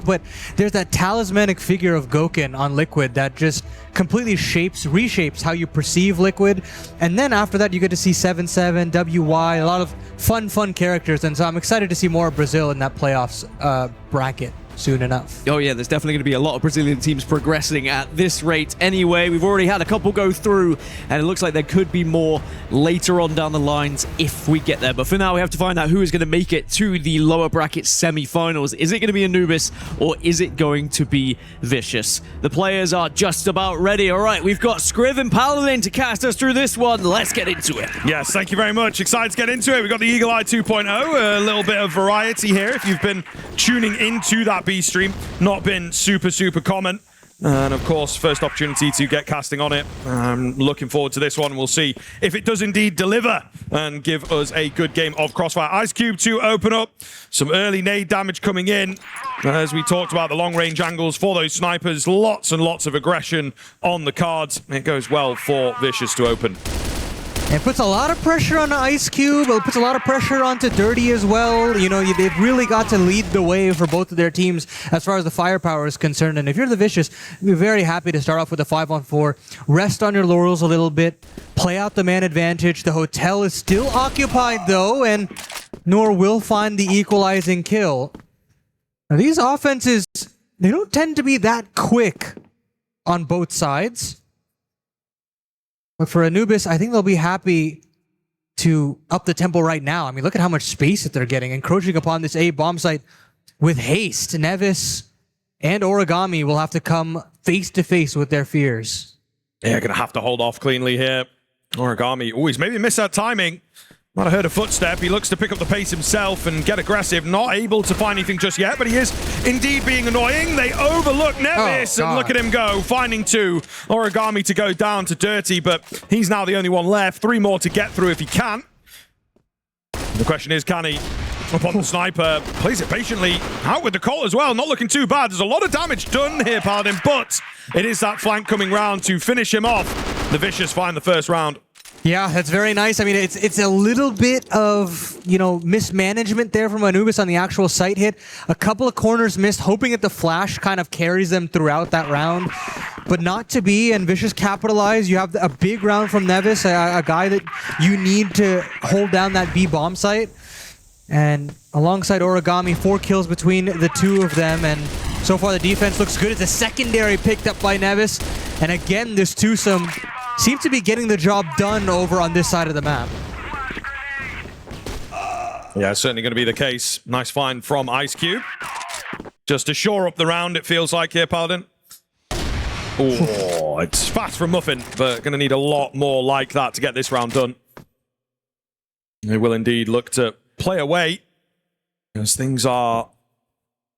but there's that talismanic figure of Gouken on Liquid that just completely reshapes how you perceive Liquid. And then after that, you get to see 7-7, WY, a lot of fun characters. And so I'm excited to see more of Brazil in that playoffs bracket soon enough. Oh yeah, there's definitely going to be a lot of Brazilian teams progressing at this rate anyway. We've already had a couple go through, and it looks like there could be more later on down the lines if we get there. But for now, we have to find out who is going to make it to the lower bracket semi-finals. Is it going to be Anubis, or is it going to be Vicious? The players are just about ready. All right, we've got Scriv and Paladin to cast us through this one. Let's get into it. Yes, thank you very much. Excited to get into it. We've got the Eagle Eye 2.0, a little bit of variety here. If you've been tuning into that B stream, not been super common. And of course, first opportunity to get casting on it. I'm looking forward to this one. We'll see if it does indeed deliver and give us a good game of Crossfire. Ice Cube to open up. Some early nade damage coming in. As we talked about, the long-range angles for those snipers. Lots and lots of aggression on the cards. It goes well for Vicious to open. It puts a lot of pressure on Ice Cube. It puts a lot of pressure onto Dirty as well. You know, they've really got to lead the way for both of their teams as far as the firepower is concerned. And if you're the Vicious, you're very happy to start off with a 5-on-4. Rest on your laurels a little bit. Play out the man advantage. The hotel is still occupied, though, and Noor will find the equalizing kill. Now, these offenses, they don't tend to be that quick on both sides. But for Anubis, I think they'll be happy to up the tempo right now. I mean, look at how much space that they're getting, encroaching upon this A bomb site with haste. Nevis and Origami will have to come face to face with their fears. Yeah, gonna have to hold off cleanly here. Origami, he's maybe missed that timing. Might have heard a footstep. He looks to pick up the pace himself and get aggressive. Not able to find anything just yet, but he is indeed being annoying. They overlook Nevis, and look at him go, finding two. Origami to go down to Dirty, but he's now the only one left. 3 more to get through if he can. The question is, can he? Up on the sniper, plays it patiently. Out with the call as well, not looking too bad. There's a lot of damage done here, Paladin, but it is that flank coming round to finish him off. The Vicious find the first round. Yeah, that's very nice. I mean, it's a little bit of, you know, mismanagement there from Anubis on the actual site hit. A couple of corners missed, hoping that the flash kind of carries them throughout that round, but not to be, and Vicious capitalize. You have a big round from Nevis, a guy that you need to hold down that B bomb site. And alongside Origami, 4 kills between the two of them, and so far the defense looks good. It's a secondary picked up by Nevis, and again, this twosome seems to be getting the job done over on this side of the map. Yeah, certainly going to be the case. Nice find from Ice Cube. Just to shore up the round, it feels like here, Paladin. Oh, it's fast from Muffin, but going to need a lot more like that to get this round done. They will indeed look to play away, as things are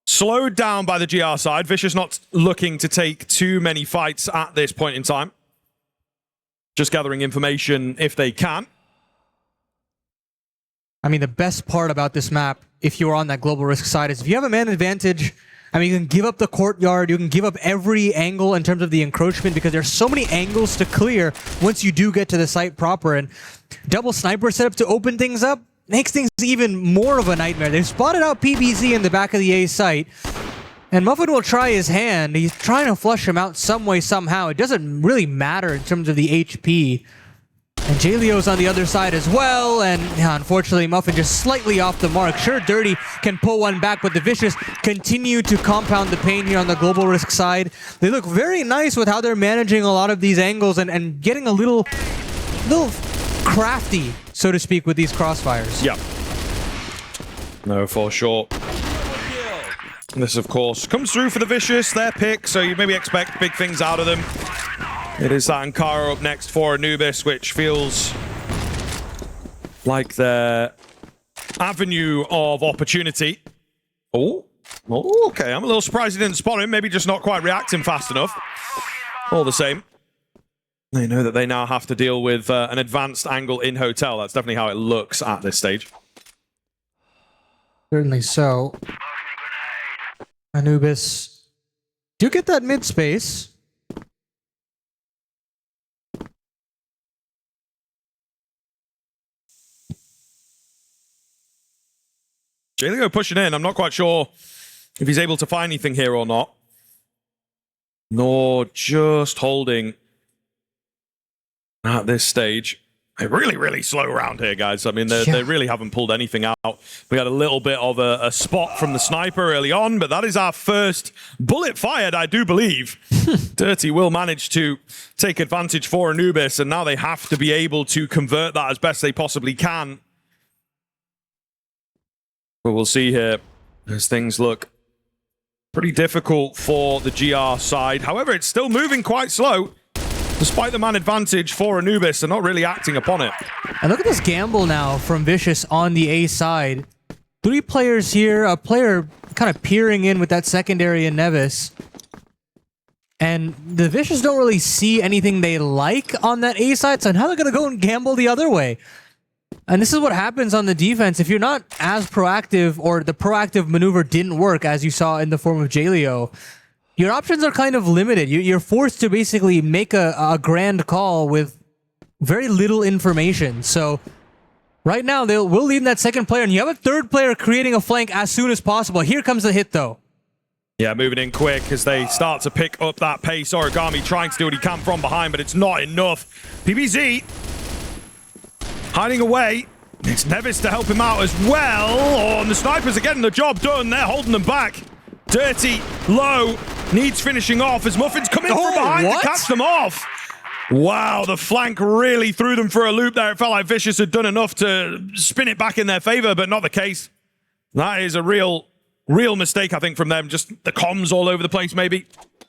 slowed down by the GR side. Vicious not looking to take too many fights at this point in time. Just gathering information if they can. I mean, the best part about this map, if you're on that global risk side, is if you have a man advantage, I mean, you can give up the courtyard, you can give up every angle in terms of the encroachment, because there's so many angles to clear once you do get to the site proper. And double sniper setup to open things up makes things even more of a nightmare. They've spotted out PBZ in the back of the A site. And Muffin will try his hand. He's trying to flush him out some way, somehow. It doesn't really matter in terms of the HP. And J-Leo's on the other side as well. And yeah, unfortunately, Muffin just slightly off the mark. Sure, Dirty can pull one back, but the Vicious continue to compound the pain here on the global risk side. They look very nice with how they're managing a lot of these angles and getting a little crafty, so to speak, with these crossfires. Yeah. No, for sure. This, of course, comes through for the Vicious, their pick, so you maybe expect big things out of them. It is that Ankara up next for Anubis, which feels like their avenue of opportunity. Oh, okay. I'm a little surprised he didn't spot him. Maybe just not quite reacting fast enough. All the same, they know that they now have to deal with an advanced angle in hotel. That's definitely how it looks at this stage. Certainly so. Anubis do get that mid space. J-Leo pushing in. I'm not quite sure if he's able to find anything here or not. Nor just holding at this stage. A really, really slow round here, guys. I mean, they really haven't pulled anything out. We had a little bit of a spot from the sniper early on, but that is our first bullet fired, I do believe. Dirty will manage to take advantage for Anubis, and now they have to be able to convert that as best they possibly can. But we'll see here as things look pretty difficult for the GR side. However, it's still moving quite slow. Despite the man advantage for Anubis, they're not really acting upon it. And look at this gamble now from Vicious on the A side. 3 players here, a player kind of peering in with that secondary in Nevis. And the Vicious don't really see anything they like on that A side, so now they're going to go and gamble the other way. And this is what happens on the defense. If you're not as proactive, or the proactive maneuver didn't work, as you saw in the form of AG.AL, your options are kind of limited. You're forced to basically make a grand call with very little information. So right now, we'll leave that second player, and you have a third player creating a flank as soon as possible. Here comes the hit, though. Yeah, moving in quick as they start to pick up that pace. Origami trying to do what he can from behind, but it's not enough. PBZ hiding away. It's Nevis to help him out as well. Oh, and the snipers are getting the job done. They're holding them back. Dirty, low, needs finishing off as Muffin's coming from behind to catch them off. Wow, the flank really threw them for a loop there. It felt like Vicious had done enough to spin it back in their favor, but not the case. That is a real mistake, I think, from them. Just the comms all over the place, maybe.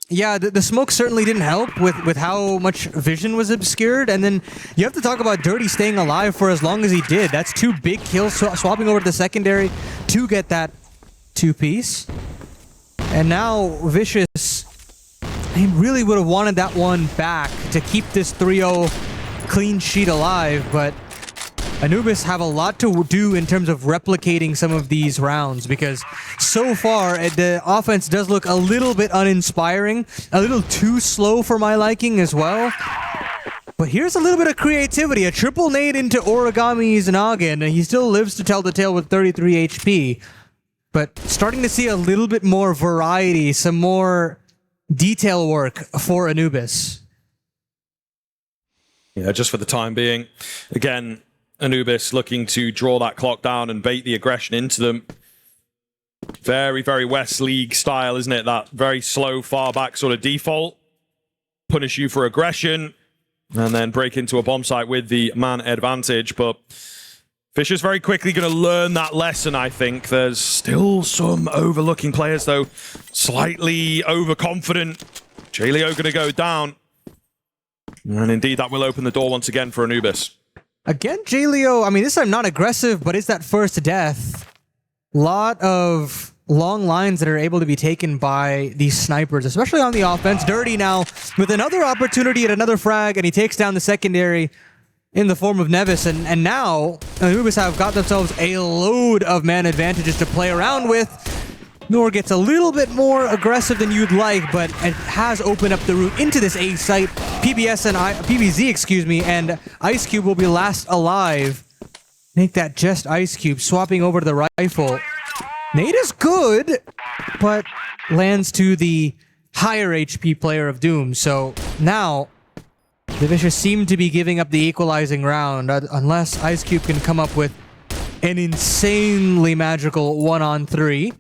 Yeah, the smoke certainly didn't help with how much vision was obscured. And then you have to talk about Dirty staying alive for as long as he did. That's 2 big kills, swapping over to the secondary to get that 2-piece. And now Vicious, he really would have wanted that one back to keep this 3-0 clean sheet alive, but Anubis have a lot to do in terms of replicating some of these rounds, because so far the offense does look a little bit uninspiring, a little too slow for my liking as well. But here's a little bit of creativity, a triple nade into Origami's noggin, and he still lives to tell the tale with 33 HP. But starting to see a little bit more variety, some more detail work for Anubis. Yeah, just for the time being. Again, Anubis looking to draw that clock down and bait the aggression into them. Very, very West League style, isn't it? That very slow, far back sort of default. Punish you for aggression, and then break into a bomb site with the man advantage. But Fisher's very quickly going to learn that lesson, I think. There's still some overlooking players, though. Slightly overconfident. AG.AL going to go down. And indeed, that will open the door once again for Anubis. Again, AG.AL, I mean, this time not aggressive, but it's that first death. Lot of long lines that are able to be taken by these snipers, especially on the offense. Dirty now with another opportunity at another frag, and he takes down the secondary in the form of Nevis, and now Anubis have got themselves a load of man advantages to play around with. Nor gets a little bit more aggressive than you'd like, but it has opened up the route into this A site. PBZ, excuse me, and Ice Cube will be last alive. Make that just Ice Cube, swapping over to the rifle. Nade is good, but lands to the higher HP player of Doom. So now the Vicious seem to be giving up the equalizing round, unless Ice Cube can come up with an insanely magical 1-on-3.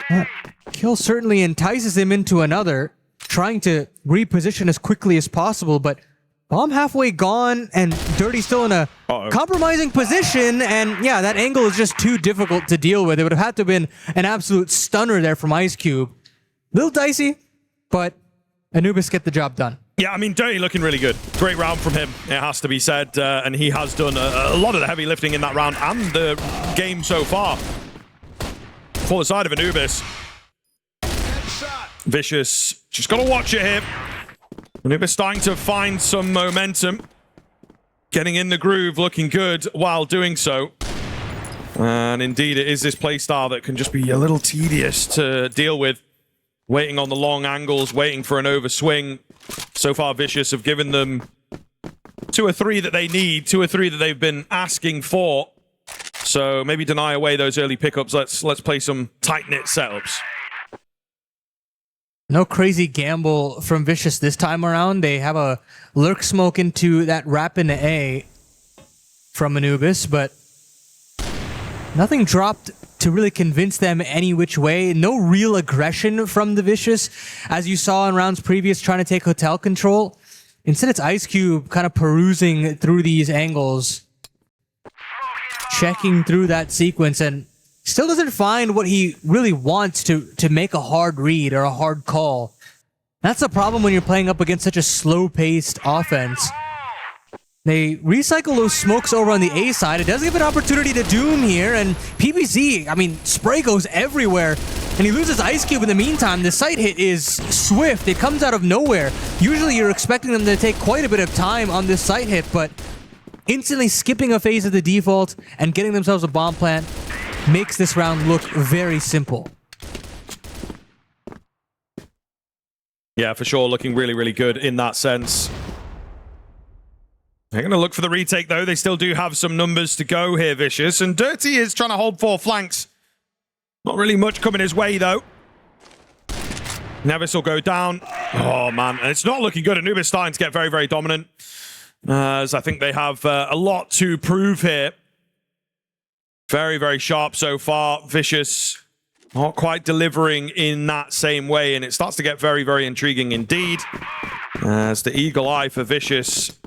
That kill certainly entices him into another, trying to reposition as quickly as possible, but bomb halfway gone, and Dirty still in a compromising position, and yeah, that angle is just too difficult to deal with. It would have had to have been an absolute stunner there from Ice Cube. Little dicey, but Anubis get the job done. Yeah, I mean, Dirty looking really good. Great round from him, it has to be said, and he has done a lot of the heavy lifting in that round and the game so far. For the side of Anubis. Vicious, just got to watch it here. Anubis starting to find some momentum. Getting in the groove, looking good while doing so. And indeed, it is this playstyle that can just be a little tedious to deal with. Waiting on the long angles, waiting for an overswing. So far, Vicious have given them 2 or 3 that they need, 2 or 3 that they've been asking for. So maybe deny away those early pickups. Let's play some tight-knit setups. No crazy gamble from Vicious this time around. They have a lurk smoke into that wrap into A from Anubis, but nothing dropped to really convince them any which way. No real aggression from the Vicious, as you saw in rounds previous, trying to take hotel control. Instead, it's Ice Cube kind of perusing through these angles, checking through that sequence, and still doesn't find what he really wants to make a hard read or a hard call. That's the problem when you're playing up against such a slow-paced offense. They recycle those smokes over on the A side. It does give an opportunity to Doom here, and PBZ, I mean, spray goes everywhere, and he loses Ice Cube in the meantime. The sight hit is swift. It comes out of nowhere. Usually you're expecting them to take quite a bit of time on this sight hit, but instantly skipping a phase of the default and getting themselves a bomb plant makes this round look very simple. Yeah, for sure. Looking really, really good in that sense. They're going to look for the retake, though. They still do have some numbers to go here, Vicious. And Dirty is trying to hold 4 flanks. Not really much coming his way, though. Nevis will go down. Oh, man. And it's not looking good. Anubis starting to get very, very dominant. As I think they have a lot to prove here. Very, very sharp so far. Vicious not quite delivering in that same way, and it starts to get very, very intriguing indeed. As the eagle eye for Vicious,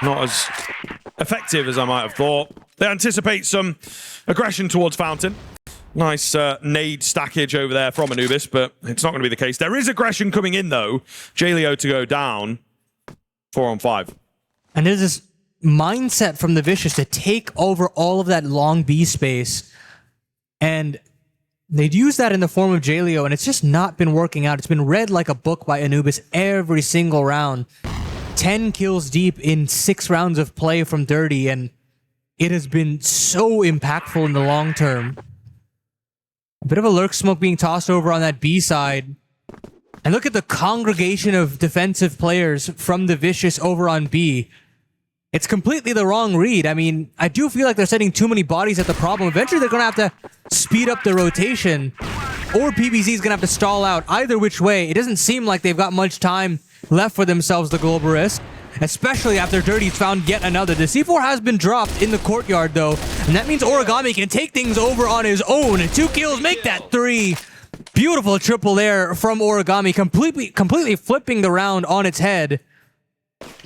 not as effective as I might have thought. They anticipate some aggression towards Fountain. Nice nade stackage over there from Anubis, but it's not going to be the case. There is aggression coming in, though. AG.AL to go down. 4 on 5. And there's this mindset from the Vicious to take over all of that long B space, and they'd use that in the form of AG.AL, and it's just not been working out. It's been read like a book by Anubis every single round. 10 kills deep in 6 rounds of play from Dirty, and it has been so impactful in the long term. A bit of a lurk smoke being tossed over on that B side. And look at the congregation of defensive players from the Vicious over on B. It's completely the wrong read. I mean, I do feel like they're setting too many bodies at the problem. Eventually, they're going to have to speed up the rotation, or PBZ is going to have to stall out. Either which way, it doesn't seem like they've got much time left for themselves, the global risk, especially after Dirty's found yet another. The C4 has been dropped in the courtyard, though, and that means Origami can take things over on his own. 2 kills make that 3. Beautiful triple there from Origami, completely flipping the round on its head.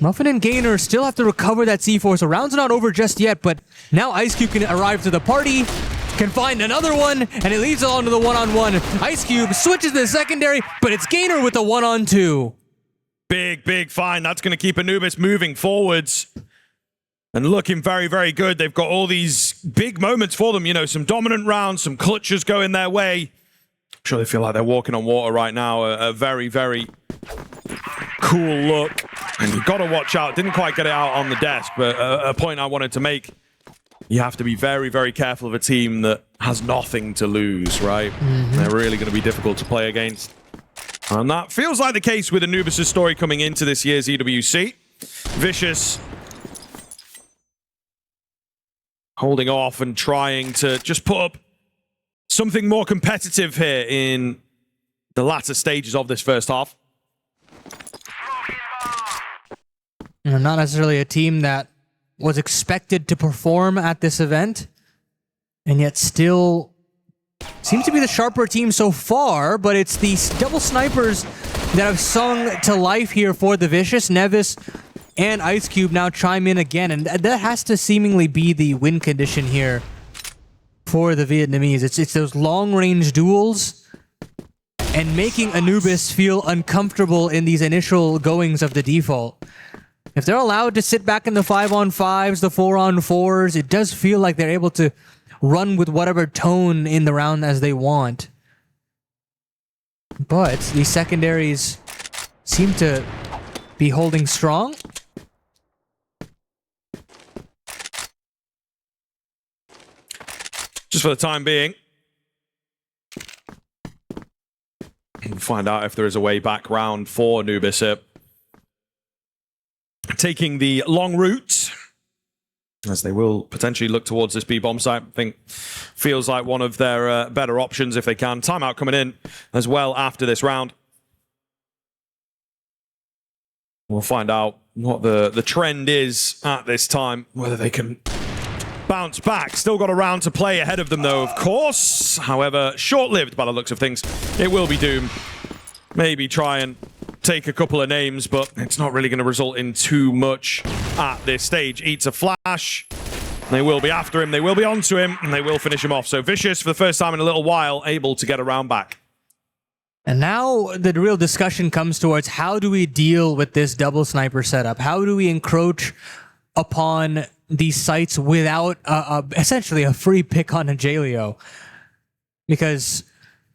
Muffin and Gainer still have to recover that C4, so round's not over just yet, but now Ice Cube can arrive to the party, can find another one, and it leads on to the 1-on-1. Ice Cube switches to the secondary, but it's Gainer with the 1-on-2. Big, big find. That's going to keep Anubis moving forwards and looking very, very good. They've got all these big moments for them, you know, some dominant rounds, some clutches going their way. I'm sure they feel like they're walking on water right now. A very, very cool look. And you've got to watch out. Didn't quite get it out on the desk, but a point I wanted to make. You have to be very, very careful of a team that has nothing to lose, right? They're really going to be difficult to play against. And that feels like the case with Anubis' story coming into this year's EWC. Vicious holding off and trying to just put up something more competitive here in the latter stages of this first half. You know, not necessarily a team that was expected to perform at this event, and yet still seems to be the sharper team so far, but it's these double snipers that have sung to life here for the Vicious. Nevis and Ice Cube now chime in again, and that has to seemingly be the win condition here for the Vietnamese. It's those long-range duels and making Anubis feel uncomfortable in these initial goings of the default. If they're allowed to sit back in the 5-on-5s, the 4-on-4s, it does feel like they're able to run with whatever tone in the round as they want. But these secondaries seem to be holding strong. Just for the time being. We'll find out if there is a way back round for Anubis. Taking the long route. as they will potentially look towards this B bomb site. I think feels like one of their better options if they can. Timeout coming in as well after this round. We'll find out what the trend is at this time, whether they can bounce back. Still got a round to play ahead of them, though, of course. However, short-lived by the looks of things. It will be Doom. Maybe try and take a couple of names, but it's not really going to result in too much at this stage. Eats a flash. They will be after him. They will be onto him, and they will finish him off. So Vicious, for the first time in a little while, able to get a round back. And now the real discussion comes towards how do we deal with this double sniper setup? How do we encroach upon these sites without essentially a free pick on a Jaleo? Because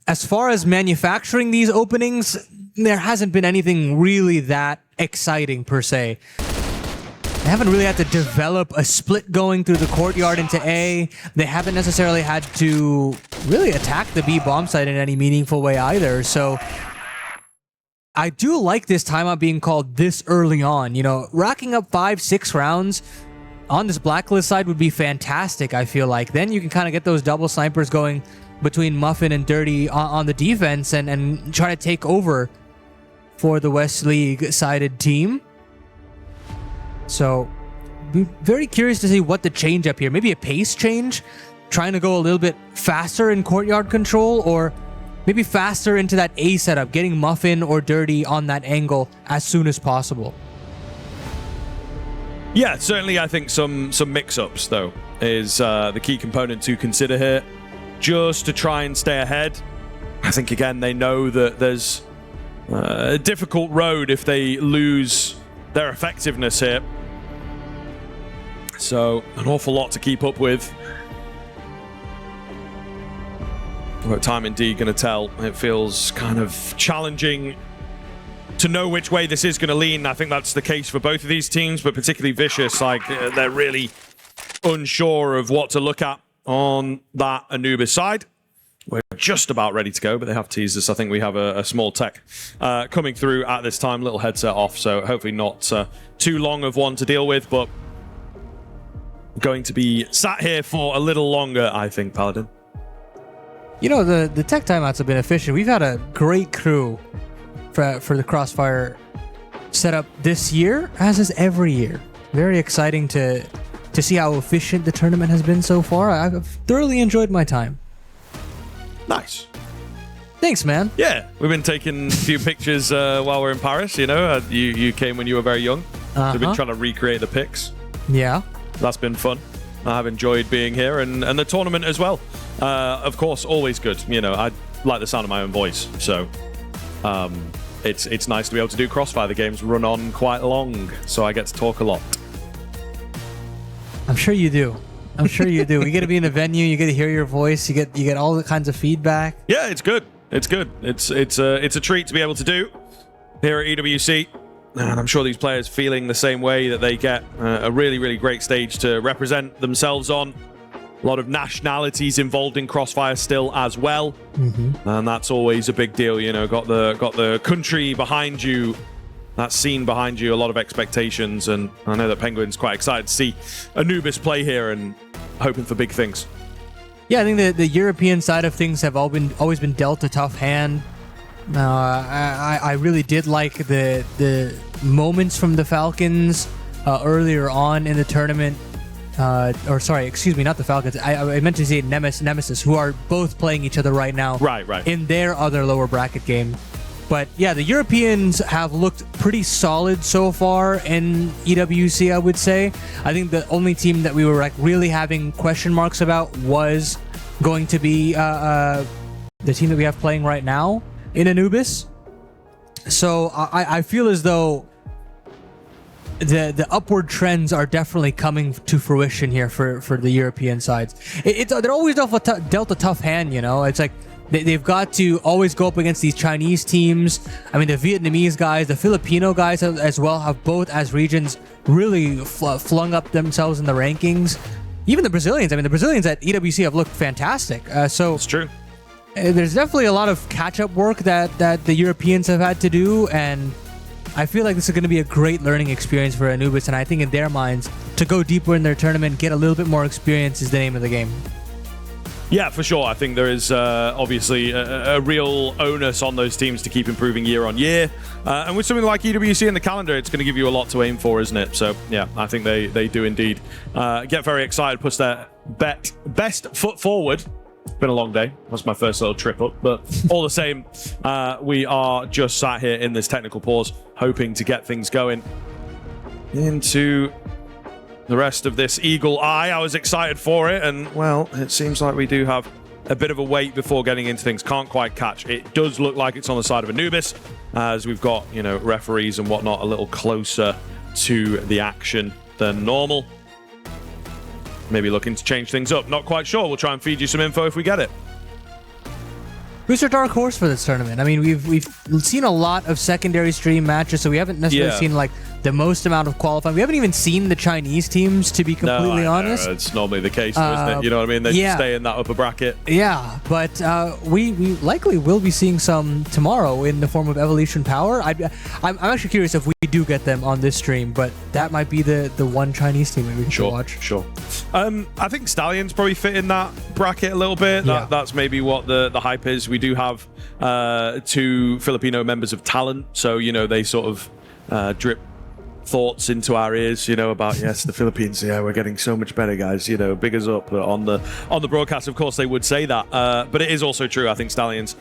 as far as manufacturing these openings, there hasn't been anything really that exciting per se. They haven't really had to develop a split going through the courtyard into A. They haven't necessarily had to really attack the B bomb site in any meaningful way either. So I do like this timeout being called this early on. You know, racking up 5-6 rounds on this blacklist side would be fantastic, I feel like. Then you can kind of get those double snipers going between Muffin and Dirty on the defense and try to take over for the West League-sided team. So, be very curious to see what the change up here. Maybe a pace change? Trying to go a little bit faster in courtyard control, or maybe faster into that A setup, getting Muffin or Dirty on that angle as soon as possible. Yeah, certainly I think some mix-ups, though, is the key component to consider here. Just to try and stay ahead. I think, again, they know that there's a difficult road if they lose their effectiveness here. So, an awful lot to keep up with. But time indeed going to tell. It feels kind of challenging to know which way this is going to lean. I think that's the case for both of these teams, but particularly Vicious. Like, they're really unsure of what to look at on that Anubis side. We're just about ready to go, but they have teased us. I think we have a small tech coming through at this time. Little headset off, so hopefully not too long of one to deal with, but going to be sat here for a little longer, I think, Paladin. You know, the tech timeouts have been efficient. We've had a great crew for the CROSSFIRE setup this year, as is every year. Very exciting to see how efficient the tournament has been so far. I've thoroughly enjoyed my time. Nice. Thanks, man. Yeah, we've been taking a few pictures while we're in Paris, you know. You came when you were very young. So we've been trying to recreate the pics. Yeah. That's been fun. I've enjoyed being here and the tournament as well. Of course, always good. You know, I like the sound of my own voice. So it's nice to be able to do CROSSFIRE. The games run on quite long, so I get to talk a lot. I'm sure you do. I'm sure you do. You get to be in a venue, you get to hear your voice, you get all the kinds of feedback. Yeah, it's good. It's good. It's a treat to be able to do here at EWC. And I'm sure these players feeling the same way, that they get a really, really great stage to represent themselves on. A lot of nationalities involved in CROSSFIRE still as well. And that's always a big deal, you know, got the country behind you, that scene behind you, a lot of expectations, and I know that Penguin's quite excited to see Anubis play here and hoping for big things. Yeah, I think the European side of things have always been dealt a tough hand. I really did like the moments from the Falcons earlier on in the tournament. Or sorry, excuse me, not the Falcons. I meant to say Nemesis, who are both playing each other right now. Right. In their other lower bracket game. But yeah, the Europeans have looked pretty solid so far in EWC, I would say. I think the only team that we were like really having question marks about was going to be the team that we have playing right now in Anubis. So I feel as though the upward trends are definitely coming to fruition here for the European sides. They're always dealt a tough hand, you know. It's like they've got to always go up against these Chinese teams. I mean, the Vietnamese guys, the Filipino guys as well have both as regions really flung up themselves in the rankings. Even the Brazilians. I mean, the Brazilians at EWC have looked fantastic. So it's true. There's definitely a lot of catch-up work that the Europeans have had to do, and I feel like this is going to be a great learning experience for Anubis, and I think in their minds, to go deeper in their tournament, get a little bit more experience is the name of the game. Yeah, for sure. I think there is obviously a real onus on those teams to keep improving year on year. And with something like EWC in the calendar, it's going to give you a lot to aim for, isn't it? So, yeah, I think they do indeed get very excited, push their best foot forward. It's been a long day. That's my first little trip up. But all the same, we are just sat here in this technical pause, hoping to get things going into the rest of this Eagle Eye. I was excited for it, and, well, it seems like we do have a bit of a wait before getting into things. Can't quite catch. It does look like it's on the side of Anubis, as we've got, you know, referees and whatnot a little closer to the action than normal. Maybe looking to change things up. Not quite sure. We'll try and feed you some info if we get it. Who's your dark horse for this tournament? I mean, we've seen a lot of secondary stream matches, so we haven't necessarily seen like the most amount of qualifying. We haven't even seen the Chinese teams, to be completely honest. It's normally the case, though, isn't it? You know what I mean? They just stay in that upper bracket. Yeah, but we likely will be seeing some tomorrow in the form of Evolution Power. I'm actually curious if we do get them on this stream, but that might be the one Chinese team that we can watch. Sure. I think Stallions probably fit in that bracket a little bit. That's maybe what the hype is. We do have 2 Filipino members of talent, so, you know, they sort of drip thoughts into our ears, you know, about, yes, the Philippines, yeah, we're getting so much better, guys, you know, big us up. On the broadcast, of course, they would say that, but it is also true. I think Stallions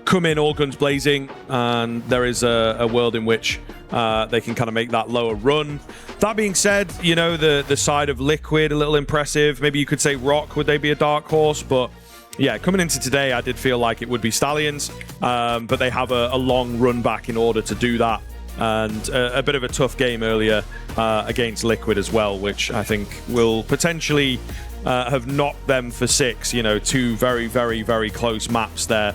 come in all guns blazing, and there is a world in which they can kind of make that lower run. That being said, you know, the side of Liquid, a little impressive. Maybe you could say Rock, would they be a dark horse? But yeah, coming into today, I did feel like it would be Stallions, but they have a long run back in order to do that. And a bit of a tough game earlier against Liquid as well, which I think will potentially have knocked them for 6. You know, 2 very, very, very close maps there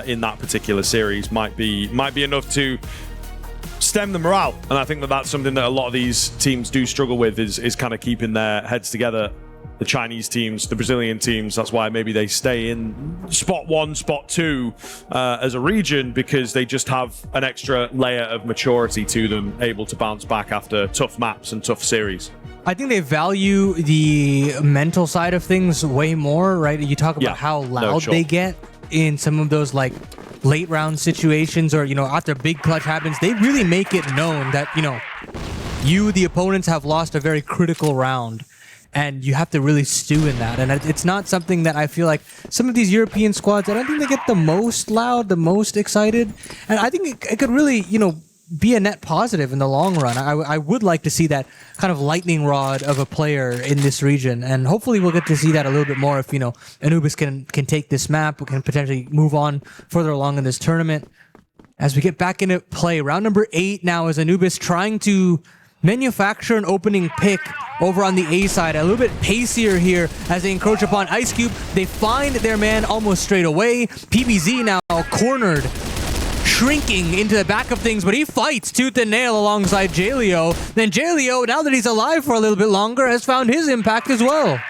in that particular series might be enough to stem the morale. And I think that's something that a lot of these teams do struggle with, is kind of keeping their heads together. The Chinese teams, the Brazilian teams, that's why maybe they stay in spot 1, spot 2 as a region, because they just have an extra layer of maturity to them, able to bounce back after tough maps and tough series. I think they value the mental side of things way more, right? You talk about how loud they get in some of those like late round situations, or, you know, after big clutch happens, they really make it known that, you know, the opponents have lost a very critical round. And you have to really stew in that. And it's not something that I feel like some of these European squads, I don't think they get the most loud, the most excited. And I think it could really, you know, be a net positive in the long run. I would like to see that kind of lightning rod of a player in this region. And hopefully we'll get to see that a little bit more if, you know, Anubis can take this map. We can potentially move on further along in this tournament. As we get back into play, round number 8 now is Anubis trying to manufacture an opening pick over on the A side. A little bit pacier here as they encroach upon Ice Cube. They find their man almost straight away. PBZ now cornered, shrinking into the back of things, but he fights tooth and nail alongside AG.AL. Then AG.AL, now that he's alive for a little bit longer, has found his impact as well.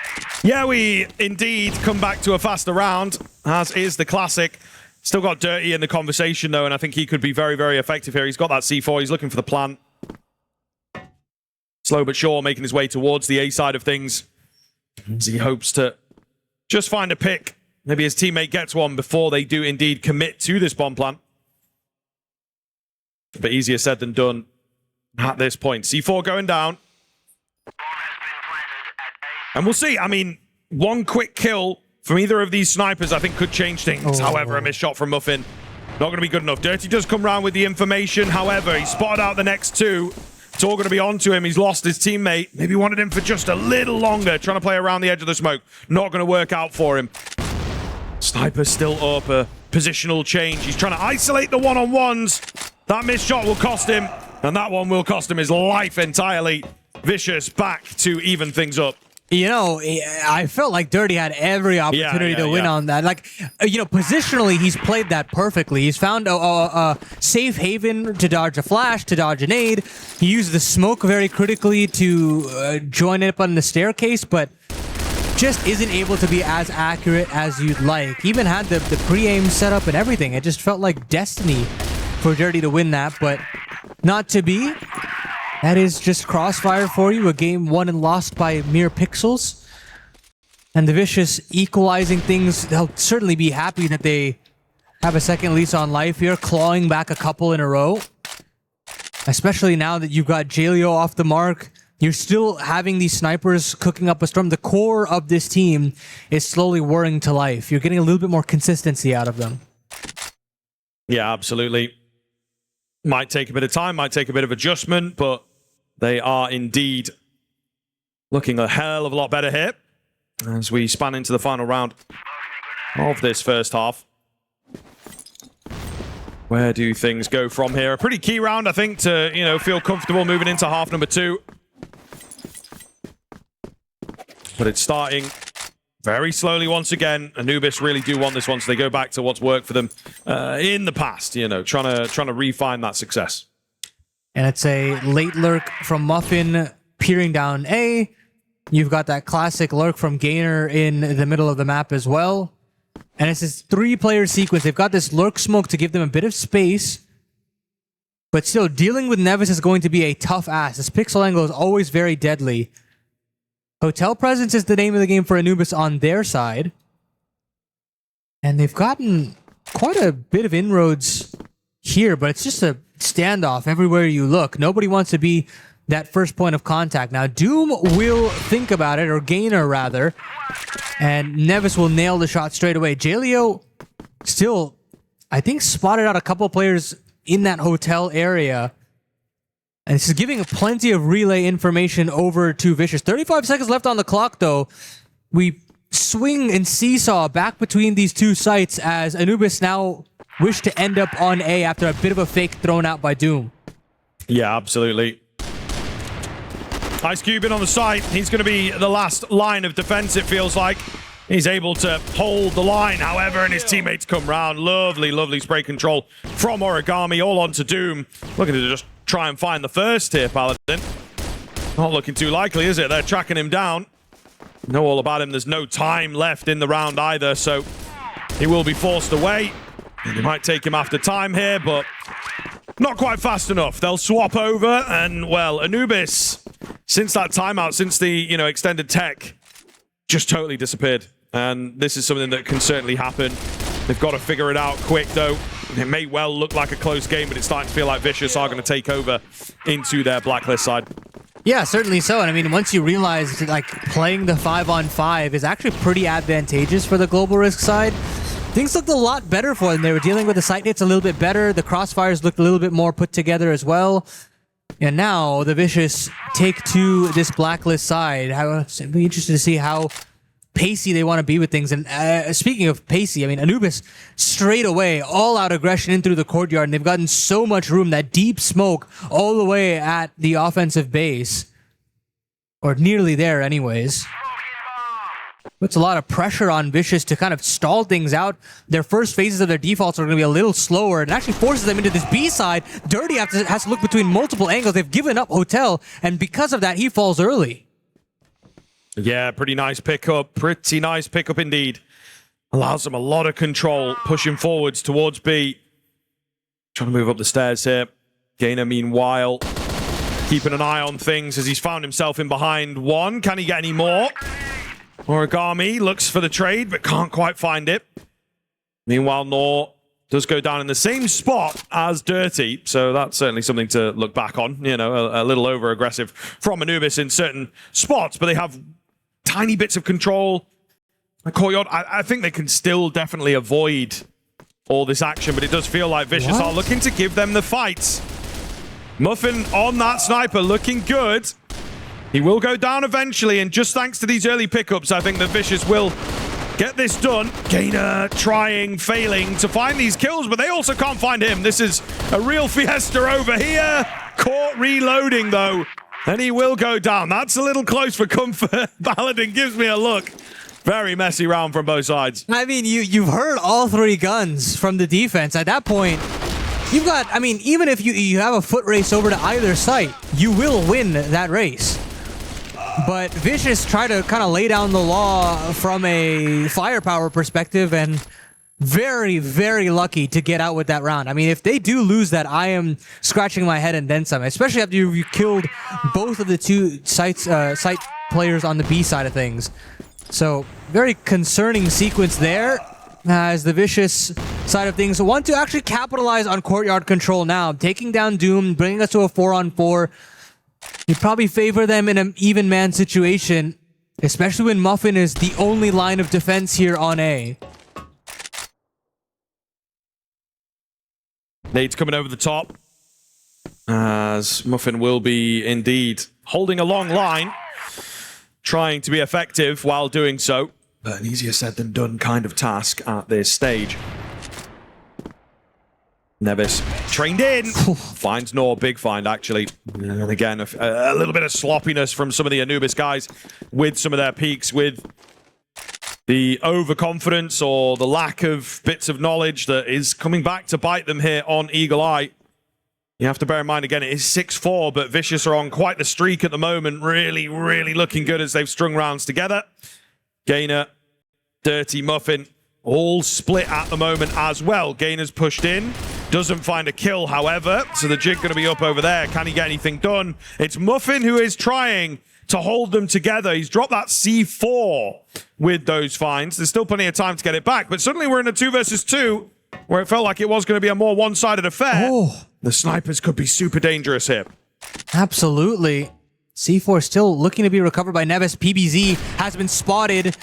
Yeah, we indeed come back to a faster round, as is the classic. Still got Dirty in the conversation, though, and I think he could be very, very effective here. He's got that C4. He's looking for the plant. Slow but sure, making his way towards the A side of things, as he hopes to just find a pick. Maybe his teammate gets one before they do indeed commit to this bomb plant. But easier said than done at this point. C4 going down. And we'll see. I mean, one quick kill from either of these snipers, I think, could change things. However, a missed shot from Muffin, not going to be good enough. Dirty does come round with the information. However, he spotted out the next 2. It's all going to be on to him. He's lost his teammate. Maybe wanted him for just a little longer. Trying to play around the edge of the smoke. Not going to work out for him. Sniper still up. A positional change. He's trying to isolate the one-on-ones. That missed shot will cost him. And that one will cost him his life entirely. Vicious back to even things up. You know, I felt like Dirty had every opportunity to win on that. Like, you know, positionally, he's played that perfectly. He's found a safe haven to dodge a flash, to dodge a nade. He used the smoke very critically to join up on the staircase, but just isn't able to be as accurate as you'd like. He even had the pre-aim setup and everything. It just felt like destiny for Dirty to win that, but not to be. That is just CROSSFIRE for you, a game won and lost by mere pixels. And the Vicious equalizing things, they'll certainly be happy that they have a second lease on life here, clawing back a couple in a row. Especially now that you've got AG.AL off the mark, you're still having these snipers cooking up a storm. The core of this team is slowly whirring to life. You're getting a little bit more consistency out of them. Yeah, absolutely. Might take a bit of time, might take a bit of adjustment, but they are indeed looking a hell of a lot better here as we span into the final round of this first half. Where do things go from here? A pretty key round, I think, to, you know, feel comfortable moving into half number 2. But it's starting very slowly once again. Anubis really do want this one, so they go back to what's worked for them in the past, you know, trying to refine that success. And it's a late lurk from Muffin peering down A. You've got that classic lurk from Gainer in the middle of the map as well. And it's this 3-player sequence. They've got this lurk smoke to give them a bit of space. But still, dealing with Nevis is going to be a tough ask. This pixel angle is always very deadly. Hotel Presence is the name of the game for Anubis on their side. And they've gotten quite a bit of inroads here, but it's just a standoff everywhere you look. Nobody wants to be that first point of contact. Now, Doom will think about it, or Gainer rather, and Nevis will nail the shot straight away. AG.AL still, I think, spotted out a couple players in that hotel area. And this is giving plenty of relay information over to Vicious. 35 seconds left on the clock, though. We swing and seesaw back between these two sites as Anubis now wish to end up on A after a bit of a fake thrown out by Doom. Yeah, absolutely. Ice Cube in on the site. He's going to be the last line of defense, it feels like. He's able to hold the line, however, and his teammates come round. Lovely, lovely spray control from Origami, all onto Doom. Looking to just try and find the first here, Paladin. Not looking too likely, is it? They're tracking him down. Know all about him. There's no time left in the round either, so he will be forced away. They might take him after time here, but not quite fast enough. They'll swap over, and, well, Anubis, since that timeout, since the, you know, extended tech, just totally disappeared. And this is something that can certainly happen. They've got to figure it out quick, though. It may well look like a close game, but it's starting to feel like Vicious are going to take over into their blacklist side. Yeah, certainly so. And I mean, once you realize, like, playing the 5-on-5 is actually pretty advantageous for the Global Risk side, things looked a lot better for them. They were dealing with the site hits a little bit better. The crossfires looked a little bit more put together as well. And now the Vicious take to this blacklist side. It'd be interesting to see how pacey they want to be with things. And speaking of pacey, I mean, Anubis straight away, all out aggression in through the courtyard, and they've gotten so much room, that deep smoke all the way at the offensive base, or nearly there anyways. Puts a lot of pressure on Vicious to kind of stall things out. Their first phases of their defaults are going to be a little slower, and actually forces them into this B side. Dirty has to look between multiple angles. They've given up Hotel, and because of that, he falls early. Yeah, pretty nice pickup. Pretty nice pickup indeed. Allows them a lot of control, pushing forwards towards B. Trying to move up the stairs here. Gainer, meanwhile, keeping an eye on things as he's found himself in behind one. Can he get any more? Origami looks for the trade, but can't quite find it. Meanwhile, Nor does go down in the same spot as Dirty, so that's certainly something to look back on. You know, a little over-aggressive from Anubis in certain spots, but they have tiny bits of control. Courtyard, I think they can still definitely avoid all this action, but it does feel like Vicious are looking to give them the fight. Muffin on that sniper, looking good. He will go down eventually, and just thanks to these early pickups, I think that Vicious will get this done. Gainer trying, failing to find these kills, but they also can't find him. This is a real fiesta over here. Caught reloading, though, and he will go down. That's a little close for comfort. Paladin gives me a look. Very messy round from both sides. I mean, you've heard all three guns from the defense. At that point, you've got, I mean, even if you have a foot race over to either site, you will win that race. But Vicious try to kind of lay down the law from a firepower perspective, and very, very lucky to get out with that round. I mean, if they do lose that, I am scratching my head and then some, especially after you killed both of the two site players on the B side of things. So, very concerning sequence there as the Vicious side of things want to actually capitalize on courtyard control now, taking down Doom, bringing us to a 4-on-4. You probably favor them in an even man situation, especially when Muffin is the only line of defense here on A. Nades coming over the top, as Muffin will be indeed holding a long line, trying to be effective while doing so. But an easier said than done kind of task at this stage. Nevis trained in, finds Nor, big find actually. And again, a little bit of sloppiness from some of the Anubis guys with some of their peaks, with the overconfidence or the lack of bits of knowledge that is coming back to bite them here on Eagle-Eye. You have to bear in mind, again, it is 6-4, but Vicious are on quite the streak at the moment. Really, really looking good as they've strung rounds together. Gainer, Dirty, Muffin, all split at the moment as well. Gainer's pushed in, doesn't find a kill, however, so the Jig going to be up over there. Can he get anything done? It's Muffin who is trying to hold them together. He's dropped that C4 with those finds. There's still plenty of time to get it back, but suddenly we're in a 2 versus 2 where it felt like it was going to be a more one-sided affair. Oh. The snipers could be super dangerous here. Absolutely. C4 still looking to be recovered by Nevis. PBZ has been spotted,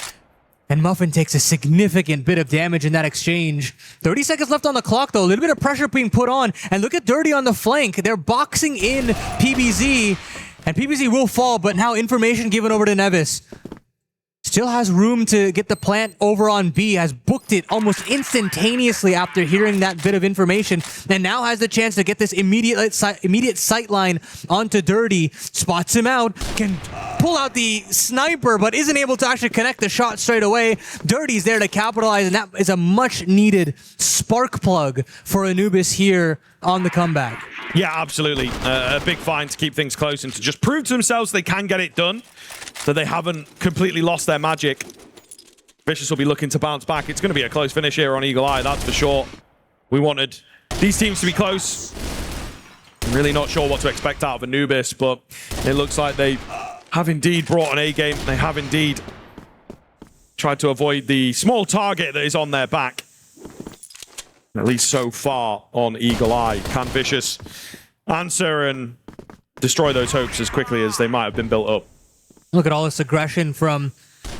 and Muffin takes a significant bit of damage in that exchange. 30 seconds left on the clock, though. A little bit of pressure being put on, and look at Dirty on the flank. They're boxing in PBZ, and PBZ will fall, but now information given over to Nevis. Still has room to get the plant over on B, has booked it almost instantaneously after hearing that bit of information, and now has the chance to get this immediate sight line onto Dirty, spots him out, can pull out the sniper, but isn't able to actually connect the shot straight away. Dirty's there to capitalize, and that is a much-needed spark plug for Anubis here on the comeback. Yeah, absolutely. A big find to keep things close and to just prove to themselves they can get it done, that they haven't completely lost their magic. Vicious will be looking to bounce back. It's going to be a close finish here on Eagle-Eye, that's for sure. We wanted these teams to be close. I'm really not sure what to expect out of Anubis, but it looks like they have indeed brought an A game. They have indeed tried to avoid the small target that is on their back. At least so far on Eagle-Eye. Can Vicious answer and destroy those hopes as quickly as they might have been built up? Look at all this aggression from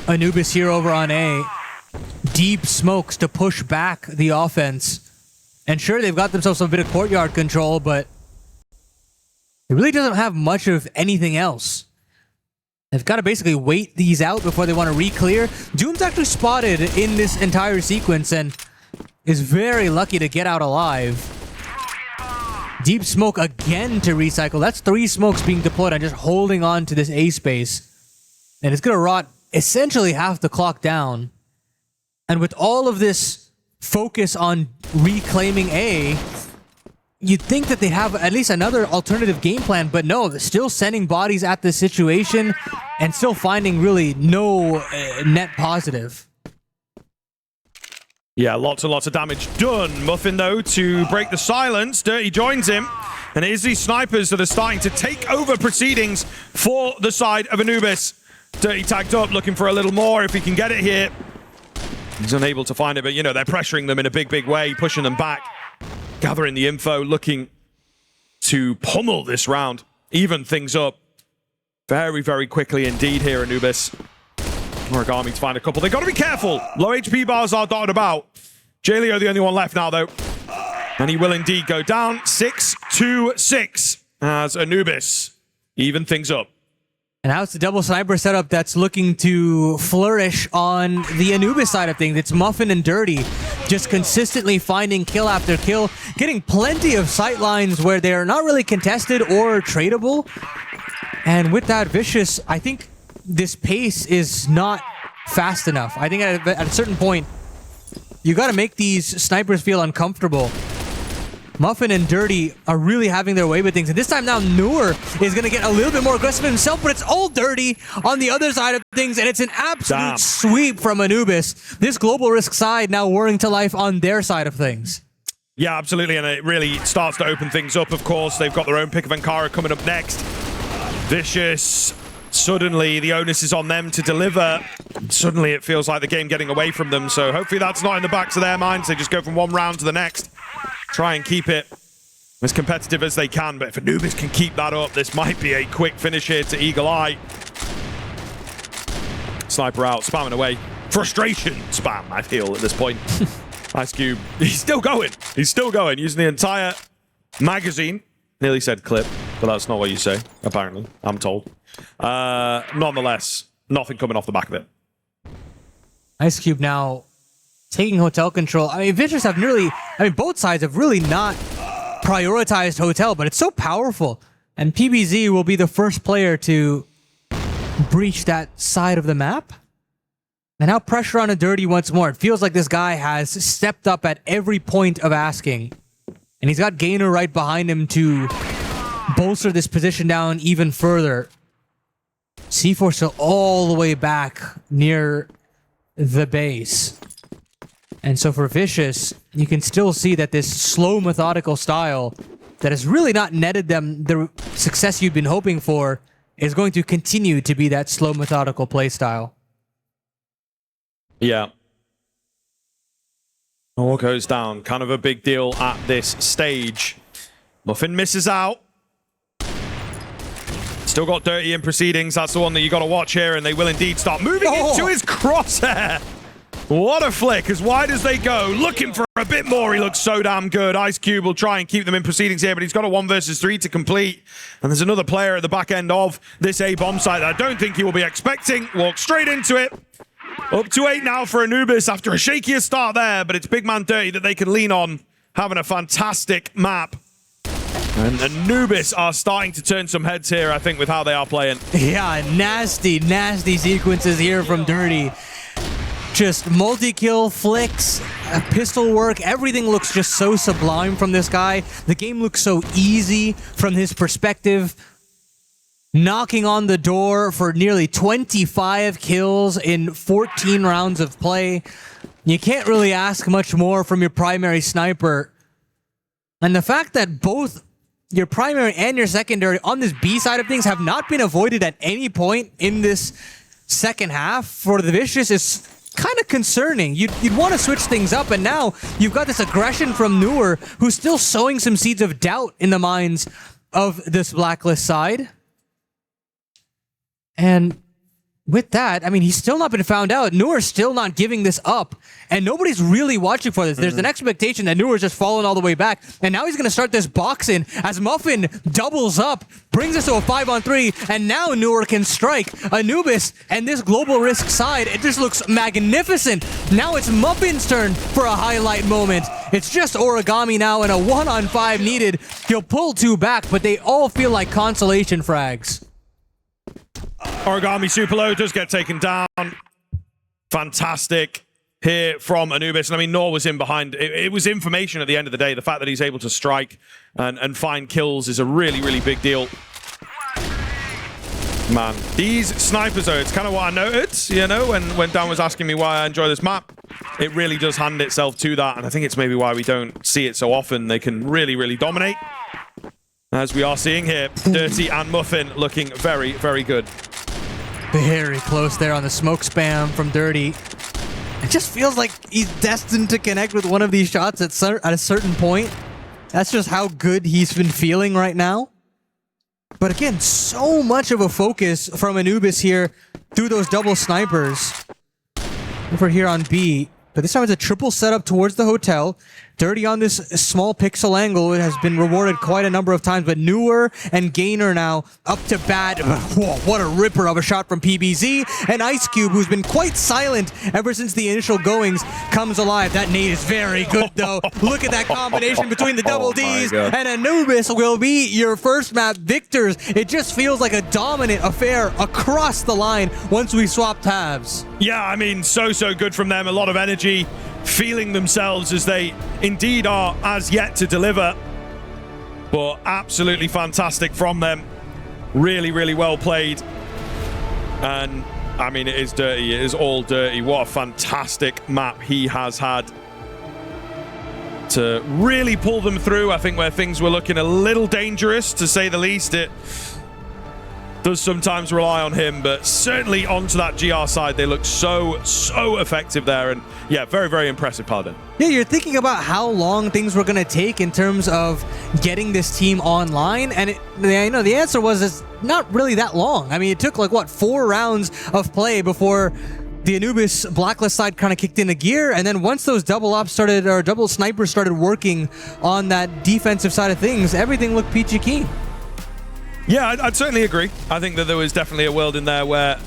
Anubis here over on A. Deep smokes to push back the offense. And sure, they've got themselves a bit of courtyard control, but it really doesn't have much of anything else. They've got to basically wait these out before they want to re-clear. Doom's actually spotted in this entire sequence and is very lucky to get out alive. Deep smoke again to recycle. That's 3 smokes being deployed and just holding on to this A space. And it's going to rot essentially half the clock down. And with all of this focus on reclaiming A, you'd think that they'd have at least another alternative game plan, but no, they're still sending bodies at this situation and still finding really no net positive. Yeah, lots and lots of damage done. Muffin, though, to break the silence. Dirty joins him. And it is these snipers that are starting to take over proceedings for the side of Anubis. Dirty tagged up, looking for a little more if he can get it here. He's unable to find it, but, you know, they're pressuring them in a big, big way, pushing them back, gathering the info, looking to pummel this round, even things up very, very quickly indeed here, Anubis. Origami to find a couple. They've got to be careful. Low HP bars are dotted about. Jaleo the only one left now, though. And he will indeed go down. 6-2-6 as Anubis even things up. And now it's the double sniper setup that's looking to flourish on the Anubis side of things. It's Muffin and Dirty just consistently finding kill after kill, getting plenty of sight lines where they're not really contested or tradable. And with that, Vicious, I think this pace is not fast enough. I think at a certain point, you got to make these snipers feel uncomfortable. Muffin and Dirty are really having their way with things. And this time now, Noor is going to get a little bit more aggressive himself, but it's all Dirty on the other side of things, and it's an absolute sweep from Anubis. This global risk side now whirring to life on their side of things. Yeah, absolutely, and it really starts to open things up, of course. They've got their own pick of Ankara coming up next. Vicious, suddenly the onus is on them to deliver. Suddenly it feels like the game getting away from them, so hopefully that's not in the backs of their minds. They just go from one round to the next. Try and keep it as competitive as they can, but if Anubis can keep that up, this might be a quick finish here to Eagle-Eye. Sniper out, spamming away. Frustration spam, I feel, at this point. Ice Cube, he's still going. He's still going, using the entire magazine. Nearly said clip, but that's not what you say, apparently. I'm told. Nonetheless, nothing coming off the back of it. Ice Cube now taking hotel control. I mean, Vicious have nearly... I mean, both sides have really not prioritized hotel, but it's so powerful. And PBZ will be the first player to breach that side of the map. And now pressure on a Dirty once more. It feels like this guy has stepped up at every point of asking. And he's got Gainer right behind him to bolster this position down even further. C4 still all the way back near the base. And so for Vicious, you can still see that this slow, methodical style that has really not netted them the success you've been hoping for is going to continue to be that slow, methodical play style. Yeah. All goes down. Kind of a big deal at this stage. Muffin misses out. Still got Dirty in proceedings. That's the one that you got to watch here, and they will indeed start moving into his crosshair. What a flick, as wide as they go. Looking for a bit more. He looks so damn good. Ice Cube will try and keep them in proceedings here, but he's got a 1 versus 3 to complete. And there's another player at the back end of this A-bomb site that I don't think he will be expecting. Walk straight into it. Up to 8 now for Anubis after a shakier start there, but it's big man Dirty that they can lean on. Having a fantastic map. And Anubis are starting to turn some heads here, I think, with how they are playing. Yeah, nasty, nasty sequences here from Dirty. Just multi-kill, flicks, pistol work, everything looks just so sublime from this guy. The game looks so easy from his perspective. Knocking on the door for nearly 25 kills in 14 rounds of play. You can't really ask much more from your primary sniper. And the fact that both your primary and your secondary on this B side of things have not been avoided at any point in this second half for the Vicious is kind of concerning. You'd want to switch things up, and now you've got this aggression from Noor, who's still sowing some seeds of doubt in the minds of this Blacklist side. And with that, I mean, he's still not been found out. Noor's still not giving this up, and nobody's really watching for this. There's an expectation that Noor's just fallen all the way back, and now he's going to start this box-in as Muffin doubles up, brings us to a 5-on-3, and now Noor can strike. Anubis and this global risk side, it just looks magnificent. Now it's Muffin's turn for a highlight moment. It's just Origami now, and a 1-on-5 needed. He'll pull 2 back, but they all feel like consolation frags. Origami super low does get taken down. Fantastic here from Anubis. And I mean, Noor was in behind. It was information at the end of the day. The fact that he's able to strike and find kills is a really, really big deal. Man, these snipers, though, it's kind of what I noted, you know, when Dan was asking me why I enjoy this map. It really does hand itself to that. And I think it's maybe why we don't see it so often. They can really, really dominate. As we are seeing here, Dirty and Muffin looking very, very good. Very close there on the smoke spam from Dirty. It just feels like he's destined to connect with one of these shots at a certain point. That's just how good he's been feeling right now. But again, so much of a focus from Anubis here through those double snipers. Over here on B. But this time it's a triple setup towards the hotel. Dirty on this small pixel angle. It has been rewarded quite a number of times, but Noor and Gainer now up to bat. Whoa, what a ripper of a shot from PBZ. And Ice Cube, who's been quite silent ever since the initial goings, comes alive. That nade is very good, though. Look at that combination between the double Ds, and Anubis will be your first map victors. It just feels like a dominant affair across the line once we swap tabs. Yeah, I mean, so good from them. A lot of energy, feeling themselves as they indeed are as yet to deliver. But absolutely fantastic from them. Really, really well played. And I mean, it is dirty. It is all dirty. What a fantastic map he has had to really pull them through. I think where things were looking a little dangerous, to say the least, it does sometimes rely on him, but certainly onto that GR side, they look so effective there. And yeah, very, very impressive, Paladin. Yeah, you're thinking about how long things were going to take in terms of getting this team online, and the answer was it's not really that long. I mean, it took like, what, 4 rounds of play before the Anubis Blacklist side kind of kicked into gear, and then once those double ops started, or double snipers started working on that defensive side of things, everything looked peachy keen. Yeah, I'd certainly agree. I think that there was definitely a world in there where,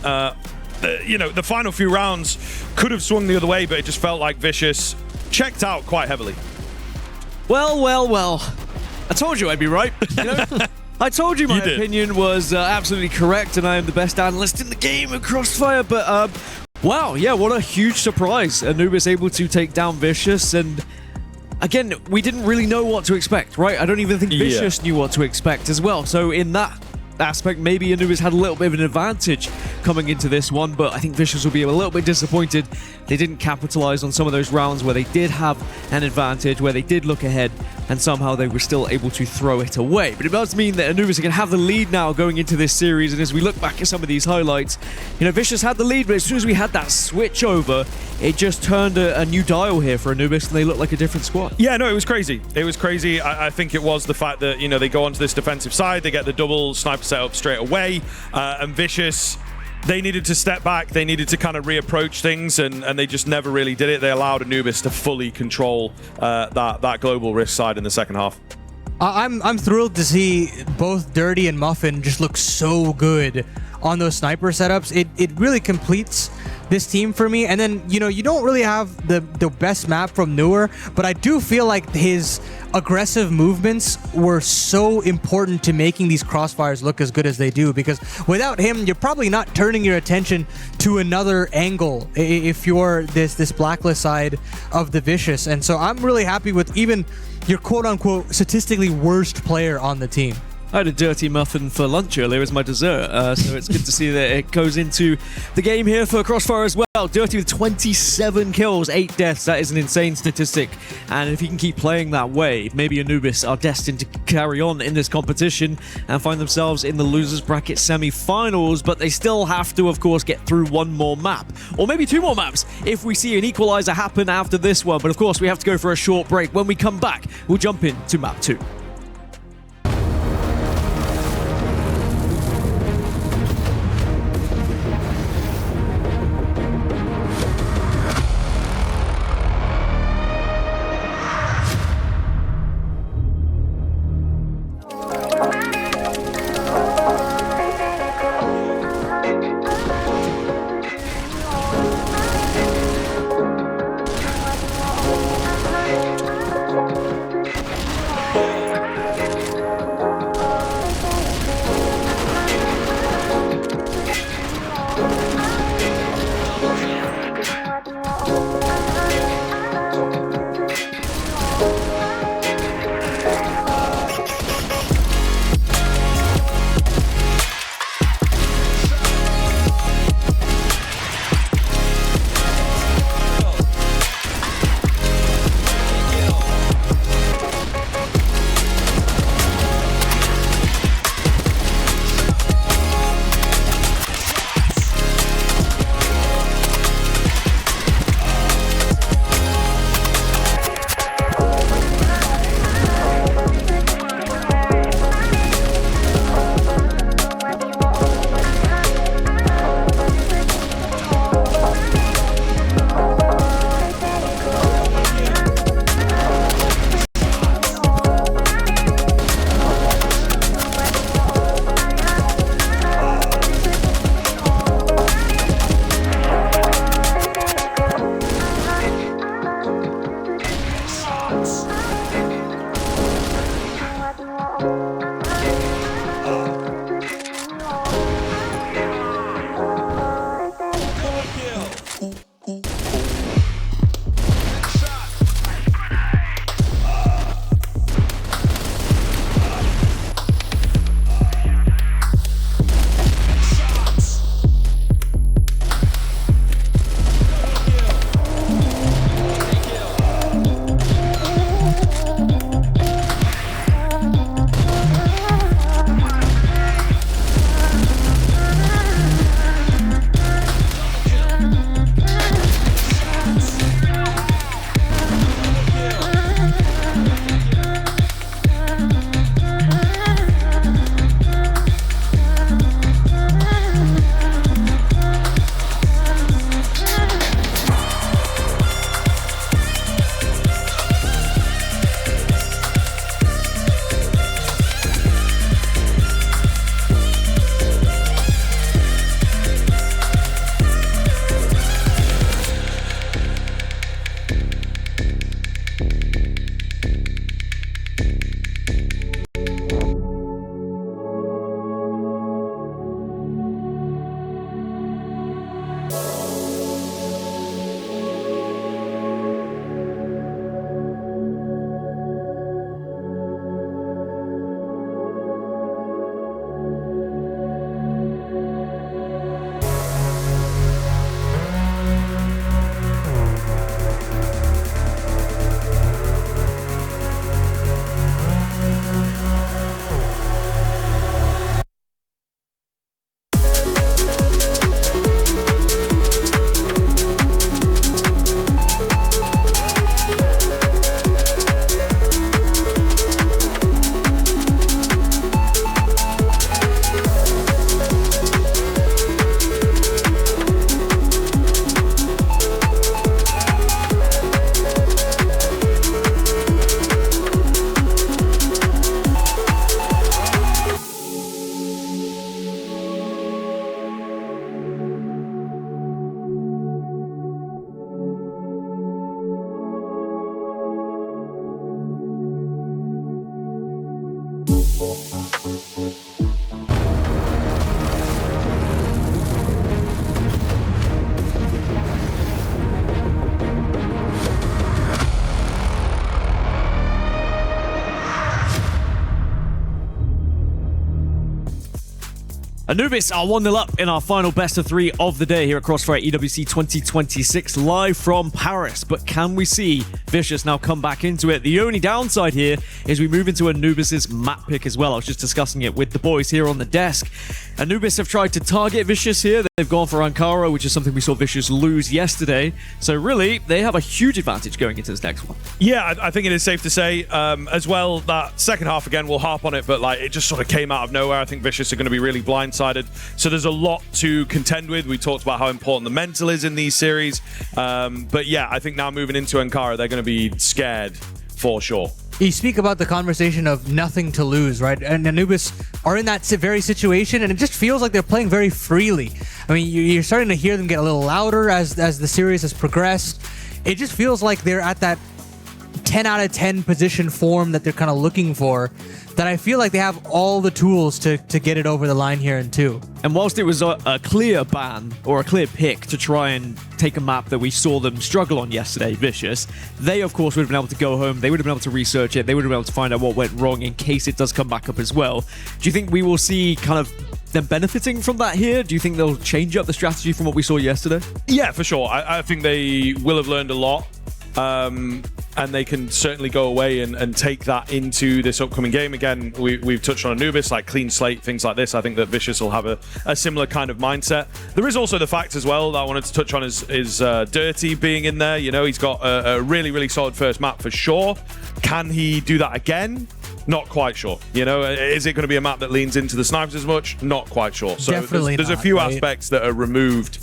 you know, the final few rounds could have swung the other way, but it just felt like Vicious checked out quite heavily. Well. I told you I'd be right. You know? I told you my opinion was absolutely correct, and I am the best analyst in the game of CROSSFIRE, but wow, yeah, what a huge surprise. Anubis able to take down Vicious, and again, we didn't really know what to expect, right? I don't even think Vicious knew what to expect as well. So in that aspect, maybe Anubis had a little bit of an advantage coming into this one, but I think Vicious will be a little bit disappointed they didn't capitalize on some of those rounds where they did have an advantage, where they did look ahead, and somehow they were still able to throw it away. But it does mean that Anubis are going to have the lead now going into this series, and as we look back at some of these highlights, you know, Vicious had the lead, but as soon as we had that switch over, it just turned a new dial here for Anubis, and they look like a different squad. Yeah, no, it was crazy. It was crazy. I think it was the fact that, you know, they go onto this defensive side, they get the double sniper setup straight away, and Vicious, they needed to step back, they needed to kind of reapproach things, and they just never really did it. They allowed Anubis to fully control that global risk side in the second half. I'm thrilled to see both Dirty and Muffin just look so good on those sniper setups. It really completes this team for me. And then, you know, you don't really have the best map from Newer, but I do feel like his aggressive movements were so important to making these Crossfires look as good as they do, because without him, you're probably not turning your attention to another angle if you're this Blacklist side of the Vicious. And so I'm really happy with even your quote-unquote statistically worst player on the team. I had a dirty muffin for lunch earlier as my dessert, so it's good to see that it goes into the game here for CROSSFIRE as well. Dirty with 27 kills, 8 deaths. That is an insane statistic, and if he can keep playing that way, maybe Anubis are destined to carry on in this competition and find themselves in the losers bracket semi-finals, but they still have to, of course, get through one more map, or maybe 2 more maps if we see an equalizer happen after this one. But of course, we have to go for a short break. When we come back, we'll jump into map 2. Anubis are 1-0 up in our final best of 3 of the day here at CROSSFIRE EWC 2026 live from Paris. But can we see Vicious now come back into it? The only downside here is we move into Anubis's map pick as well. I was just discussing it with the boys here on the desk. Anubis have tried to target Vicious here. They've gone for Ankara, which is something we saw Vicious lose yesterday. So really, they have a huge advantage going into this next one. Yeah, I think it is safe to say as well that second half, again, we'll harp on it, but like it just sort of came out of nowhere. I think Vicious are going to be really blindsided. So there's a lot to contend with. We talked about how important the mental is in these series. But yeah, I think now moving into Ankara, they're going to be scared for sure. You speak about the conversation of nothing to lose, right? And Anubis are in that very situation, and it just feels like they're playing very freely. I mean, you're starting to hear them get a little louder as the series has progressed. It just feels like they're at that 10 out of 10 position form that they're kind of looking for, that I feel like they have all the tools to get it over the line here in 2. And whilst it was a clear ban or a clear pick to try and take a map that we saw them struggle on yesterday, Vicious, they of course would have been able to go home, they would have been able to research it, they would have been able to find out what went wrong in case it does come back up as well. Do you think we will see kind of them benefiting from that here? Do you think they'll change up the strategy from what we saw yesterday? Yeah, for sure. I think they will have learned a lot. And they can certainly go away and take that into this upcoming game. Again, we've touched on Anubis, like clean slate, things like this. I think that Vicious will have a similar kind of mindset. There is also the fact as well that I wanted to touch on is Dirty being in there. You know, he's got a really, really solid first map for sure. Can he do that again? Not quite sure. You know, is it going to be a map that leans into the snipers as much? Not quite sure. So Definitely there's a few aspects that are removed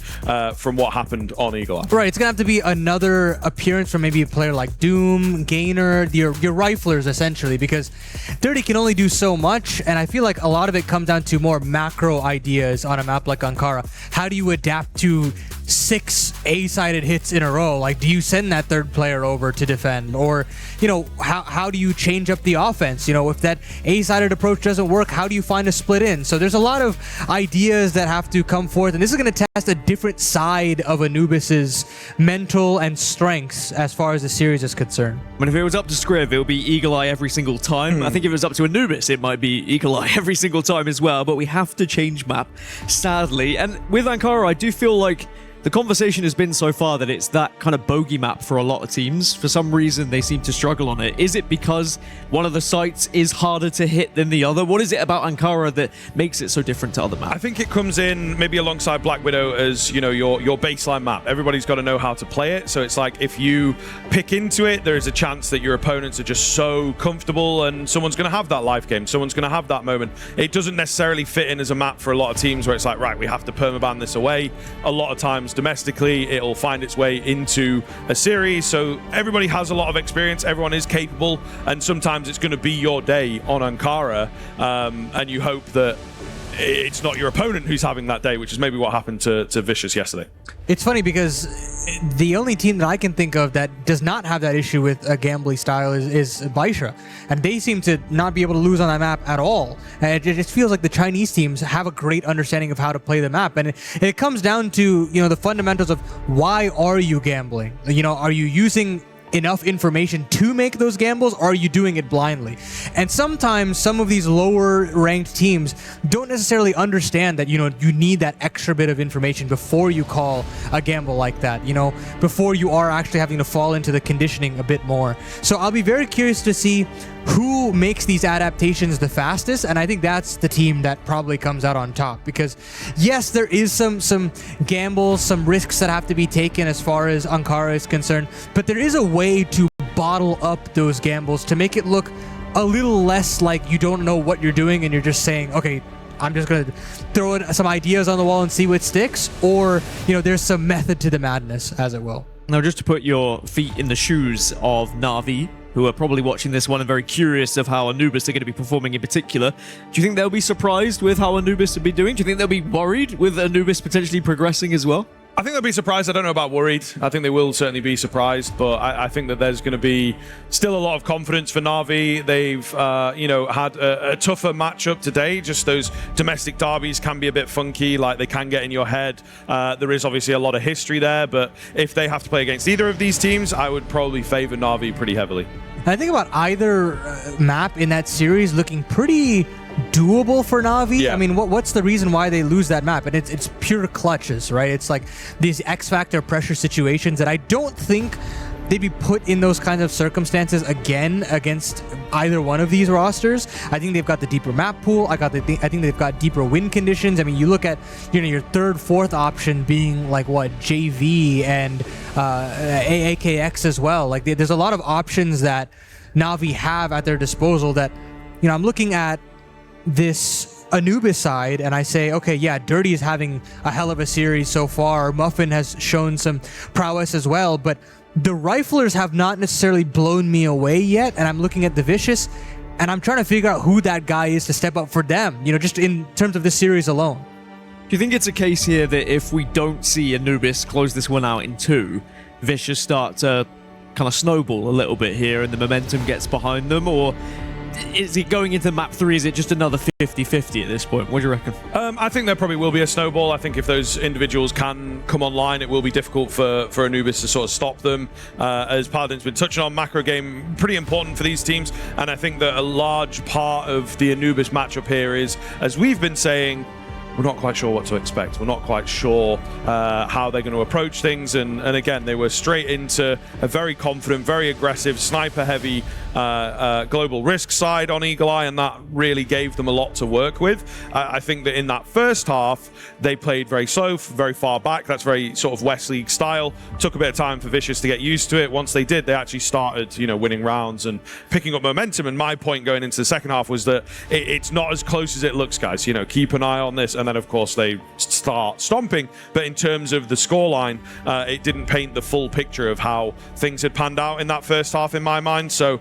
from what happened on AG.AL. Right, it's going to have to be another appearance from maybe a player like Doom, Gainer, your riflers essentially, because Dirty can only do so much, and I feel like a lot of it comes down to more macro ideas on a map like Ankara. How do you adapt to 6 A-sided hits in a row? Like, do you send that third player over to defend? Or, you know, how do you change up the offense? You know, if that A-sided approach doesn't work, how do you find a split in? So there's a lot of ideas that have to come forth, and this is going to test a different side of Anubis's mental and strengths as far as the series is concerned. I mean, if it was up to Scriv, it would be Eagle Eye every single time. I think if it was up to Anubis, it might be Eagle Eye every single time as well, but we have to change map, sadly. And with Ankara, I do feel like the conversation has been so far that it's that kind of bogey map for a lot of teams. For some reason, they seem to struggle on it. Is it because one of the sites is harder to hit than the other? What is it about Ankara that makes it so different to other maps? I think it comes in maybe alongside Black Widow as, you know, your baseline map. Everybody's got to know how to play it. So it's like if you pick into it, there is a chance that your opponents are just so comfortable and someone's going to have that life game. Someone's going to have that moment. It doesn't necessarily fit in as a map for a lot of teams where it's like, right, we have to permaban this away. A lot of times domestically, it'll find its way into a series. So everybody has a lot of experience. Everyone is capable. And sometimes it's going to be your day on Ankara. And you hope that it's not your opponent who's having that day, which is maybe what happened to Vicious yesterday. It's funny because the only team that I can think of that does not have that issue with a gambling style is Baisha. And they seem to not be able to lose on that map at all. And it just feels like the Chinese teams have a great understanding of how to play the map. And it comes down to, you know, the fundamentals of why are you gambling? You know, are you using enough information to make those gambles, or are you doing it blindly? And sometimes some of these lower ranked teams don't necessarily understand that, you know, you need that extra bit of information before you call a gamble like that, you know, before you are actually having to fall into the conditioning a bit more. So I'll be very curious to see who makes these adaptations the fastest, and I think that's the team that probably comes out on top, because yes, there is some gambles, some risks that have to be taken as far as Ankara is concerned, but there is a way to bottle up those gambles to make it look a little less like you don't know what you're doing and you're just saying, okay, I'm just going to throw in some ideas on the wall and see what sticks, or, you know, there's some method to the madness, as it will. Now, just to put your feet in the shoes of Na'Vi, who are probably watching this one and very curious of how Anubis are going to be performing in particular, do you think they'll be surprised with how Anubis will be doing? Do you think they'll be worried with Anubis potentially progressing as well? I think they'll be surprised. I don't know about worried. I think they will certainly be surprised, but I think that there's going to be still a lot of confidence for Na'Vi. They've, you know, had a tougher matchup today. Just those domestic derbies can be a bit funky, like they can get in your head. There is obviously a lot of history there, but if they have to play against either of these teams, I would probably favor Na'Vi pretty heavily. I think about either map in that series looking pretty doable for Na'Vi. Yeah. I mean, what's the reason why they lose that map? And it's pure clutches, right? It's like these X-Factor pressure situations that I don't think they'd be put in those kinds of circumstances again against either one of these rosters. I think they've got the deeper map pool. I think they've got deeper win conditions. I mean, you look at, you know, your third, fourth option being like what, JV and AAKX as well. Like there's a lot of options that Na'Vi have at their disposal that, you know, I'm looking at this Anubis side and I say, okay, yeah, Dirty is having a hell of a series so far. Muffin has shown some prowess as well, but the Riflers have not necessarily blown me away yet, and I'm looking at the Vicious, and I'm trying to figure out who that guy is to step up for them, you know, just in terms of this series alone. Do you think it's a case here that if we don't see Anubis close this one out in 2, Vicious start to kind of snowball a little bit here and the momentum gets behind them, or is it going into map 3? Is it just another 50-50 at this point? What do you reckon? I think there probably will be a snowball. I think if those individuals can come online, it will be difficult for Anubis to sort of stop them. As Paladin's been touching on, macro game, pretty important for these teams. And I think that a large part of the Anubis matchup here is, as we've been saying, we're not quite sure what to expect. We're not quite sure how they're going to approach things. And again, they were straight into a very confident, very aggressive, sniper-heavy global risk side on Eagle-Eye, and that really gave them a lot to work with. I think that in that first half, they played very slow, very far back. That's very sort of West League style. Took a bit of time for Vicious to get used to it. Once they did, they actually started, you know, winning rounds and picking up momentum. And my point going into the second half was that it's not as close as it looks, guys. You know, keep an eye on this. And then, of course, they start stomping. But in terms of the scoreline, it didn't paint the full picture of how things had panned out in that first half, in my mind. So,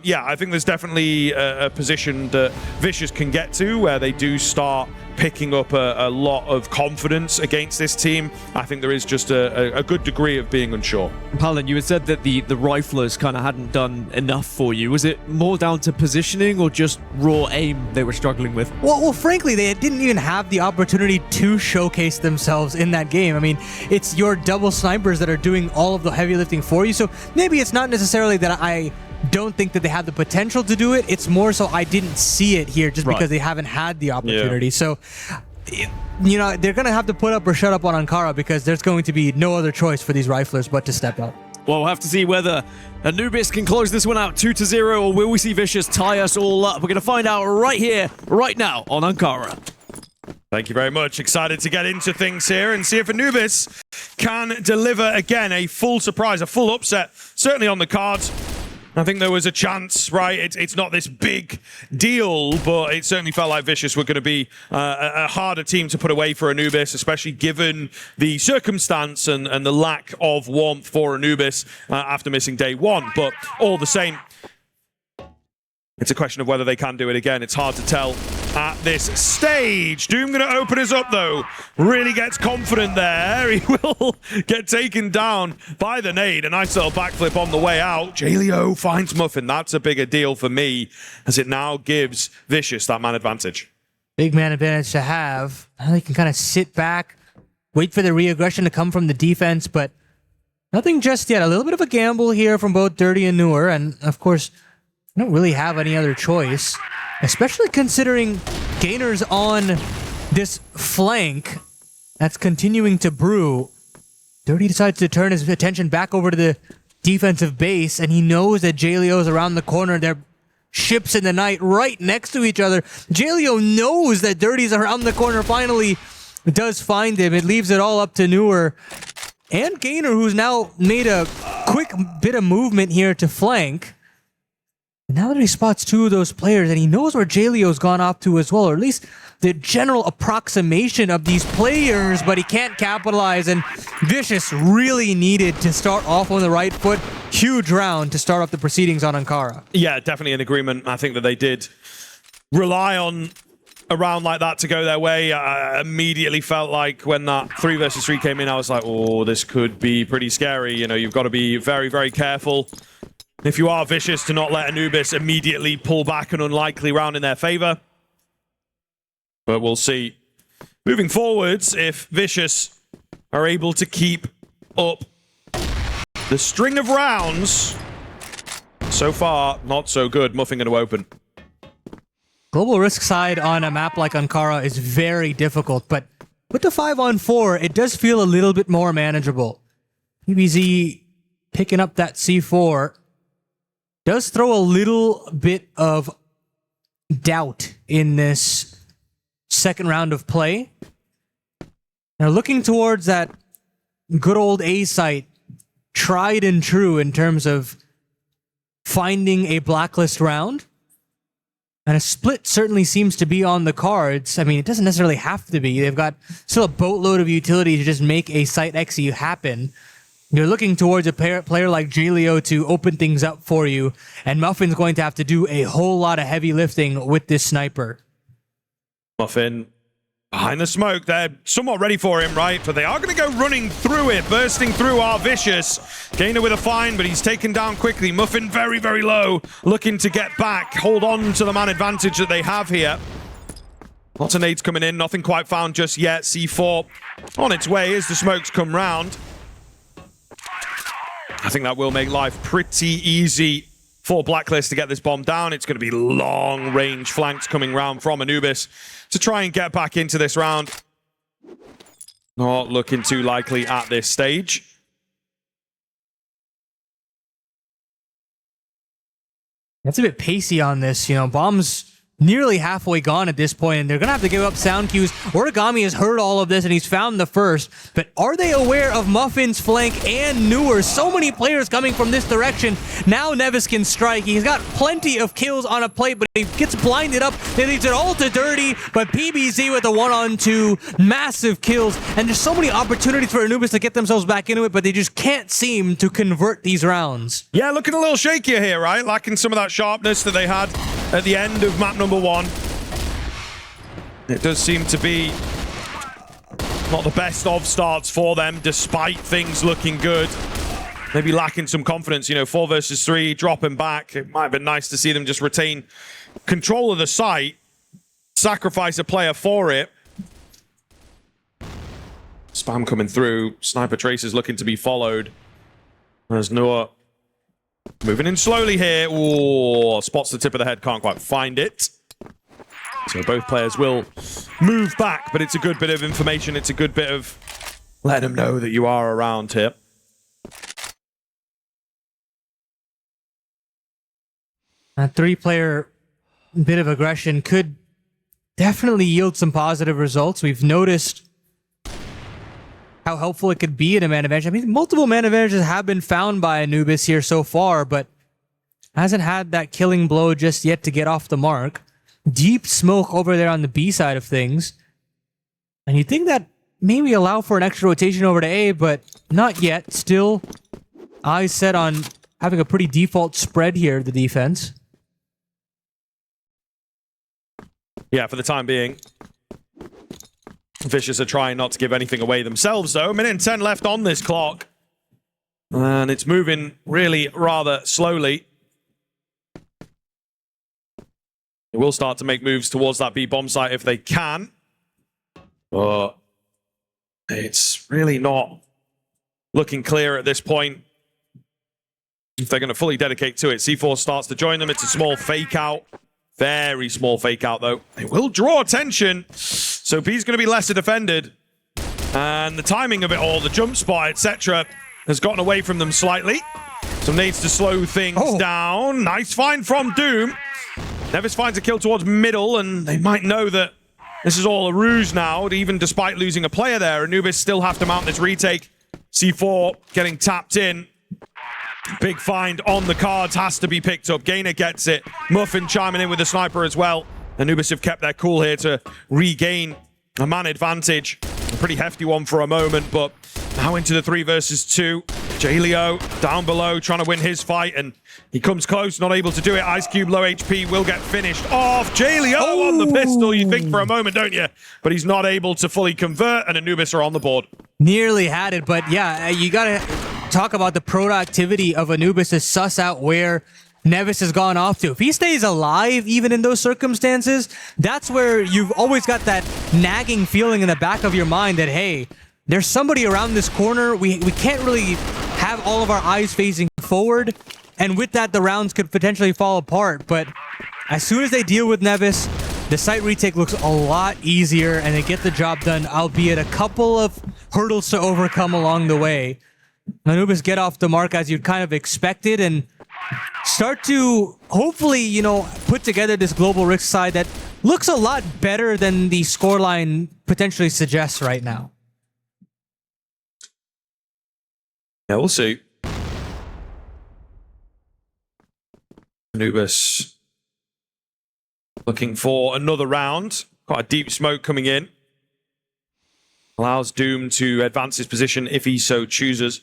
yeah, I think there's definitely a position that Vicious can get to where they do start picking up a lot of confidence against this team. I think there is just a good degree of being unsure. Paladin, you had said that the Riflers kind of hadn't done enough for you. Was it more down to positioning or just raw aim they were struggling with? Well, frankly, they didn't even have the opportunity to showcase themselves in that game. I mean, it's your double snipers that are doing all of the heavy lifting for you. So maybe it's not necessarily that I don't think that they have the potential to do it. It's more so I didn't see it here just because they haven't had the opportunity. Yeah. So, you know, they're going to have to put up or shut up on Ankara because there's going to be no other choice for these Riflers but to step up. Well, we'll have to see whether Anubis can close this one out 2-0, or will we see Vicious tie us all up? We're going to find out right here, right now on Ankara. Thank you very much. Excited to get into things here and see if Anubis can deliver again a full surprise, a full upset, certainly on the cards. I think there was a chance, right? It's not this big deal, but it certainly felt like Vicious were going to be a harder team to put away for Anubis, especially given the circumstance and the lack of warmth for Anubis after missing day 1. But all the same, it's a question of whether they can do it again. It's hard to tell at this stage. Doom going to open us up, though. Really gets confident there. He will get taken down by the nade. A nice little backflip on the way out. AG.AL finds Muffin. That's a bigger deal for me, as it now gives Vicious that man advantage. Big man advantage to have. Now they can kind of sit back, wait for the re-aggression to come from the defense, but nothing just yet. A little bit of a gamble here from both Dirty and Noor, and of course, I don't really have any other choice, especially considering Gainer's on this flank that's continuing to brew. Dirty decides to turn his attention back over to the defensive base, and he knows that AG.AL around the corner. They're ships in the night right next to each other. AG.AL knows that Dirty's around the corner. Finally does find him. It leaves it all up to Noor and Gainer, who's now made a quick bit of movement here to flank. Now that he spots 2 of those players, and he knows where AG.AL's gone off to as well, or at least the general approximation of these players, but he can't capitalize, and Vicious really needed to start off on the right foot. Huge round to start off the proceedings on Ankara. Yeah, definitely an agreement. I think that they did rely on a round like that to go their way. I immediately felt like when that 3 versus 3 came in, I was like, oh, this could be pretty scary. You know, you've got to be very, very careful if you are Vicious to not let Anubis immediately pull back an unlikely round in their favor. But we'll see. Moving forwards, if Vicious are able to keep up the string of rounds, so far, not so good. Muffin going to open. Global risk side on a map like Ankara is very difficult, but with the 5-on-4, it does feel a little bit more manageable. PBZ picking up that C4 does throw a little bit of doubt in this second round of play. Now looking towards that good old A site, tried and true in terms of finding a blacklist round. And a split certainly seems to be on the cards. I mean, it doesn't necessarily have to be. They've got still a boatload of utility to just make a site XE happen. You're looking towards a player like Jaleo to open things up for you, and Muffin's going to have to do a whole lot of heavy lifting with this sniper. Muffin behind the smoke. They're somewhat ready for him, right? But they are going to go running through it, bursting through our Vicious. Gainer with a fine, but he's taken down quickly. Muffin very, very low, looking to get back, hold on to the man advantage that they have here. Lots of nades coming in, nothing quite found just yet. C4 on its way as the smokes come round. I think that will make life pretty easy for Blacklist to get this bomb down. It's going to be long-range flanks coming round from Anubis to try and get back into this round. Not looking too likely at this stage. That's a bit pacey on this, you know, bombs nearly halfway gone at this point, and they're going to have to give up sound cues. Origami has heard all of this, and he's found the first. But are they aware of Muffin's flank and Newer? So many players coming from this direction. Now Nevis can strike. He's got plenty of kills on a plate, but he gets blinded up. They leaves it all to Dirty, but PBZ with a 1-on-2. Massive kills, and there's so many opportunities for Anubis to get themselves back into it, but they just can't seem to convert these rounds. Yeah, looking a little shakier here, right? Lacking some of that sharpness that they had at the end of map number 1. It does seem to be not the best of starts for them, despite things looking good. Maybe lacking some confidence, you know, 4 versus 3, dropping back. It might have been nice to see them just retain control of the site, sacrifice a player for it. Spam coming through. Sniper Tracer's looking to be followed. There's Noah moving in slowly here. Ooh, spots the tip of the head, can't quite find it. So both players will move back, but it's a good bit of information. It's a good bit of letting them know that you are around here. A 3-player bit of aggression could definitely yield some positive results. We've noticed how helpful it could be in a man advantage. I mean, multiple man advantages have been found by Anubis here so far, but hasn't had that killing blow just yet to get off the mark. Deep smoke over there on the B side of things. And you'd think that maybe allow for an extra rotation over to A, but not yet. Still, eyes set on having a pretty default spread here, the defense. Yeah, for the time being. Vicious are trying not to give anything away themselves, though. 1:10 left on this clock. And it's moving really rather slowly. They will start to make moves towards that B bomb site if they can. But it's really not looking clear at this point if they're going to fully dedicate to it. C4 starts to join them. It's a small fake out. Very small fake out, though. They will draw attention. So B's going to be lesser defended. And the timing of it all, the jump spot, etc., has gotten away from them slightly. So needs to slow things down. Nice find from Doom. Nevis finds a kill towards middle, and they might know that this is all a ruse now, even despite losing a player there. Anubis still have to mount this retake. C4 getting tapped in. Big find on the cards, has to be picked up. Gainer gets it. Muffin chiming in with the sniper as well. Anubis have kept their cool here to regain a man advantage. A pretty hefty one for a moment, but now into the 3 versus 2. J-Leo down below, trying to win his fight, and he comes close, not able to do it. Ice Cube, low HP, will get finished off. J-Leo on the pistol, you think for a moment, don't you? But he's not able to fully convert, and Anubis are on the board. Nearly had it, but yeah, you gotta talk about the productivity of Anubis to suss out where Nevis has gone off to. If he stays alive, even in those circumstances, that's where you've always got that nagging feeling in the back of your mind that, hey, there's somebody around this corner. We can't really have all of our eyes facing forward, and with that, the rounds could potentially fall apart. But as soon as they deal with Nevis, the site retake looks a lot easier, and they get the job done, albeit a couple of hurdles to overcome along the way. Anubis get off the mark as you'd kind of expected, and start to hopefully, you know, put together this global risk side that looks a lot better than the scoreline potentially suggests right now. Yeah, we'll see. Anubis looking for another round. Quite a deep smoke coming in. Allows Doom to advance his position if he so chooses.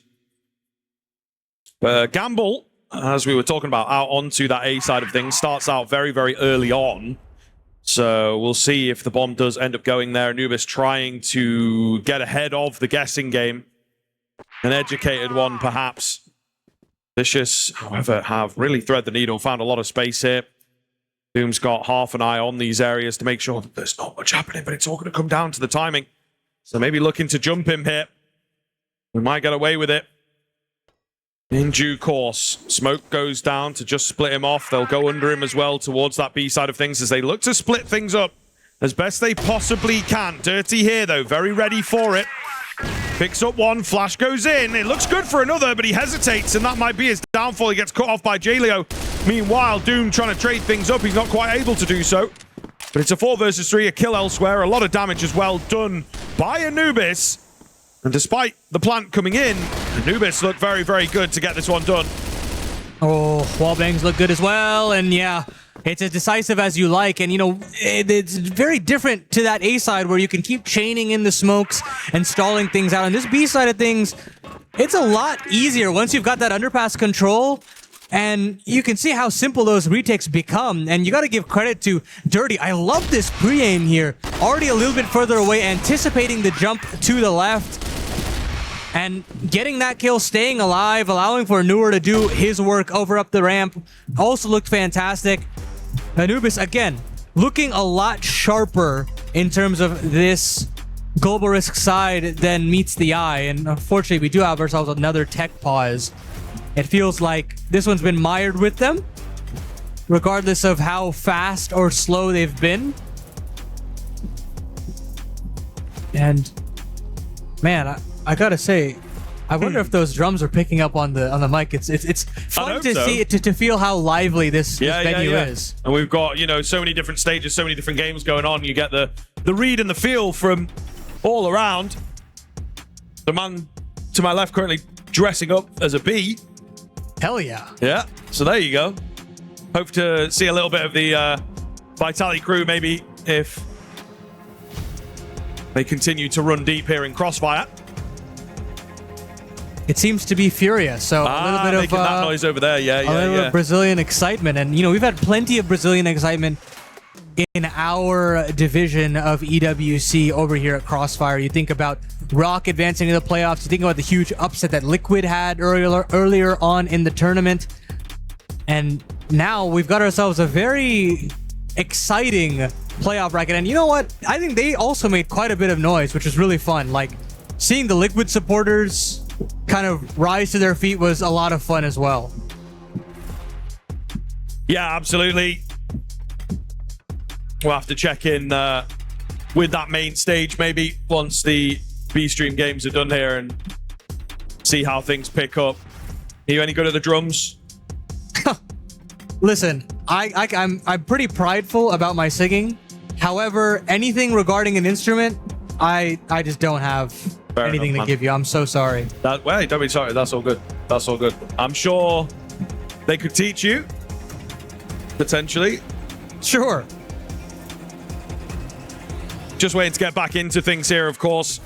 Gamble, as we were talking about, out onto that A side of things, starts out very, very early on. So we'll see if the bomb does end up going there. Anubis trying to get ahead of the guessing game. An educated one, perhaps. Vicious, however, have really thread the needle, found a lot of space here. Doom's got half an eye on these areas to make sure that there's not much happening, but it's all going to come down to the timing. So maybe looking to jump him here. We might get away with it. In due course, smoke goes down to just split him off. They'll go under him as well towards that B side of things as they look to split things up as best they possibly can. Dirty here, though, very ready for it. Picks up one, flash goes in. It looks good for another, but he hesitates, and that might be his downfall. He gets cut off by J-Leo. Meanwhile, Doom trying to trade things up. He's not quite able to do so. But it's a 4 versus 3, a kill elsewhere. A lot of damage as well done by Anubis. And despite the plant coming in, Anubis looked very, very good to get this one done. Oh, wallbangs look good as well, and yeah, it's as decisive as you like, and you know, it's very different to that A side where you can keep chaining in the smokes and stalling things out. On this B side of things, it's a lot easier once you've got that underpass control, and you can see how simple those retakes become, and you got to give credit to Dirty. I love this pre-aim here. Already a little bit further away, anticipating the jump to the left, and getting that kill, staying alive, allowing for Newer to do his work over up the ramp. Also looked fantastic. Anubis, again, looking a lot sharper in terms of this global risk side than meets the eye. And unfortunately, we do have ourselves another tech pause. It feels like this one's been mired with them, regardless of how fast or slow they've been. And man, I gotta say, I wonder if those drums are picking up on the mic. It's fun to see to feel how lively this venue is. And we've got, you know, so many different stages, so many different games going on. You get the read and the feel from all around. The man to my left currently dressing up as a bee. Hell yeah. Yeah. So there you go. Hope to see a little bit of the Vitality crew maybe if they continue to run deep here in CROSSFIRE. It seems to be furious, so a little bit of that noise over there, a little bit of Brazilian excitement, and you know we've had plenty of Brazilian excitement in our division of EWC over here at CROSSFIRE. You think about Rock advancing to the playoffs. You think about the huge upset that Liquid had earlier on in the tournament, and now we've got ourselves a very exciting playoff bracket. And you know what? I think they also made quite a bit of noise, which was really fun. Like seeing the Liquid supporters kind of rise to their feet was a lot of fun as well. Yeah, absolutely. We'll have to check in with that main stage maybe once the B-Stream games are done here and see how things pick up. Are you any good at the drums? Listen, I'm pretty prideful about my singing. However, anything regarding an instrument, I just don't have Fair anything enough, to give you. I'm so sorry. Wait, don't be sorry. That's all good. That's all good. I'm sure they could teach you, potentially. Sure. Just waiting to get back into things here, of course.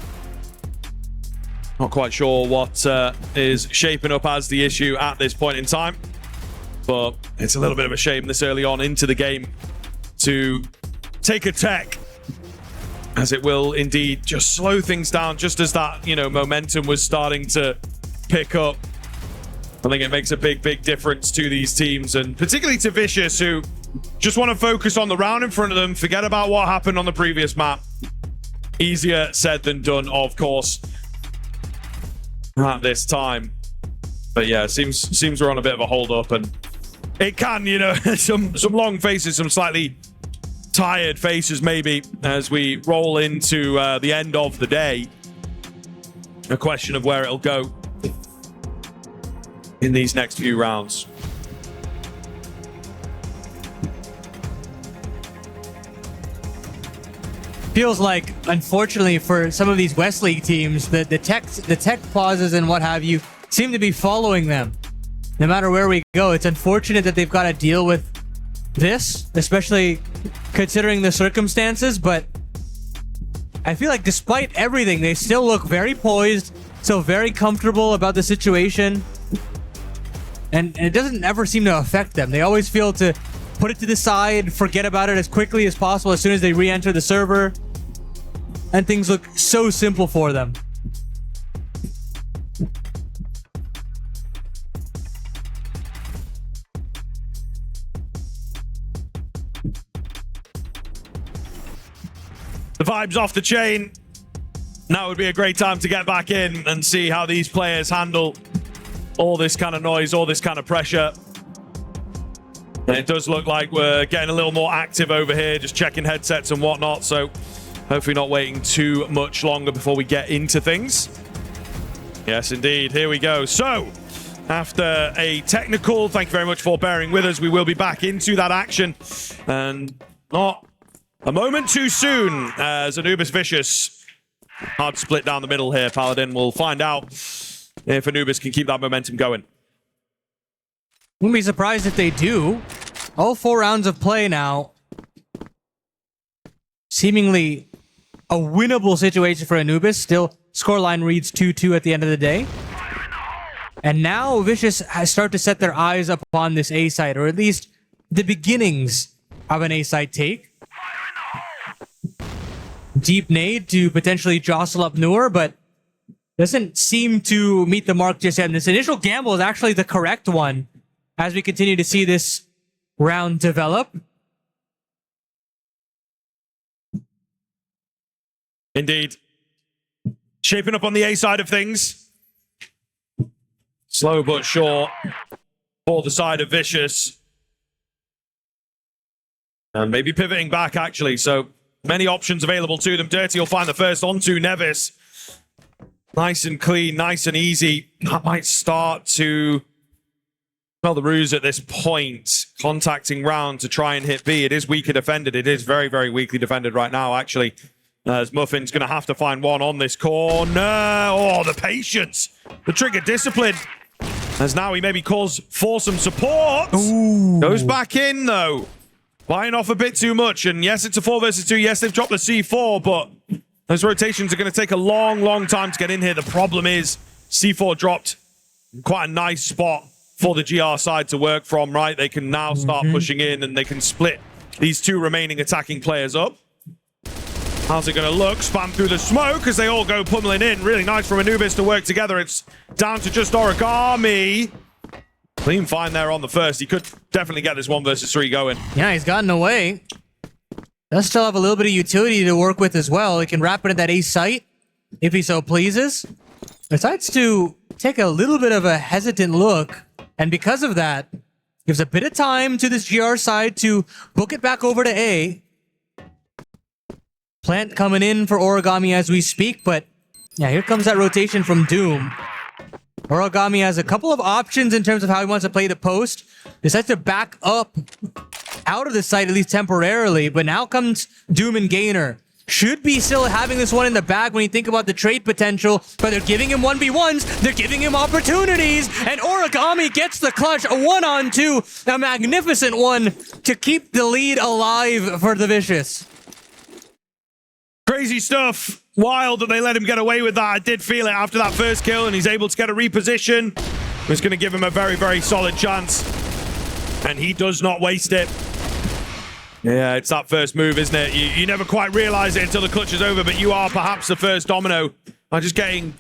Not quite sure what is shaping up as the issue at this point in time. But it's a little bit of a shame this early on into the game to take a tech, as it will indeed just slow things down just as that, momentum was starting to pick up. I think it makes a big, big difference to these teams, and particularly to Vicious, who just want to focus on the round in front of them, forget about what happened on the previous map. Easier said than done, of course, at this time. But yeah, seems we're on a bit of a hold up, and it can, some long faces, some slightly tired faces maybe, as we roll into the end of the day. A question of where it'll go in these next few rounds. Feels like, unfortunately, for some of these West League teams, the tech pauses and what have you seem to be following them. No matter where we go, it's unfortunate that they've got to deal with this, especially considering the circumstances, but I feel like despite everything, they still look very poised, still very comfortable about the situation, and it doesn't ever seem to affect them. They always feel to put it to the side, forget about it as quickly as possible as soon as they re-enter the server, and things look so simple for them. The vibe's off the chain. Now would be a great time to get back in and see how these players handle all this kind of noise, all this kind of pressure. And it does look like we're getting a little more active over here, just checking headsets and whatnot. So hopefully not waiting too much longer before we get into things. Yes, indeed. Here we go. So after a technical, thank you very much for bearing with us. We will be back into that action, and not a moment too soon, as Anubis Vicious. Hard split down the middle here, Paladin. We'll find out if Anubis can keep that momentum going. Wouldn't be surprised if they do. All 4 rounds of play now. Seemingly a winnable situation for Anubis. Still, scoreline reads 2-2 at the end of the day. And now Vicious has started to set their eyes upon this A site, or at least the beginnings of an A site take. Deep nade to potentially jostle up Noor, but doesn't seem to meet the mark just yet. And this initial gamble is actually the correct one as we continue to see this round develop. Indeed. Shaping up on the A side of things. Slow but sure for the side of Vicious. And maybe pivoting back, actually. So many options available to them. Dirty will find the first onto Nevis. Nice and clean, nice and easy. That might start to smell the ruse at this point. Contacting round to try and hit B. It is weaker defended. It is very, very weakly defended right now, actually. As Muffin's going to have to find one on this corner. Oh, the patience. The trigger discipline. As now he maybe calls for some support. Ooh. Goes back in, though. Buying off a bit too much. And yes, it's a 4 versus 2. Yes, they've dropped the C4, but those rotations are going to take a long, long time to get in here. The problem is C4 dropped quite a nice spot for the GR side to work from, right? They can now start pushing in, and they can split these 2 remaining attacking players up. How's it going to look? Spam through the smoke as they all go pummeling in. Really nice from Anubis to work together. It's down to just Origami. Clean find there on the first. He could definitely get this 1 versus 3 going. Yeah, he's gotten away. Does still have a little bit of utility to work with as well. He can wrap it at that A site if he so pleases. Decides to take a little bit of a hesitant look, and because of that, gives a bit of time to this GR side to book it back over to A. Plant coming in for Origami as we speak, but yeah, here comes that rotation from Doom. Origami has a couple of options in terms of how he wants to play the post. Decides to back up out of the site, at least temporarily, but now comes Doom and Gainer. Should be still having this one in the bag when you think about the trade potential, but they're giving him 1v1s, they're giving him opportunities, and Origami gets the clutch, a 1-on-2, a magnificent one to keep the lead alive for the Vicious. Crazy stuff. wild that they let him get away with that. I did feel it after that first kill, and he's able to get a reposition. It's going to give him a very, very solid chance. And he does not waste it. Yeah, it's that first move, isn't it? You never quite realize it until the clutch is over, but you are perhaps the first domino. I'm just getting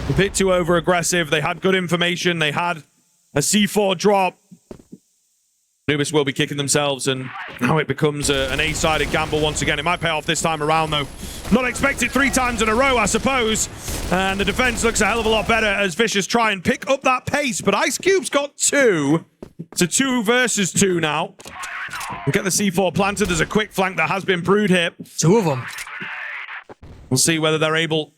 a bit too over-aggressive. They had good information. They had a C4 drop. Anubis will be kicking themselves, and now it becomes an A-sided gamble once again. It might pay off this time around, though. Not expected 3 times in a row, I suppose. And the defense looks a hell of a lot better as Vicious try and pick up that pace, but Ice Cube's got 2. It's a 2 versus 2 now. We get the C4 planted. There's a quick flank that has been brewed here. 2 of them. We'll see whether they're able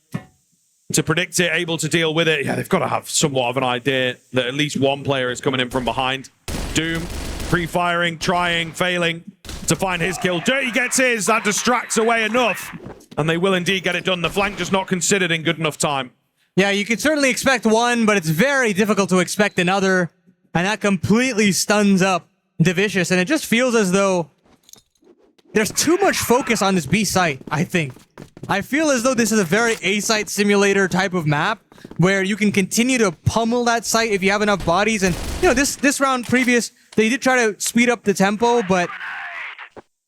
to predict it, able to deal with it. Yeah, they've got to have somewhat of an idea that at least one player is coming in from behind. Doom, pre-firing, trying, failing to find his kill. Dirty gets his. That distracts away enough. And they will indeed get it done. The flank just not considered in good enough time. Yeah, you could certainly expect one, but it's very difficult to expect another. And that completely stuns up the Vicious. And it just feels as though there's too much focus on this B site, I think. I feel as though this is a very A-site simulator type of map where you can continue to pummel that site if you have enough bodies. And, you know, this round previous, they did try to speed up the tempo, but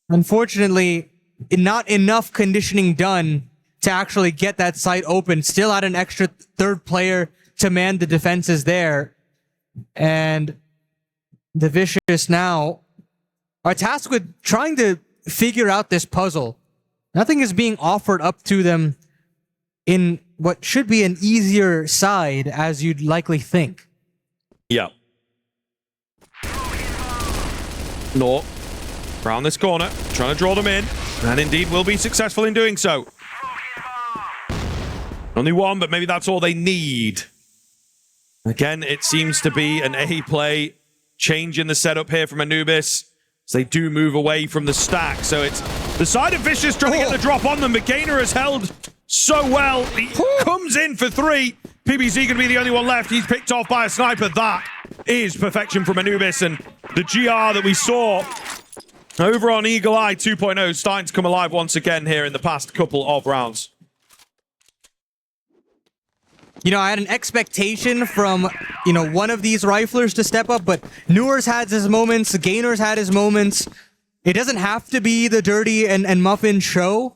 unfortunately, not enough conditioning done to actually get that site open. Still had an extra 3rd player to man the defenses there. And the Vicious now are tasked with trying to figure out this puzzle. Nothing is being offered up to them in what should be an easier side, as you'd likely think. Yeah. No. Around this corner, trying to draw them in, and indeed will be successful in doing so. Only one, but maybe that's all they need. Again, it seems to be an A play. Change in the setup here from Anubis. As they do move away from the stack. So it's the side of Vicious trying to get the drop on them, but Gainer has held so well. He comes in for 3. PBZ going to be the only one left. He's picked off by a sniper. That is perfection from Anubis. And the GR that we saw over on AG.AL 2.0 starting to come alive once again here in the past couple of rounds. You know, I had an expectation from, you know, one of these riflers to step up, but Newer's had his moments, Gainer's had his moments. It doesn't have to be the Dirty and Muffin show.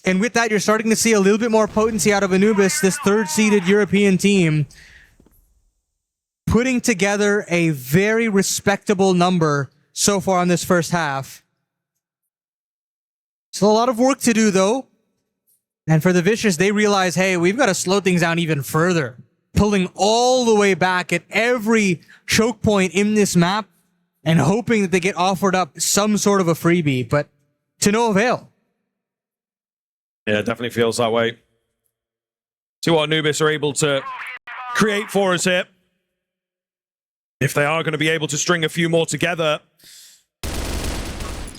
And with that, you're starting to see a little bit more potency out of Anubis, this 3rd-seeded European team, putting together a very respectable number so far in this first half. Still a lot of work to do, though. And for the Vicious, they realize, hey, we've got to slow things down even further. Pulling all the way back at every choke point in this map and hoping that they get offered up some sort of a freebie, but to no avail. Yeah, it definitely feels that way. See what Anubis are able to create for us here. If they are going to be able to string a few more together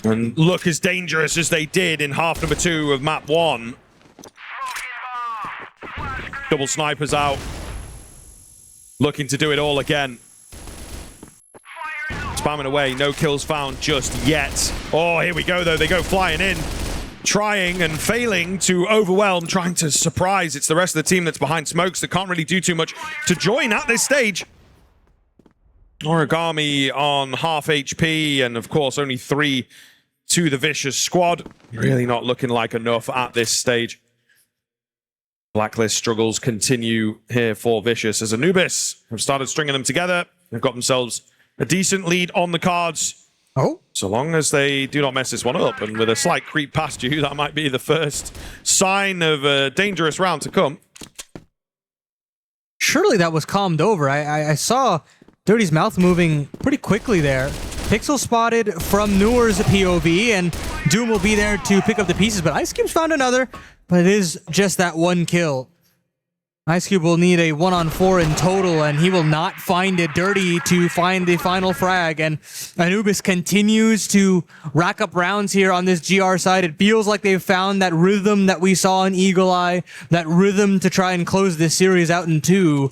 and look as dangerous as they did in half number 2 of map 1. Double snipers out. Looking to do it all again. Spamming away. No kills found just yet. Oh, here we go, though. They go flying in. Trying and failing to overwhelm. Trying to surprise. It's the rest of the team that's behind smokes that can't really do too much to join at this stage. Origami on half HP. And, of course, only 3 to the Vicious squad. Really not looking like enough at this stage. Blacklist struggles continue here for Vicious as Anubis have started stringing them together. They've got themselves a decent lead on the cards. Oh. So long as they do not mess this one up, and with a slight creep past you, that might be the first sign of a dangerous round to come. Surely that was calmed over. I saw Dirty's mouth moving pretty quickly there. Pixel spotted from Newer's POV, and Doom will be there to pick up the pieces, but Ice Cube's found another. But it is just that one kill. Ice Cube will need a 1-on-4 in total, and he will not find it. Dirty to find the final frag, and Anubis continues to rack up rounds here on this GR side. It feels like they've found that rhythm that we saw in AG.AL, that rhythm to try and close this series out in 2.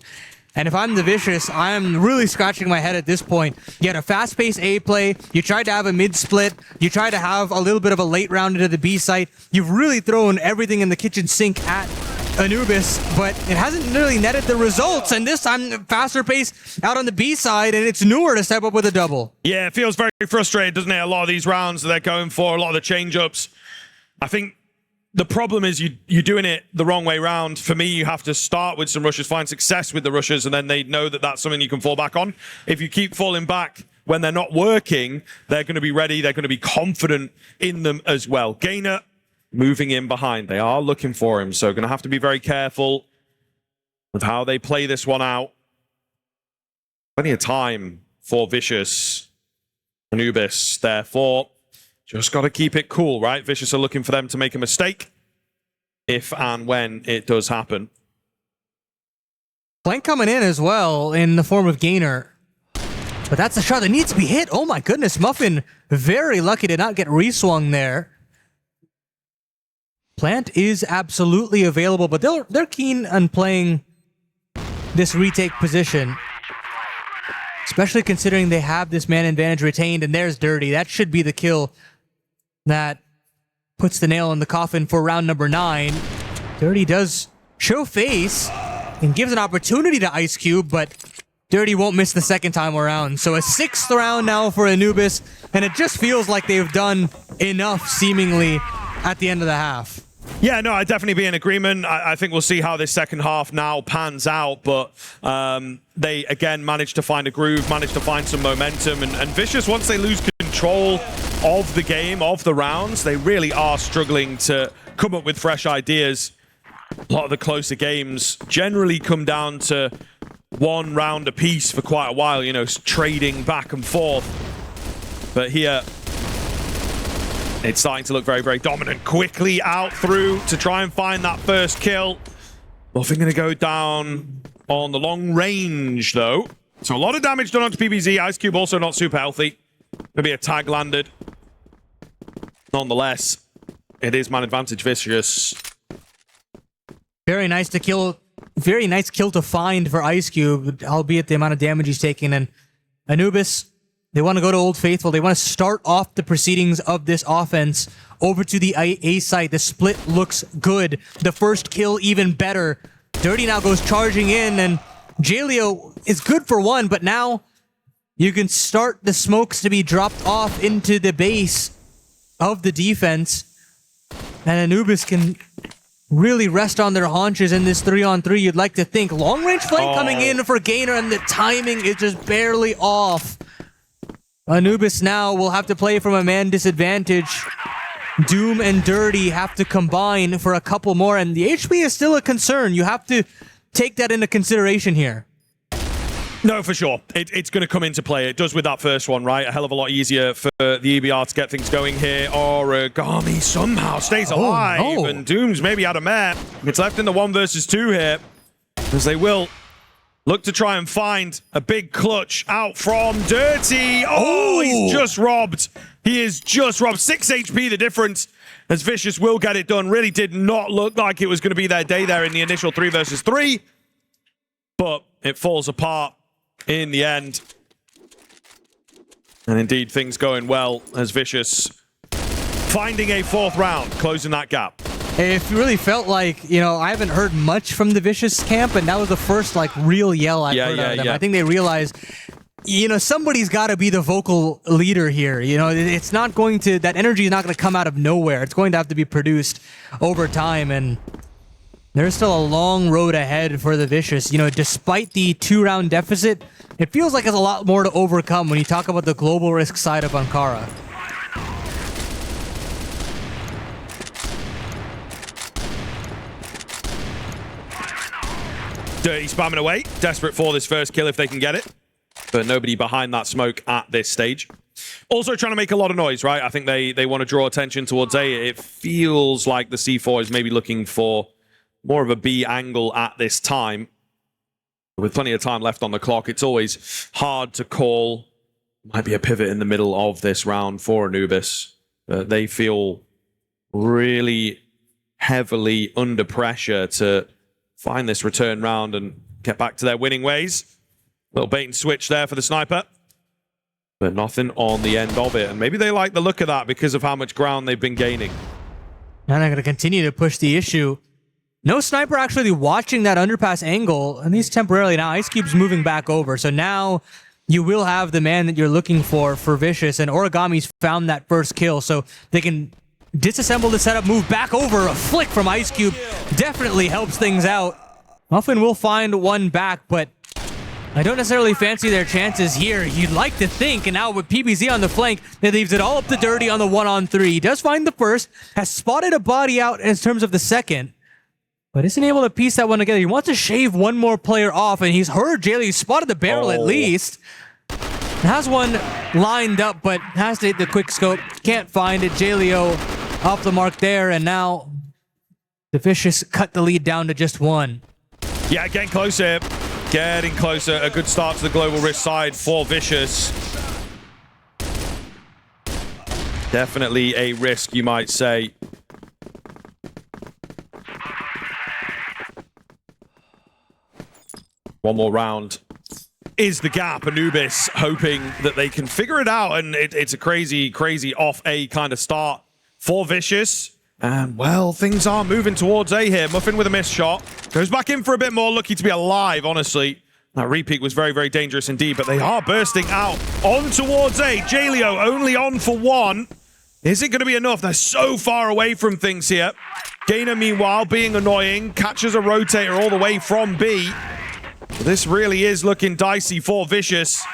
And if I'm the Vicious, I'm really scratching my head at this point. You had a fast-paced A play, you tried to have a mid-split, you tried to have a little bit of a late round into the B site. You've really thrown everything in the kitchen sink at Anubis, but it hasn't really netted the results, and this time faster pace out on the B side, and it's Newer to step up with a double. Yeah, it feels very frustrating, doesn't it? A lot of these rounds that they're going for, a lot of the change-ups. I think the problem is you're doing it the wrong way round. For me, you have to start with some rushes, find success with the rushes, and then they know that that's something you can fall back on. If you keep falling back when they're not working, they're going to be ready. They're going to be confident in them as well. Gainer moving in behind. They are looking for him, so going to have to be very careful with how they play this one out. Plenty of time for Vicious. Anubis, therefore, just got to keep it cool, right? Vicious are looking for them to make a mistake if and when it does happen. Flank coming in as well in the form of Gainer. But that's a shot that needs to be hit. Oh my goodness, Muffin very lucky to not get reswung there. Plant is absolutely available, but they're keen on playing this retake position. Especially considering they have this man advantage retained, and there's Dirty. That should be the kill that puts the nail in the coffin for round number 9. Dirty does show face and gives an opportunity to Ice Cube, but Dirty won't miss the second time around. So a 6th round now for Anubis, and it just feels like they've done enough, seemingly, at the end of the half. Yeah, no, I'd definitely be in agreement. I think we'll see how this second half now pans out, but they, again, managed to find a groove, managed to find some momentum, and Vicious, once they lose control of the game, of the rounds, they really are struggling to come up with fresh ideas. A lot of the closer games generally come down to one round apiece for quite a while, you know, trading back and forth. But here, it's starting to look very dominant. Quickly out through to try and find that first kill. Nothing going to go down on the long range, though. So a lot of damage done onto PBZ. Ice Cube also not super healthy. Maybe a tag landed. Nonetheless, it is man advantage Vicious. Very nice to kill. Very nice kill to find for Ice Cube, albeit the amount of damage he's taking. And Anubis, they want to go to Old Faithful. They want to start off the proceedings of this offense over to the A site. The split looks good. The first kill even better. Dirty now goes charging in, and Jaleo is good for one, but now you can start the smokes to be dropped off into the base of the defense, and Anubis can really rest on their haunches in this 3-on-3. You'd like to think. Long-range flank coming in for Gainer, and the timing is just barely off. Anubis now will have to play from a man disadvantage. Doom and Dirty have to combine for a couple more, and the HP is still a concern. You have to take that into consideration here. No, for sure. It's going to come into play. It does with that first one, right? A hell of a lot easier for the EBR to get things going here. Origami somehow stays alive, and Doom's maybe out of mare. It's left in the 1 versus 2 here, as they will look to try and find a big clutch out from Dirty. Oh, he's just robbed. He is just robbed. 6 HP the difference, as Vicious will get it done. Really did not look like it was going to be their day there in the initial 3 versus 3. But it falls apart in the end. And indeed, things going well as Vicious finding a 4th round, closing that gap. It really felt like, you know, I haven't heard much from the Vicious camp, and that was the first, like, real yell I've heard out of them. I think they realized, you know, somebody's got to be the vocal leader here. You know, it's not going to, that energy is not going to come out of nowhere. It's going to have to be produced over time, and there's still a long road ahead for the Vicious. You know, despite the 2-round deficit, it feels like there's a lot more to overcome when you talk about the global risk side of Ankara. Dirty spamming away, desperate for this first kill if they can get it. But nobody behind that smoke at this stage. Also trying to make a lot of noise, right? I think they want to draw attention towards A. It feels like the C4 is maybe looking for more of a B angle at this time. With plenty of time left on the clock, it's always hard to call. Might be a pivot in the middle of this round for Anubis. They feel really heavily under pressure to find this return round and get back to their winning ways. Little bait and switch there for the sniper. But nothing on the end of it. And maybe they like the look of that because of how much ground they've been gaining. And they're going to continue to push the issue. No sniper actually watching that underpass angle, at least temporarily. Now Ice Cube's moving back over. So now you will have the man that you're looking for Vicious. And Origami's found that first kill. So they can disassemble the setup, move back over. A flick from Ice Cube definitely helps things out. Muffin will find one back, but I don't necessarily fancy their chances here. You'd like to think, and now with PBZ on the flank, that leaves it all up to Dirty on the 1-on-3. He does find the first, has spotted a body out in terms of the second, but isn't able to piece that one together. He wants to shave one more player off, and he's heard JLio. He spotted the barrel at least. Has one lined up, but has to hit the quick scope. Can't find it. JLio off the mark there, and now the Vicious cut the lead down to just one. Yeah, getting closer. Getting closer. A good start to the Global Risk side for Vicious. Definitely a risk, you might say. One more round is the gap. Anubis hoping that they can figure it out, and it's a crazy, crazy off A kind of start for Vicious. And, well, things are moving towards A here. Muffin with a missed shot. Goes back in for a bit more. Lucky to be alive, honestly. That repeat was very, very dangerous indeed, but they are bursting out on towards A. JLio only on for one. Is it going to be enough? They're so far away from things here. Gainer, meanwhile, being annoying. Catches a rotator all the way from B. This really is looking dicey for Vicious.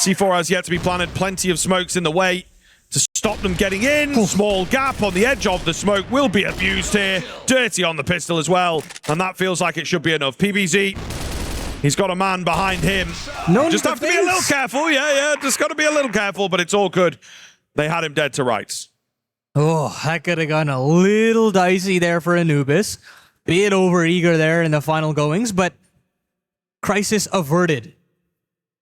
C4 has yet to be planted. Plenty of smokes in the way to stop them getting in. Small gap on the edge of the smoke will be abused here. Dirty on the pistol as well. And that feels like it should be enough. PBZ, he's got a man behind him. No, just have to be a little careful. Yeah. Just got to be a little careful, but it's all good. They had him dead to rights. Oh, that could have gone a little dicey there for Anubis. Bit over-eager there in the final goings, but crisis averted.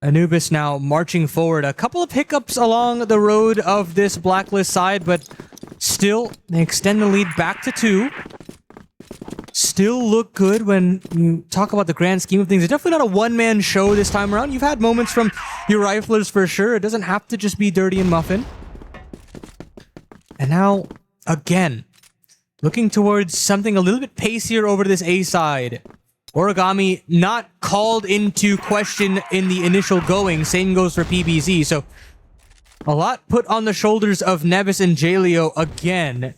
Anubis now marching forward. A couple of hiccups along the road of this Blacklist side, but still, they extend the lead back to 2. Still look good when you talk about the grand scheme of things. It's definitely not a one-man show this time around. You've had moments from your riflers for sure. It doesn't have to just be Dirty and Muffin. And now, again, looking towards something a little bit pacier over to this A side. Origami not called into question in the initial going. Same goes for PBZ. So a lot put on the shoulders of Nevis and JLio again.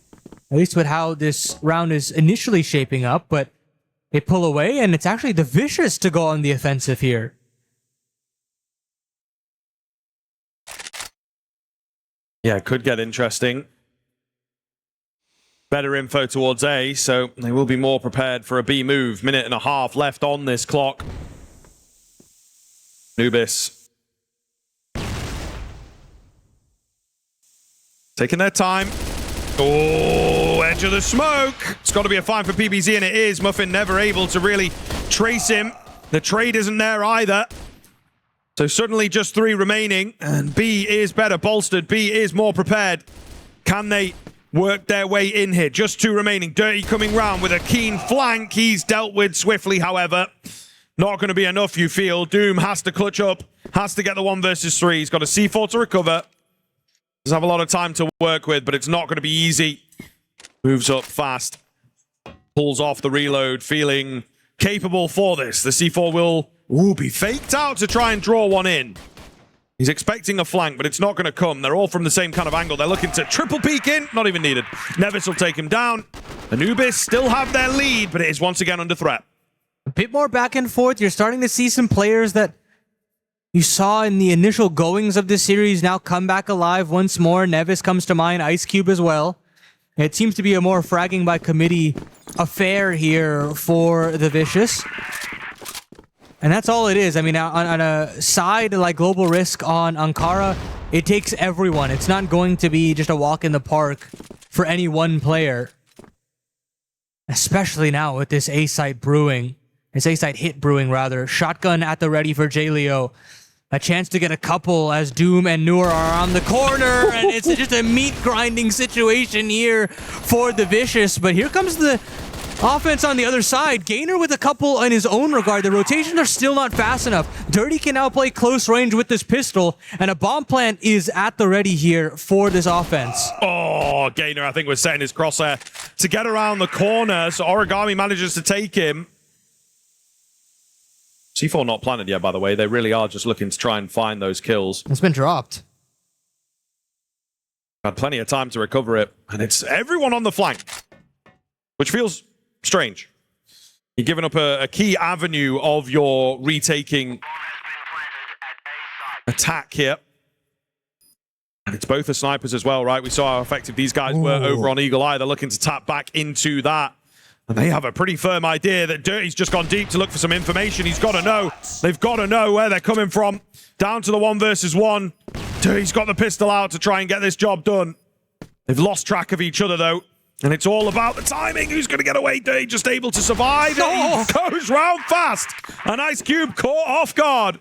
At least with how this round is initially shaping up. But they pull away, and it's actually the Vicious to go on the offensive here. Yeah, it could get interesting. Better info towards A, so they will be more prepared for a B move. Minute and a half left on this clock. Anubis taking their time. Oh, edge of the smoke. It's got to be a fine for PBZ, and it is. Muffin never able to really trace him. The trade isn't there either. So suddenly just 3 remaining, and B is better bolstered. B is more prepared. Can they work their way in here? Just 2 remaining. Dirty coming round with a keen flank. He's dealt with swiftly, however. Not going to be enough, you feel. Doom has to clutch up. Has to get the 1 versus 3. He's got a C4 to recover. Does have a lot of time to work with, but it's not going to be easy. Moves up fast. Pulls off the reload, feeling capable for this. The C4 will be faked out to try and draw one in. He's expecting a flank, but it's not going to come. They're all from the same kind of angle. They're looking to triple peek in. Not even needed. Nevis will take him down. Anubis still have their lead, but it is once again under threat. A bit more back and forth. You're starting to see some players that you saw in the initial goings of this series now come back alive once more. Nevis comes to mind. Ice Cube as well. It seems to be a more fragging by committee affair here for the Vicious. And that's all it is. I mean, on a side like Global Risk on Ankara, it takes everyone. It's not going to be just a walk in the park for any one player. Especially now with this A-site brewing. This A-site hit brewing, rather. Shotgun at the ready for JLio. A chance to get a couple as Doom and Noor are on the corner. And it's just a meat grinding situation here for the Vicious. But here comes the Offense on the other side. Gainer with a couple in his own regard. The rotations are still not fast enough. Dirty can now play close range with this pistol, and a bomb plant is at the ready here for this offense. Oh, Gainer, I think, was setting his crosshair to get around the corner, so Origami manages to take him. C4 not planted yet, by the way. They really are just looking to try and find those kills. It's been dropped. Had plenty of time to recover it, and it's everyone on the flank, which feels strange. You're giving up a key avenue of your retaking attack here. And it's both the snipers as well, right? We saw how effective these guys were over on Eagle-Eye. They're looking to tap back into that. And they have a pretty firm idea that Dirty's just gone deep to look for some information. He's got to know. They've got to know where they're coming from. Down to the 1 versus 1. Dirty's got the pistol out to try and get this job done. They've lost track of each other, though. And it's all about the timing. Who's going to get away? Dirty just able to survive. Oh. He goes round fast. An Ice Cube caught off guard.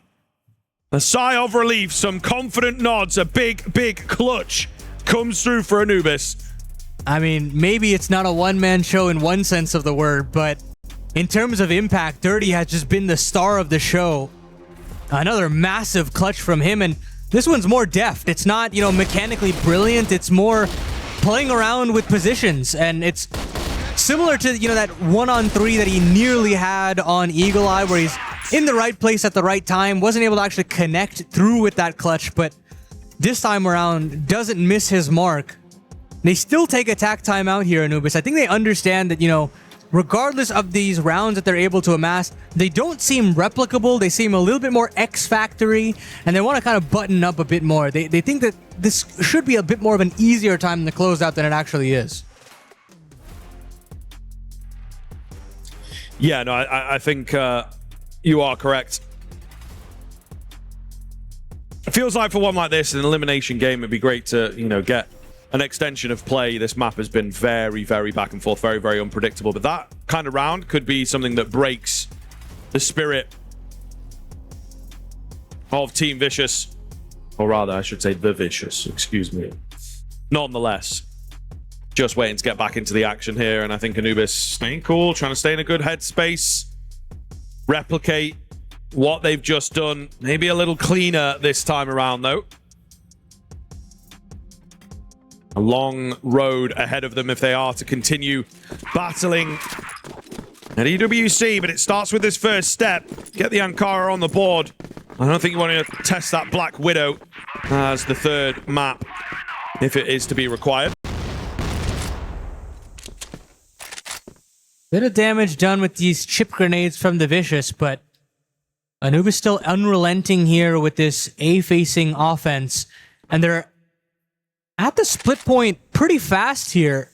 A sigh of relief. Some confident nods. A big, big clutch comes through for Anubis. I mean, maybe it's not a one-man show in one sense of the word, but in terms of impact, Dirty has just been the star of the show. Another massive clutch from him, and this one's more deft. It's not, mechanically brilliant. It's more playing around with positions, and it's similar to, that 1-on-3 that he nearly had on Eagle-Eye, where he's in the right place at the right time, wasn't able to actually connect through with that clutch, but this time around doesn't miss his mark. They still take attack time out here, Anubis. I think they understand that, regardless of these rounds that they're able to amass, they don't seem replicable. They seem a little bit more X-factory, and they want to kind of button up a bit more. They think that this should be a bit more of an easier time to close out than it actually is. Yeah, no, I think you are correct. It feels like for one like this, an elimination game, it'd be great to, get an extension of play. This map has been very, very back and forth, very, very unpredictable. But that kind of round could be something that breaks the spirit of Team Vicious. Or rather, I should say The Vicious, excuse me. Nonetheless, just waiting to get back into the action here. And I think Anubis staying cool, trying to stay in a good headspace. Replicate what they've just done. Maybe a little cleaner this time around, though. A long road ahead of them if they are to continue battling at EWC, but it starts with this first step. Get the Ankara on the board. I don't think you want to test that Black Widow as the third map, if it is to be required. Bit of damage done with these chip grenades from the Vicious, but Anubis still unrelenting here with this A-facing offense, and they're at the split point pretty fast here.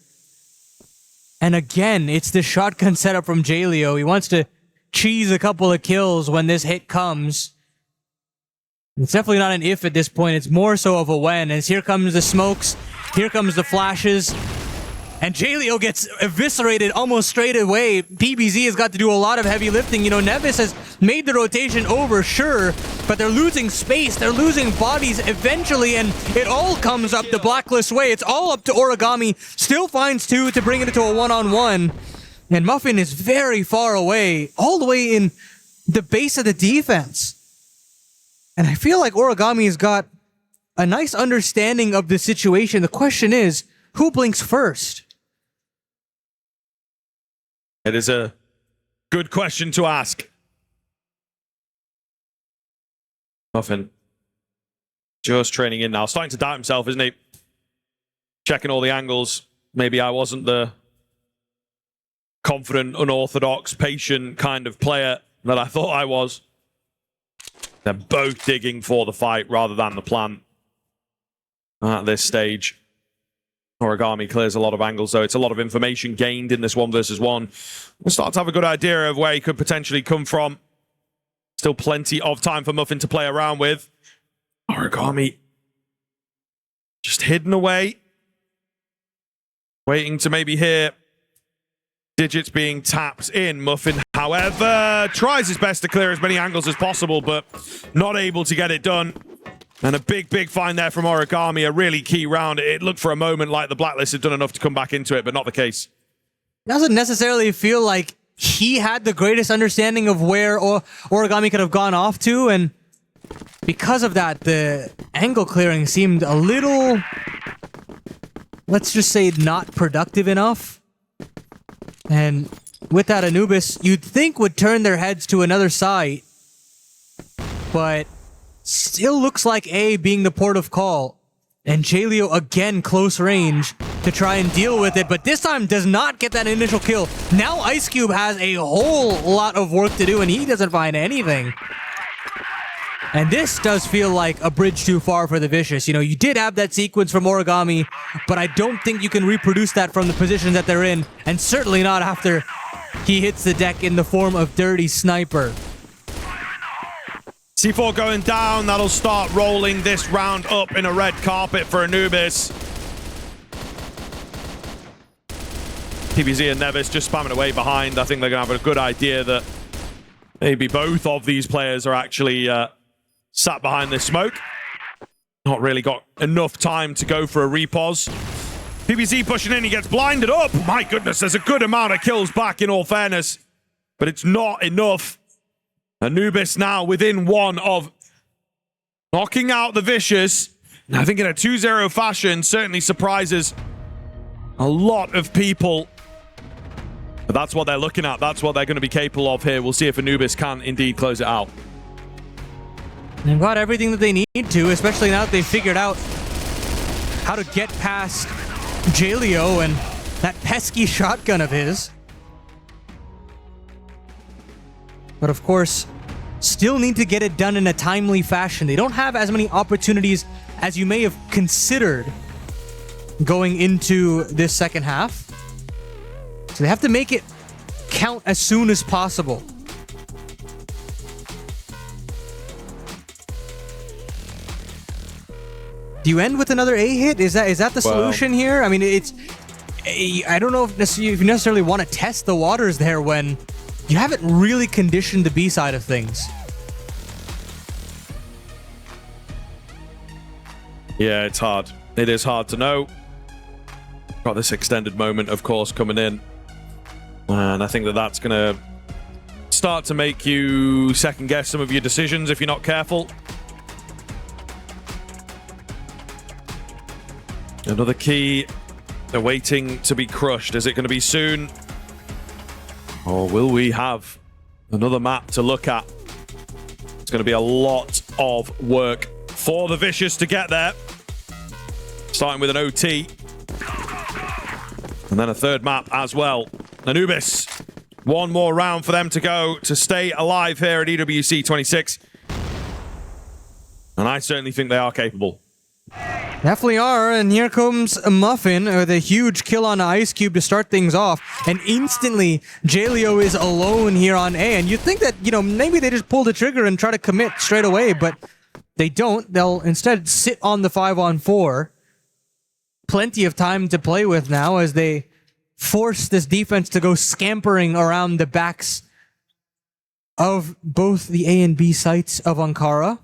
And again, it's the shotgun setup from Jaleo. He wants to cheese a couple of kills when this hit comes. It's definitely not an if at this point. It's more so of a when. As here comes the smokes. Here comes the flashes. And Jaleo gets eviscerated almost straight away. PBZ has got to do a lot of heavy lifting. Nevis has made the rotation over, sure, but they're losing space. They're losing bodies eventually, and it all comes up the Blacklist way. It's all up to Origami. Still finds two to bring it into a one-on-one. And Muffin is very far away, all the way in the base of the defense. And I feel like Origami's got a nice understanding of the situation. The question is, who blinks first? It is a good question to ask. Muffin just training in now. Starting to doubt himself, isn't he? Checking all the angles. Maybe I wasn't the confident, unorthodox, patient kind of player that I thought I was. They're both digging for the fight rather than the plan at this stage. Origami clears a lot of angles, though. It's a lot of information gained in this 1 versus 1. We'll start to have a good idea of where he could potentially come from. Still plenty of time for Muffin to play around with. Origami just hidden away. Waiting to maybe hear digits being tapped in. Muffin, however, tries his best to clear as many angles as possible, but not able to get it done. And a big, big find there from Origami, a really key round. It looked for a moment like the Blacklist had done enough to come back into it, but not the case. doesn't necessarily feel like he had the greatest understanding of where Origami could have gone off to, and because of that, the angle clearing seemed a little, let's just say, not productive enough. And with that, Anubis, you'd think would turn their heads to another site, but still looks like A being the port of call. And Jaleo again close range to try and deal with it, but this time does not get that initial kill. Now Ice Cube has a whole lot of work to do and he doesn't find anything. And this does feel like a bridge too far for the Vicious. You know, you did have that sequence from Origami, but I don't think you can reproduce that from the positions that they're in, and certainly not after he hits the deck in the form of Dirty Sniper. C4 going down. That'll start rolling this round up in a red carpet for Anubis. PBZ and Nevis just spamming away behind. I think they're going to have a good idea that maybe both of these players are actually sat behind this smoke. Not really got enough time to go for a repos. PBZ pushing in. He gets blinded up. My goodness, there's a good amount of kills back in all fairness, but it's not enough. Anubis now within one of knocking out the Vicious. I think in a 2-0 fashion, certainly surprises a lot of people. But that's what they're looking at. That's what they're going to be capable of here. We'll see if Anubis can indeed close it out. They've got everything that they need to, especially now that they've figured out how to get past Jaleo and that pesky shotgun of his. But of course, still need to get it done in a timely fashion. They don't have as many opportunities as you may have considered going into this second half. So they have to make it count as soon as possible. Do you end with another A hit? Is that the solution here? I mean, it's... I don't know if you necessarily want to test the waters there when you haven't really conditioned the B side of things. Yeah, it's hard. It is hard to know. Got this extended moment, of course, coming in. And I think that that's going to start to make you second guess some of your decisions if you're not careful. Another key awaiting to be crushed. Is it going to be soon? Or will we have another map to look at? It's going to be a lot of work for the Vicious to get there. Starting with an OT. And then a third map as well. Anubis. One more round for them to go to stay alive here at EWC 26. And I certainly think they are capable. Definitely are, and here comes a Muffin with a huge kill on Ice Cube to start things off, and instantly Jaleo is alone here on A, and you'd think that, you know, maybe they just pull the trigger and try to commit straight away, but they don't. They'll instead sit on the 5-on-4. Plenty of time to play with now as they force this defense to go scampering around the backs of both the A and B sites of Ankara.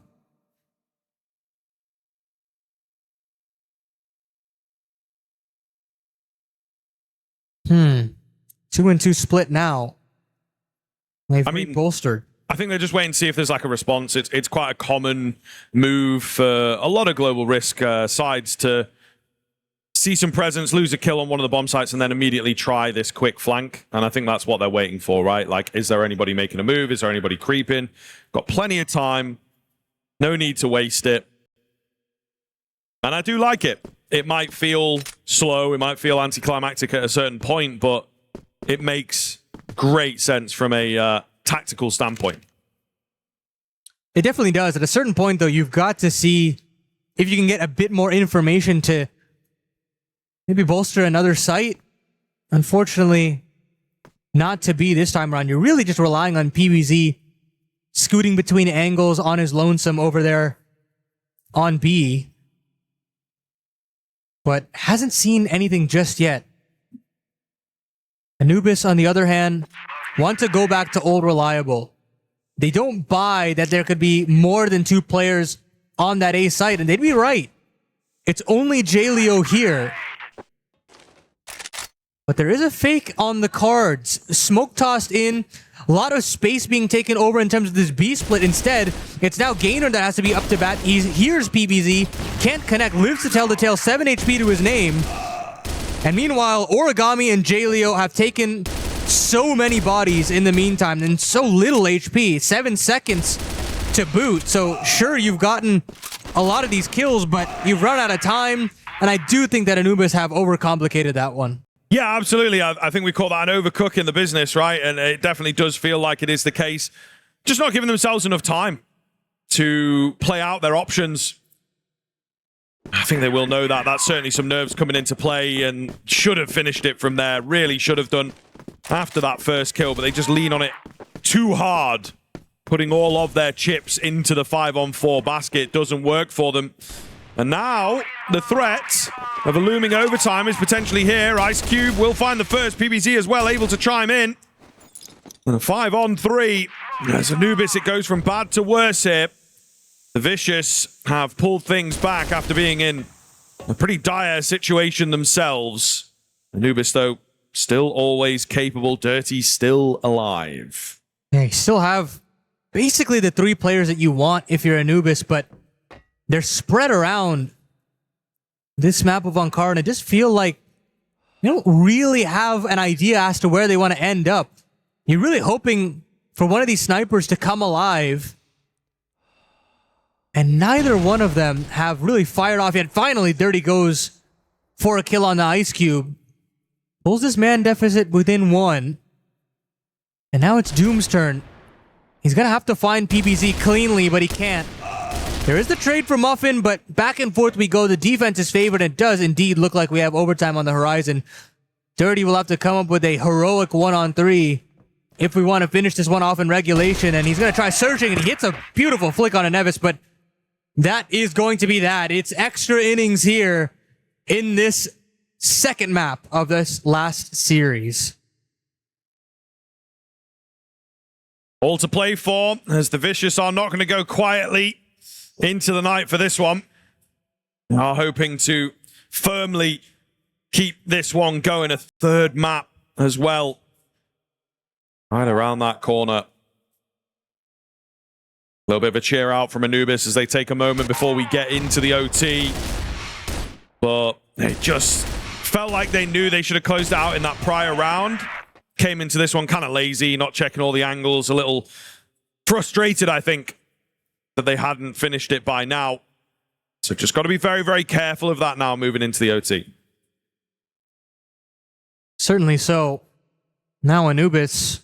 Hmm. 2-2 split now. They've bolstered. I think they're just waiting to see if there's like a response. It's quite a common move for a lot of global risk sides to see some presence, lose a kill on one of the bomb sites, and then immediately try this quick flank. And I think that's what they're waiting for, right? Like, is there anybody making a move? Is there anybody creeping? Got plenty of time. No need to waste it. And I do like it. It might feel slow, it might feel anticlimactic at a certain point, but it makes great sense from a tactical standpoint. It definitely does. At a certain point, though, you've got to see if you can get a bit more information to maybe bolster another site. Unfortunately, not to be this time around. You're really just relying on PBZ scooting between angles on his lonesome over there on B. But hasn't seen anything just yet. Anubis, on the other hand, want to go back to old reliable. They don't buy that there could be more than 2 players on that A site, and they'd be right. It's only Jaleo here. But there is a fake on the cards. Smoke tossed in. A lot of space being taken over in terms of this B split. Instead, it's now Gainer that has to be up to bat. He hears PBZ, can't connect, lives to tell the tale, 7 HP to his name. And meanwhile, Origami and J-Leo have taken so many bodies in the meantime and so little HP. 7 seconds to boot. So sure, you've gotten a lot of these kills, but you've run out of time. And I do think that Anubis have overcomplicated that one. Yeah, absolutely. I think we call that an overcook in the business, right? And it definitely does feel like it is the case. Just not giving themselves enough time to play out their options. I think they will know that. That's certainly some nerves coming into play and should have finished it from there. Really should have done after that first kill, but they just lean on it too hard. Putting all of their chips into the 5-on-4 basket doesn't work for them. And now, the threat of a looming overtime is potentially here. Ice Cube will find the first. PBZ as well, able to chime in. And a 5-on-3. As Anubis, it goes from bad to worse here. The Vicious have pulled things back after being in a pretty dire situation themselves. Anubis, though, still always capable. Dirty still alive. Yeah, you still have basically the 3 players that you want if you're Anubis, but they're spread around this map of Ankara, and I just feel like you don't really have an idea as to where they want to end up. You're really hoping for one of these snipers to come alive, and neither one of them have really fired off yet. Finally, Dirty goes for a kill on the Ice Cube. Pulls this man deficit within 1. And now it's Doom's turn. He's going to have to find PBZ cleanly, but he can't. There is the trade for Muffin, but back and forth we go. The defense is favored, and it does indeed look like we have overtime on the horizon. Dirty will have to come up with a heroic 1-on-3 if we want to finish this one off in regulation, and he's going to try searching, and he hits a beautiful flick on Anubis, but that is going to be that. It's extra innings here in this second map of this last series. All to play for, as the Vicious are not going to go quietly into the night for this one. They are hoping to firmly keep this one going. A third map as well. Right around that corner. A little bit of a cheer out from Anubis as they take a moment before we get into the OT. But it just felt like they knew they should have closed it out in that prior round. Came into this one kind of lazy, not checking all the angles, a little frustrated, I think, that they hadn't finished it by now. So just got to be very, very careful of that now moving into the OT. Certainly so. Now Anubis,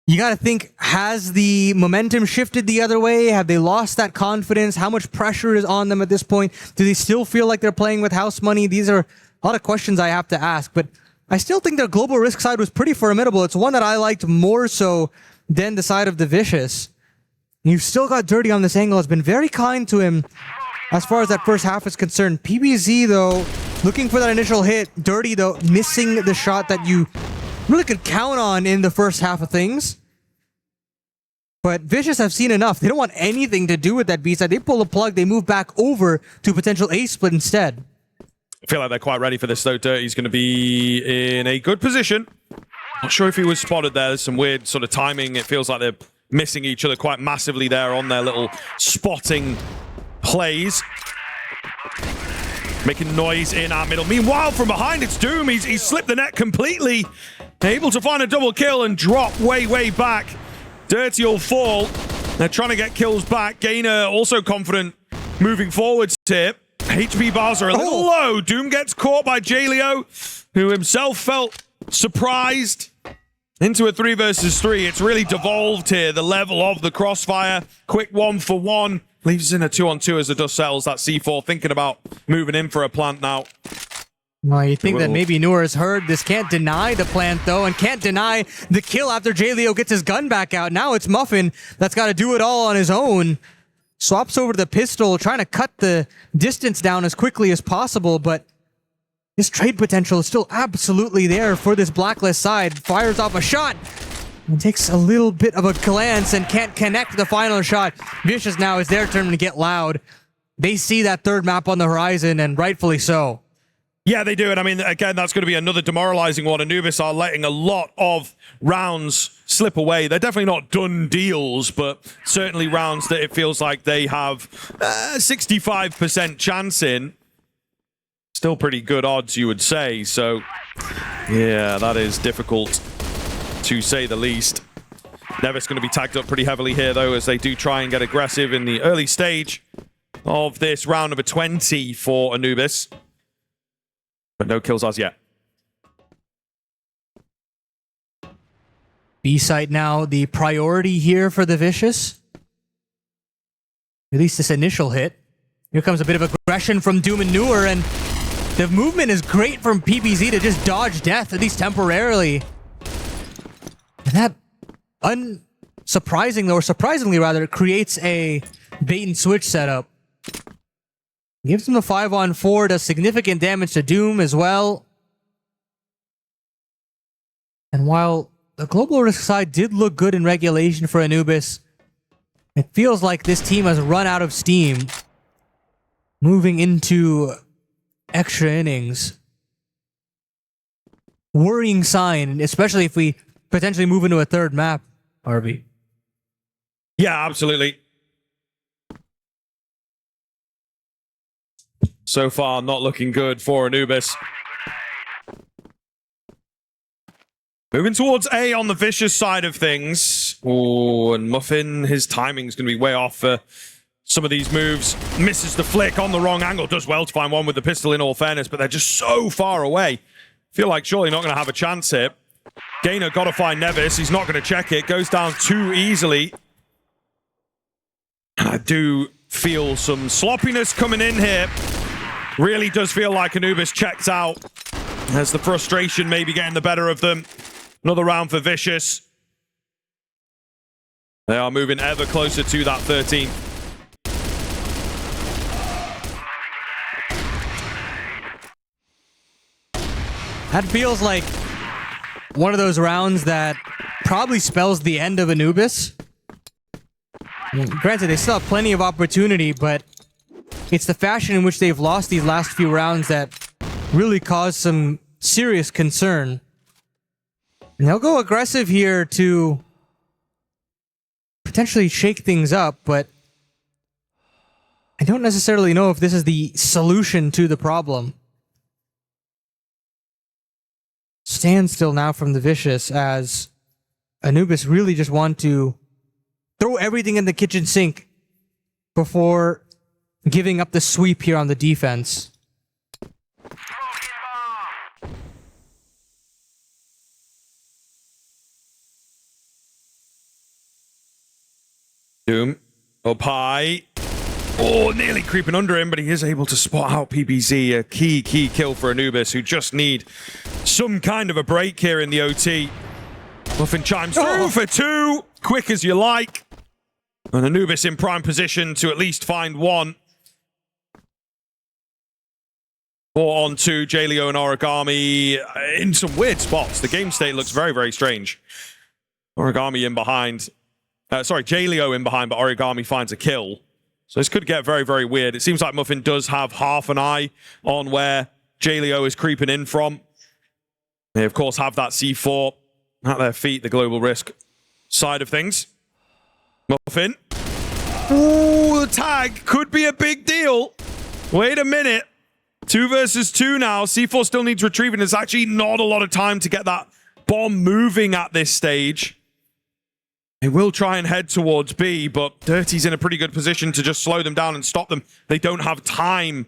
you got to think, has the momentum shifted the other way? Have they lost that confidence? How much pressure is on them at this point? Do they still feel like they're playing with house money? These are a lot of questions I have to ask, but I still think their global risk side was pretty formidable. It's one that I liked more so than the side of the Vicious. You've still got Dirty on this angle. Has been very kind to him as far as that first half is concerned. PBZ, though, looking for that initial hit. Dirty, though, missing the shot that you really could count on in the first half of things. But Vicious have seen enough. They don't want anything to do with that B side. They pull the plug. They move back over to potential A split instead. I feel like they're quite ready for this, though. Dirty's going to be in a good position. Not sure if he was spotted there. There's some weird sort of timing. It feels like they're missing each other quite massively there on their little spotting plays. Making noise in our middle. Meanwhile, from behind, it's Doom. He's slipped the net completely. Able to find a double kill and drop way, way back. Dirty will fall. They're trying to get kills back. Gainer also confident moving forwards here. HP bars are a little low. Doom gets caught by J-Leo, who himself felt surprised. Into a 3 versus 3. It's really devolved here. The level of the crossfire. Quick 1-for-1. Leaves us in a 2-on-2 as the dust settles. That C4 thinking about moving in for a plant now. Well, you think that maybe Noor has heard this. Can't deny the plant, though, and can't deny the kill after J-Leo gets his gun back out. Now it's Muffin that's got to do it all on his own. Swaps over to the pistol, trying to cut the distance down as quickly as possible, but this trade potential is still absolutely there for this Blacklist side. Fires off a shot and takes a little bit of a glance and can't connect the final shot. Vicious now is their turn to get loud. They see that third map on the horizon, and rightfully so. Yeah, they do. And I mean, again, that's going to be another demoralizing one. Anubis are letting a lot of rounds slip away. They're definitely not done deals, but certainly rounds that it feels like they have 65% chance in. Still pretty good odds, you would say. So, yeah, that is difficult to say the least. Nevis going to be tagged up pretty heavily here, though, as they do try and get aggressive in the early stage of this round number 20 for Anubis. But no kills as yet. B site now the priority here for the Vicious. At least this initial hit. Here comes a bit of aggression from Doom and Newer, and the movement is great from PBZ to just dodge death, at least temporarily. And that unsurprisingly, or surprisingly rather, creates a bait and switch setup. Gives him the 5-on-4, does significant damage to Doom as well. And while the global risk side did look good in regulation for Anubis, it feels like this team has run out of steam moving into extra innings. Worrying sign, especially if we potentially move into a third map, RB. Yeah, absolutely. So far, not looking good for Anubis. Moving towards A on the Vicious side of things. Oh, and Muffin, his timing's going to be way off for some of these moves. Misses the flick on the wrong angle. Does well to find one with the pistol, in all fairness, but they're just so far away. Feel like surely not going to have a chance here. Gainer got to find Nevis. He's not going to check it. Goes down too easily. I do feel some sloppiness coming in here. Really does feel like Anubis checked out as the frustration maybe getting the better of them. Another round for Vicious. They are moving ever closer to that 13th. That feels like one of those rounds that probably spells the end of Anubis. I mean, granted, they still have plenty of opportunity, but it's the fashion in which they've lost these last few rounds that really caused some serious concern. And they'll go aggressive here to potentially shake things up, but I don't necessarily know if this is the solution to the problem. Standstill now from the Vicious, as Anubis really just want to throw everything in the kitchen sink before giving up the sweep here on the defense. Doom up high. Oh, nearly creeping under him, but he is able to spot out PBZ. A key kill for Anubis, who just need some kind of a break here in the OT. Muffin chimes through for 2. Quick as you like. And Anubis in prime position to at least find one. 4 on 2, J-Leo and Origami in some weird spots. The game state looks very, very strange. Origami in behind. Sorry, J-Leo in behind, but Origami finds a kill. So this could get very, very weird. It seems like Muffin does have half an eye on where J-Leo is creeping in from. They, of course, have that C4 at their feet, the global risk side of things. Muffin. Ooh, the tag could be a big deal. Wait a minute. 2 versus 2 now. C4 still needs retrieving. There's actually not a lot of time to get that bomb moving at this stage. They will try and head towards B, but Dirty's in a pretty good position to just slow them down and stop them. They don't have time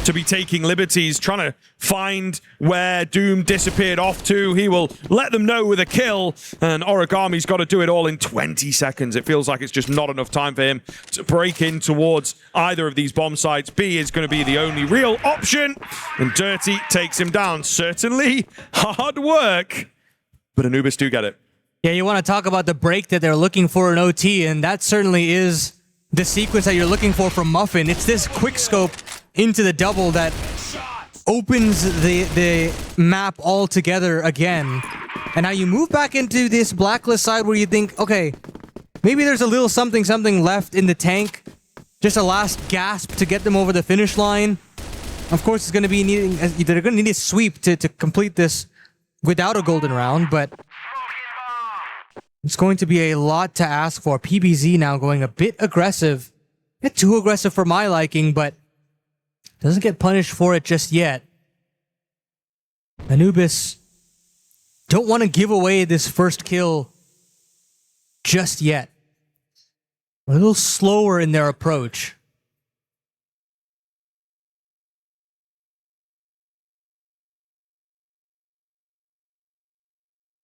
to be taking liberties, trying to find where Doom disappeared off to. He will let them know with a kill, and Origami's got to do it all in 20 seconds. It feels like it's just not enough time for him to break in towards either of these bomb sites. B is going to be the only real option, and Dirty takes him down. Certainly hard work, but Anubis do get it. Yeah, you want to talk about the break that they're looking for in OT, and that certainly is the sequence that you're looking for from Muffin. It's this quick scope into the double that opens the map altogether again. And now you move back into this blacklist side where you think, okay, maybe there's a little something left in the tank. Just a last gasp to get them over the finish line. Of course, it's going to be needing. They're going to need a sweep to complete this without a golden round, but it's going to be a lot to ask for. PBZ now going a bit aggressive. A bit too aggressive for my liking, but doesn't get punished for it just yet. Anubis don't want to give away this first kill just yet. A little slower in their approach.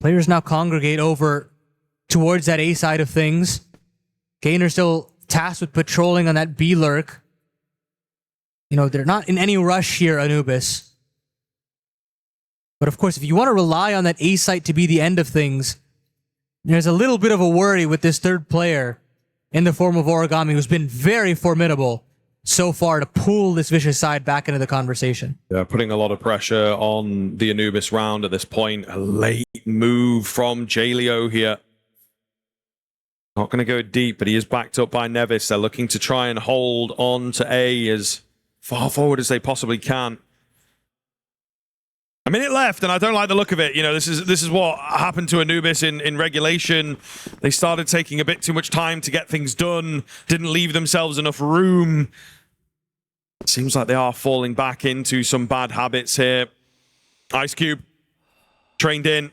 Players now congregate over towards that A side of things. Gainer still tasked with patrolling on that B lurk. You know, they're not in any rush here, Anubis. But of course, if you want to rely on that A site to be the end of things, there's a little bit of a worry with this third player in the form of Origami, who's been very formidable so far to pull this Vicious side back into the conversation. Yeah, putting a lot of pressure on the Anubis round at this point. A late move from AG.AL here. Not going to go deep, but he is backed up by Nevis. They're looking to try and hold on to A as far forward as they possibly can. A minute left, and I don't like the look of it. You know, this is what happened to Anubis in regulation. They started taking a bit too much time to get things done, didn't leave themselves enough room. It seems like they are falling back into some bad habits here. Ice Cube, trained in.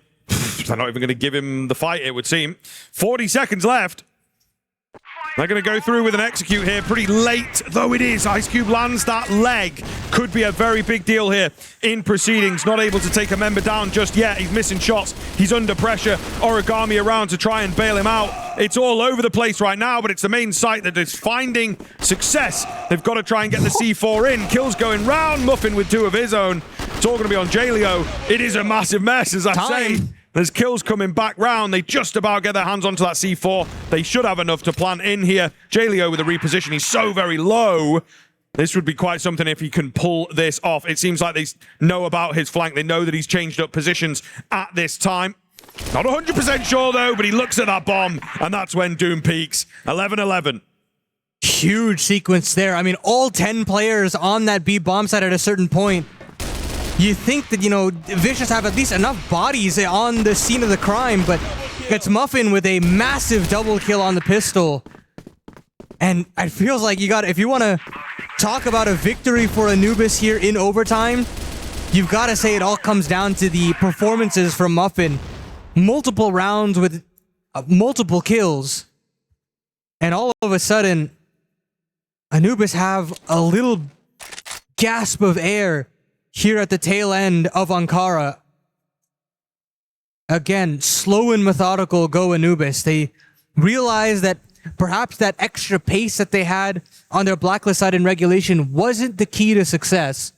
They're not even going to give him the fight, it would seem. 40 seconds left. They're going to go through with an execute here pretty late, though it is. Ice Cube lands that leg. Could be a very big deal here in proceedings. Not able to take a member down just yet. He's missing shots. He's under pressure. Origami around to try and bail him out. It's all over the place right now, but it's the main site that is finding success. They've got to try and get the C4 in. Kills going round. Muffin with 2 of his own. It's all going to be on AG.AL. It is a massive mess, as I say. There's kills coming back round. They just about get their hands onto that C4. They should have enough to plant in here. AG.AL with a reposition. He's so very low. This would be quite something if he can pull this off. It seems like they know about his flank. They know that he's changed up positions at this time. Not 100% sure, though, but he looks at that bomb, and that's when Doom peaks. 11-11. Huge sequence there. I mean, all 10 players on that B bomb site at a certain point. You think that, you know, Vicious have at least enough bodies on the scene of the crime, but it's Muffin with a massive double kill on the pistol. And it feels like if you want to talk about a victory for Anubis here in overtime, you've got to say it all comes down to the performances from Muffin. Multiple rounds with multiple kills. And all of a sudden, Anubis have a little gasp of air here at the tail end of Ankara. Again, slow and methodical go Anubis. They realize that perhaps that extra pace that they had on their blacklist side in regulation wasn't the key to success.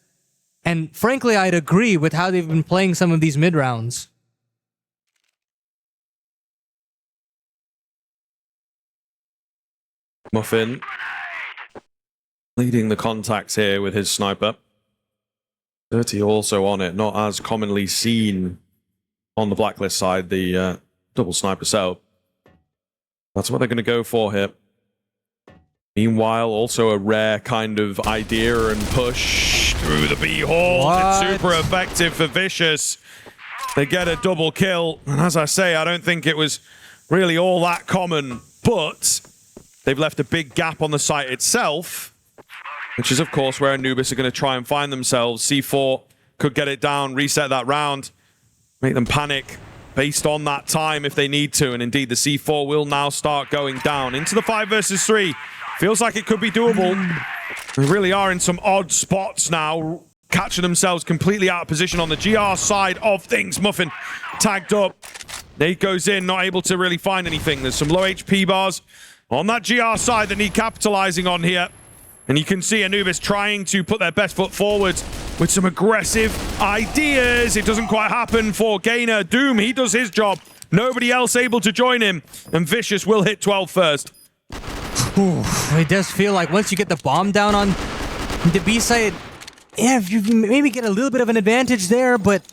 And frankly, I'd agree with how they've been playing some of these mid-rounds. Muffin leading the contacts here with his sniper. Dirty also on it, not as commonly seen on the blacklist side, the double sniper cell. That's what they're going to go for here. Meanwhile, also a rare kind of idea and push through the B hole. It's super effective for Vicious. They get a double kill. And as I say, I don't think it was really all that common, but they've left a big gap on the site itself, which is, of course, where Anubis are going to try and find themselves. C4 could get it down, reset that round, make them panic based on that time if they need to. And indeed, the C4 will now start going down into the 5 versus 3. Feels like it could be doable. They really are in some odd spots now, catching themselves completely out of position on the GR side of things. Muffin tagged up. Nate goes in, not able to really find anything. There's some low HP bars on that GR side that need capitalizing on here. And you can see Anubis trying to put their best foot forward with some aggressive ideas. It doesn't quite happen for Gainer. Doom, he does his job. Nobody else able to join him. And Vicious will hit 12 first. Ooh, it does feel like once you get the bomb down on the B side, yeah, you maybe get a little bit of an advantage there, but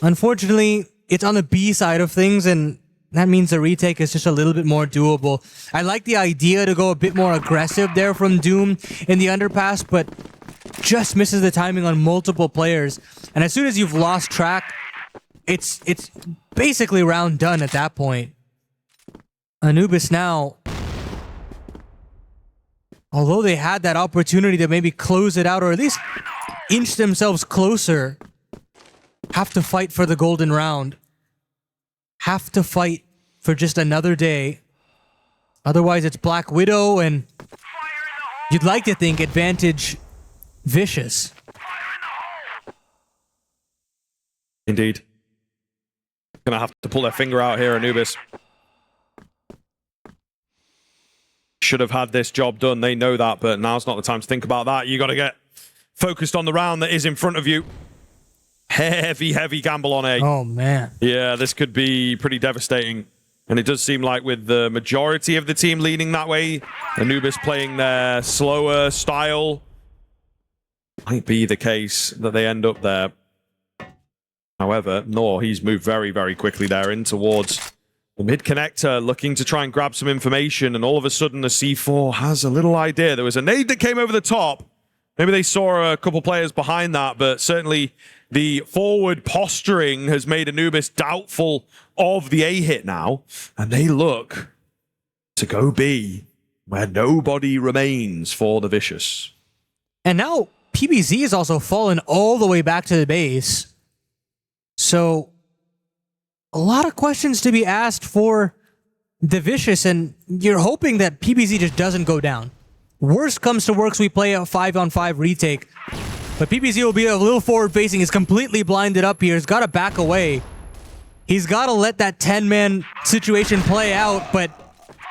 unfortunately, it's on the B side of things, and that means the retake is just a little bit more doable. I like the idea to go a bit more aggressive there from Doom in the underpass, but just misses the timing on multiple players. And as soon as you've lost track, it's basically round done at that point. Anubis now, although they had that opportunity to maybe close it out or at least inch themselves closer, have to fight for the golden round. Have to fight for just another day. Otherwise, it's Black Widow, and you'd like to think advantage Vicious. Indeed. Gonna have to pull their finger out here, Anubis. Should have had this job done. They know that, but now's not the time to think about that. You got to get focused on the round that is in front of you. Heavy, heavy gamble on A. Oh, man. Yeah, this could be pretty devastating. And it does seem like with the majority of the team leaning that way, Anubis playing their slower style, might be the case that they end up there. However, he's moved very, very quickly there in towards the mid-connector, looking to try and grab some information, and all of a sudden the C4 has a little idea. There was a nade that came over the top. Maybe they saw a couple players behind that, but certainly the forward posturing has made Anubis doubtful of the A hit now, and they look to go B, where nobody remains for the Vicious. And now PBZ has also fallen all the way back to the base. So a lot of questions to be asked for the Vicious, and you're hoping that PBZ just doesn't go down. Worst comes to worst, we play a 5-on-5 retake. But PBZ will be a little forward-facing. He's completely blinded up here. He's got to back away. He's got to let that 10-man situation play out, but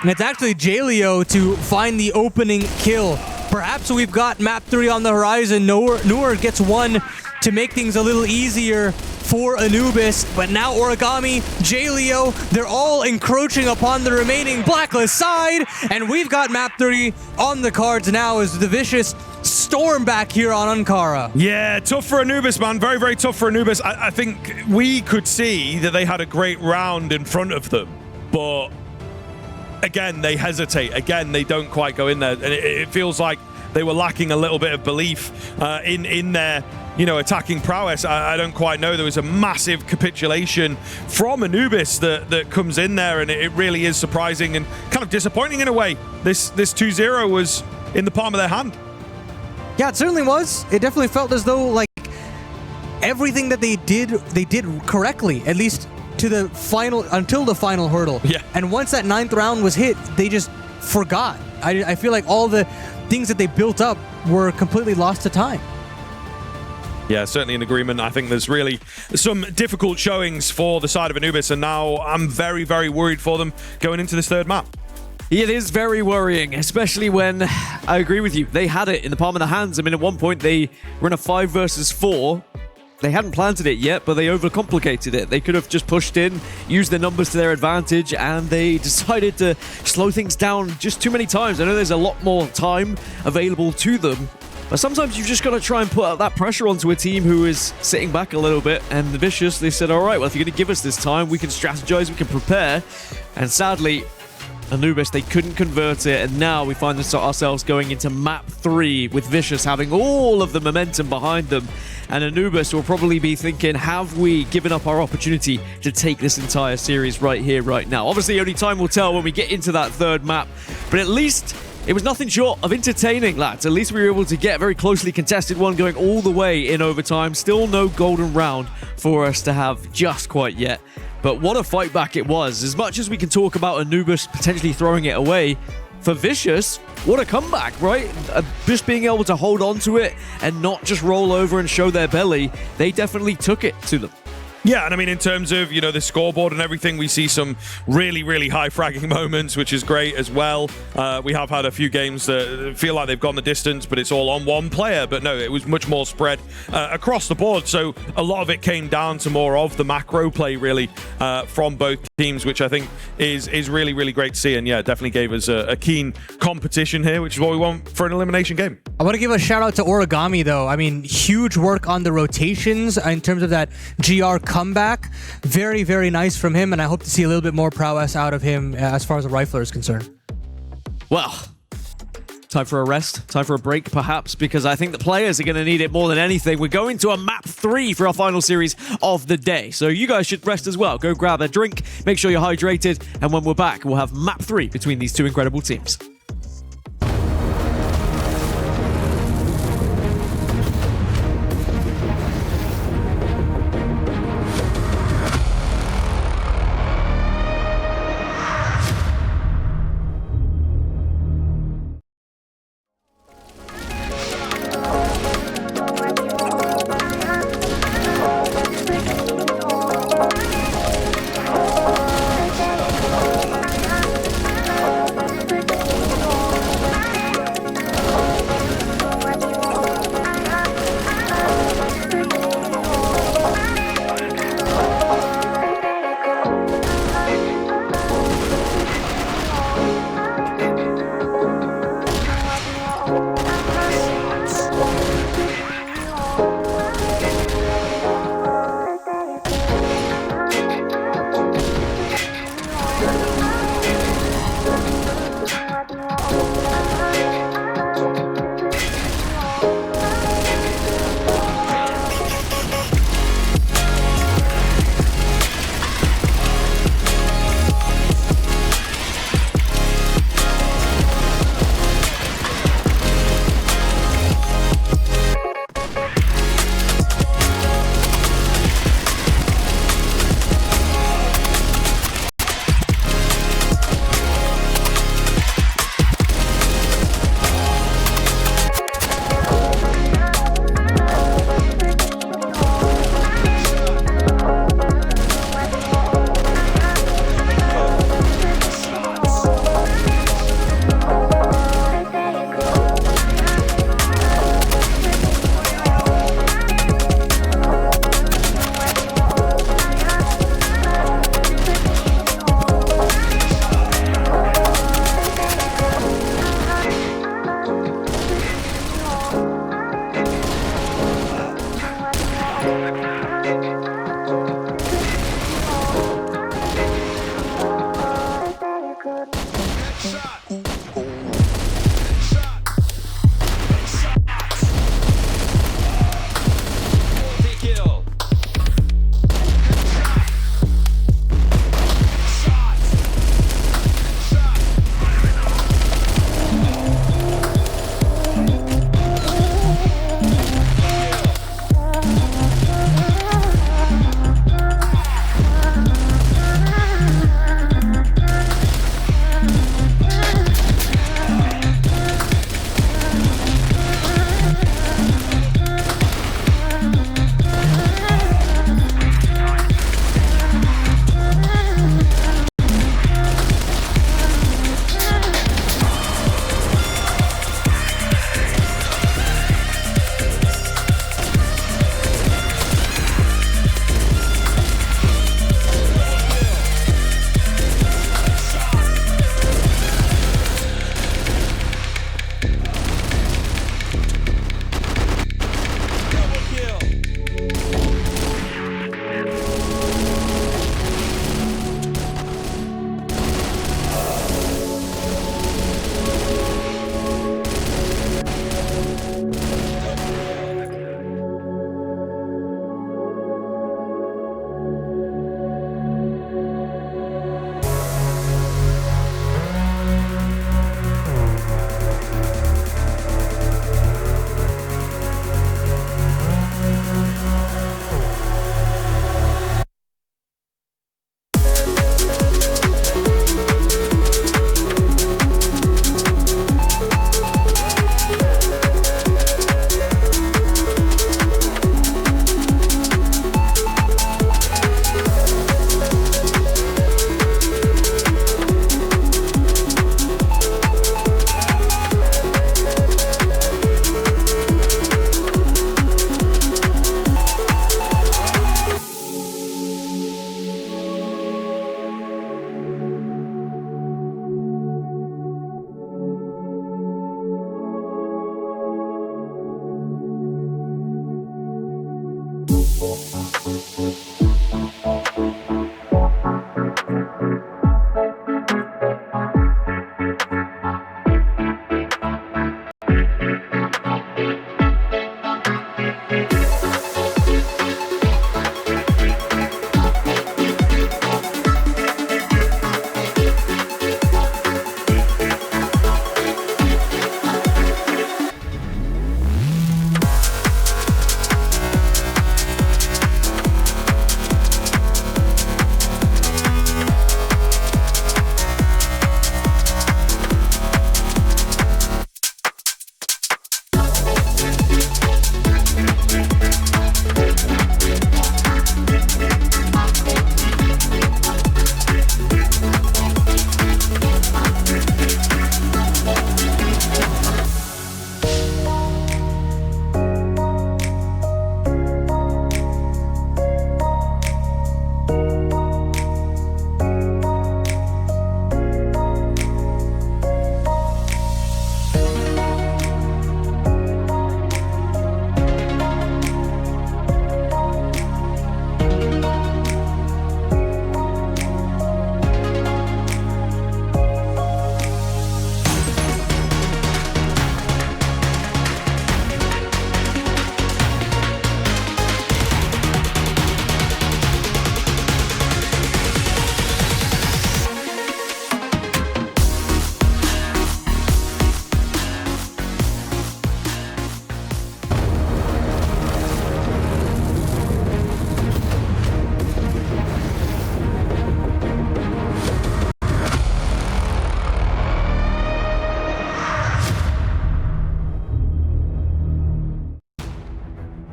it's actually Jaleo to find the opening kill. Perhaps we've got map 3 on the horizon. Noor gets one to make things a little easier for Anubis, but now Origami, Jaleo, they're all encroaching upon the remaining Blacklist side, and we've got map 3 on the cards now as the Vicious storm back here on Ankara. Yeah, tough for Anubis, man. Very, very tough for Anubis. I think we could see that they had a great round in front of them, but again, they hesitate. Again, they don't quite go in there, and it feels like they were lacking a little bit of belief in their attacking prowess. I don't quite know. There was a massive capitulation from Anubis that comes in there, and it really is surprising and kind of disappointing in a way. This 2-0 was in the palm of their hand. Yeah, it certainly was. It definitely felt as though like everything that they did correctly, at least to the final, until the final hurdle. Yeah. And once that 9th round was hit, they just forgot. I feel like all the things that they built up were completely lost to time. Yeah, certainly in agreement. I think there's really some difficult showings for the side of Anubis, and now I'm very, very worried for them going into this third map. It is very worrying, especially when, I agree with you, they had it in the palm of their hands. I mean, at one point they were in a 5 versus 4. They hadn't planted it yet, but they overcomplicated it. They could have just pushed in, used their numbers to their advantage, and they decided to slow things down just too many times. I know there's a lot more time available to them, but sometimes you've just got to try and put out that pressure onto a team who is sitting back a little bit. And the Vicious, they said, all right, well, if you're going to give us this time, we can strategize, we can prepare. And sadly, Anubis, they couldn't convert it, and now we find ourselves going into map 3 with Vicious having all of the momentum behind them. And Anubis will probably be thinking, have we given up our opportunity to take this entire series right here, right now? Obviously, only time will tell when we get into that third map, but at least it was nothing short of entertaining, lads. At least we were able to get a very closely contested one going all the way in overtime. Still no golden round for us to have just quite yet. But what a fight back it was. As much as we can talk about Anubis potentially throwing it away, for Vicious, what a comeback, right? Just being able to hold on to it and not just roll over and show their belly, they definitely took it to them. Yeah, and I mean, in terms of, the scoreboard and everything, we see some really, really high fragging moments, which is great as well. We have had a few games that feel like they've gone the distance, but it's all on one player. But no, it was much more spread across the board. So a lot of it came down to more of the macro play, really, from both teams, which I think is really, really great to see. And yeah, definitely gave us a keen competition here, which is what we want for an elimination game. I want to give a shout out to Origami, though. I mean, huge work on the rotations in terms of that GR comeback. Very, very nice from him, and I hope to see a little bit more prowess out of him as far as the rifler is concerned. Well, Time for a rest, time for a break perhaps, because I think the players are going to need it more than anything. We're going to a map 3 for our final series of the day. So you guys should rest as well. Go grab a drink, make sure you're hydrated, and when we're back, we'll have map 3 between these two incredible teams.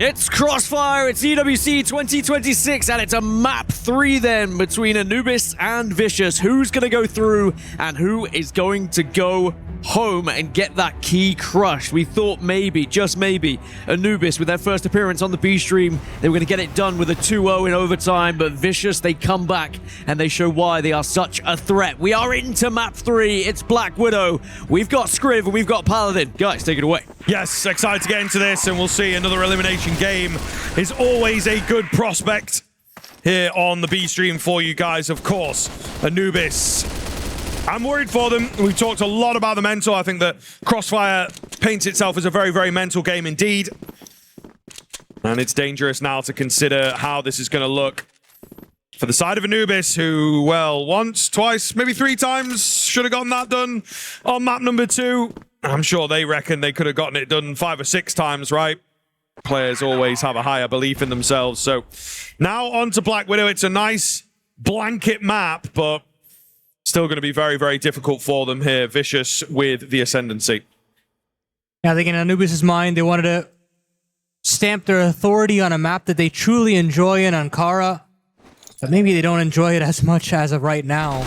It's CROSSFIRE, it's EWC 2026, and it's a map 3 then between Anubis and Vicious. Who's going to go through and who is going to go home and get that key crushed? We thought maybe, just maybe, Anubis with their first appearance on the B stream, they were going to get it done with a 2-0 in overtime, but Vicious, they come back and they show why they are such a threat. We are into map 3, it's Black Widow, we've got Scriv and we've got Paladin. Guys, take it away. Yes, excited to get into this, and we'll see another elimination game is always a good prospect here on the B stream for you guys. Of course, Anubis, I'm worried for them. We've talked a lot about the mental. I think that CROSSFIRE paints itself as a very, very mental game indeed. And it's dangerous now to consider how this is going to look for the side of Anubis, who, well, once, twice, maybe 3 times should have gotten that done on map number 2. I'm sure they reckon they could have gotten it done 5 or 6 times, right? Players always have a higher belief in themselves. So now on to Black Widow. It's a nice blanket map, but still going to be very, very difficult for them here. Vicious with the ascendancy. Yeah, I think in Anubis' mind, they wanted to stamp their authority on a map that they truly enjoy in Ankara, but maybe they don't enjoy it as much as of right now.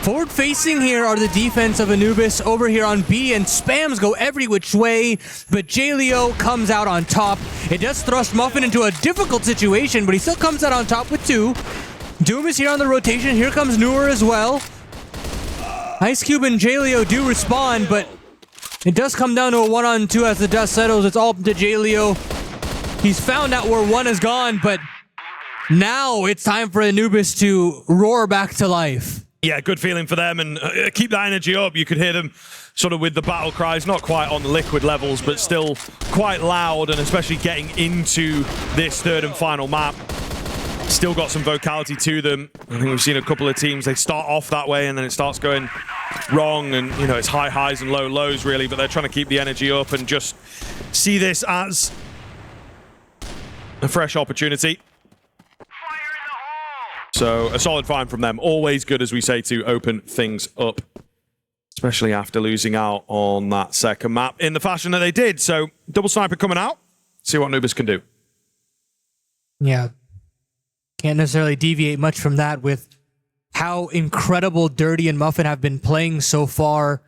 Forward facing here are the defense of Anubis over here on B, and spams go every which way, but AG.AL comes out on top. It does thrust Muffin into a difficult situation, but he still comes out on top with 2. Doom is here on the rotation. Here comes Noor as well. Ice Cube and AG.AL do respond, but it does come down to a 1-on-2 as the dust settles. It's all up to AG.AL. He's found out where 1 has gone, but now it's time for Anubis to roar back to life. Yeah, good feeling for them, and keep that energy up. You could hear them sort of with the battle cries, not quite on the liquid levels, but still quite loud, and especially getting into this 3rd and final map. Still got some vocality to them. I think we've seen a couple of teams, they start off that way and then it starts going wrong, and you know, it's high highs and low lows really, but they're trying to keep the energy up and just see this as a fresh opportunity. So a solid find from them. Always good, as we say, to open things up, especially after losing out on that second map in the fashion that they did. So double sniper coming out. See what Anubis can do. Yeah. Can't necessarily deviate much from that with how incredible Dirty and Muffin have been playing so far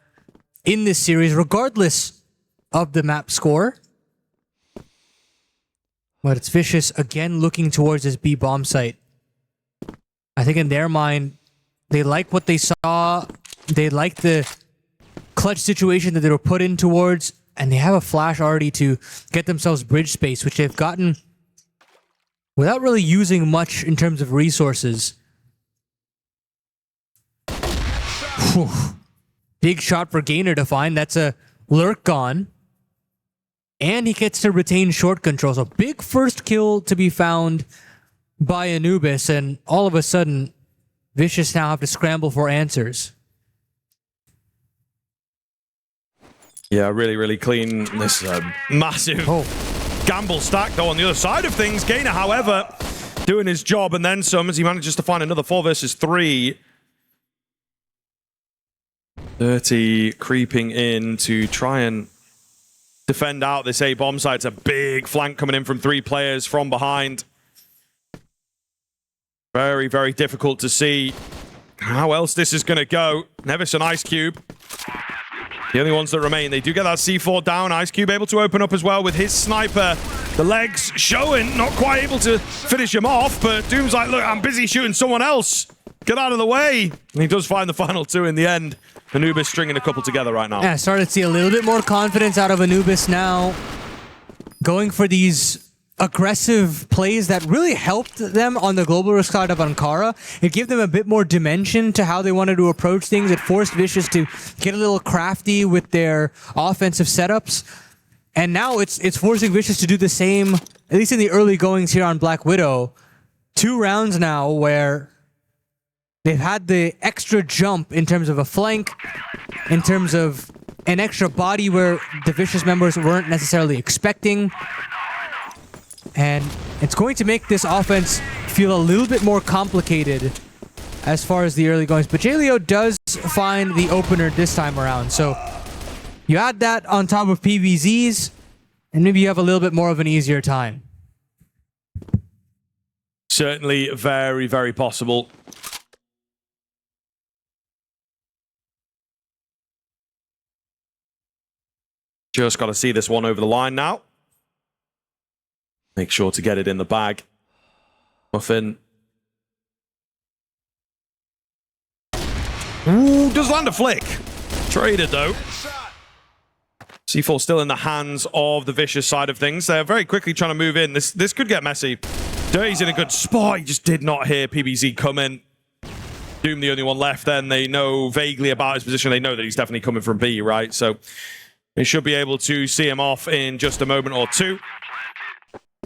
in this series, regardless of the map score. But it's Vicious again looking towards his B bomb site. I think in their mind, they like what they saw. They like the clutch situation that they were put in towards, and they have a flash already to get themselves bridge space, which they've gotten without really using much in terms of resources. Whew. Big shot for Gainer to find. That's a lurk gone. And he gets to retain short control. So big first kill to be found by Anubis, and all of a sudden, Vicious now have to scramble for answers. Yeah, really, really clean. This massive gamble stack, though, on the other side of things. Gainer, however, doing his job and then some as he manages to find another 4 versus 3. Dirty creeping in to try and defend out this A bomb site. It's a big flank coming in from 3 players from behind. Very, very difficult to see how else this is going to go. Nevis and Ice Cube, the only ones that remain. They do get that C4 down. Ice Cube able to open up as well with his sniper. The legs showing, not quite able to finish him off, but Doom's like, look, I'm busy shooting someone else. Get out of the way. And he does find the final 2 in the end. Anubis stringing a couple together right now. Yeah, started to see a little bit more confidence out of Anubis now. Going for these aggressive plays that really helped them on the global risk side of Ankara. It gave them a bit more dimension to how they wanted to approach things. It forced Vicious to get a little crafty with their offensive setups. And now it's forcing Vicious to do the same, at least in the early goings here on Black Widow. 2 rounds now where they've had the extra jump in terms of a flank, in terms of an extra body where the Vicious members weren't necessarily expecting. And it's going to make this offense feel a little bit more complicated as far as the early goings. But AG.AL does find the opener this time around. So you add that on top of PVZ's, and maybe you have a little bit more of an easier time. Certainly very, very possible. Just got to see this one over the line now. Make sure to get it in the bag. Muffin. Ooh, does land a flick. Traded, though. C4 still in the hands of the Vicious side of things. They're very quickly trying to move in. This could get messy. Dirty's in a good spot. He just did not hear PBZ come in. Doom the only one left then. They know vaguely about his position. They know that he's definitely coming from B, right? So they should be able to see him off in just a moment or two.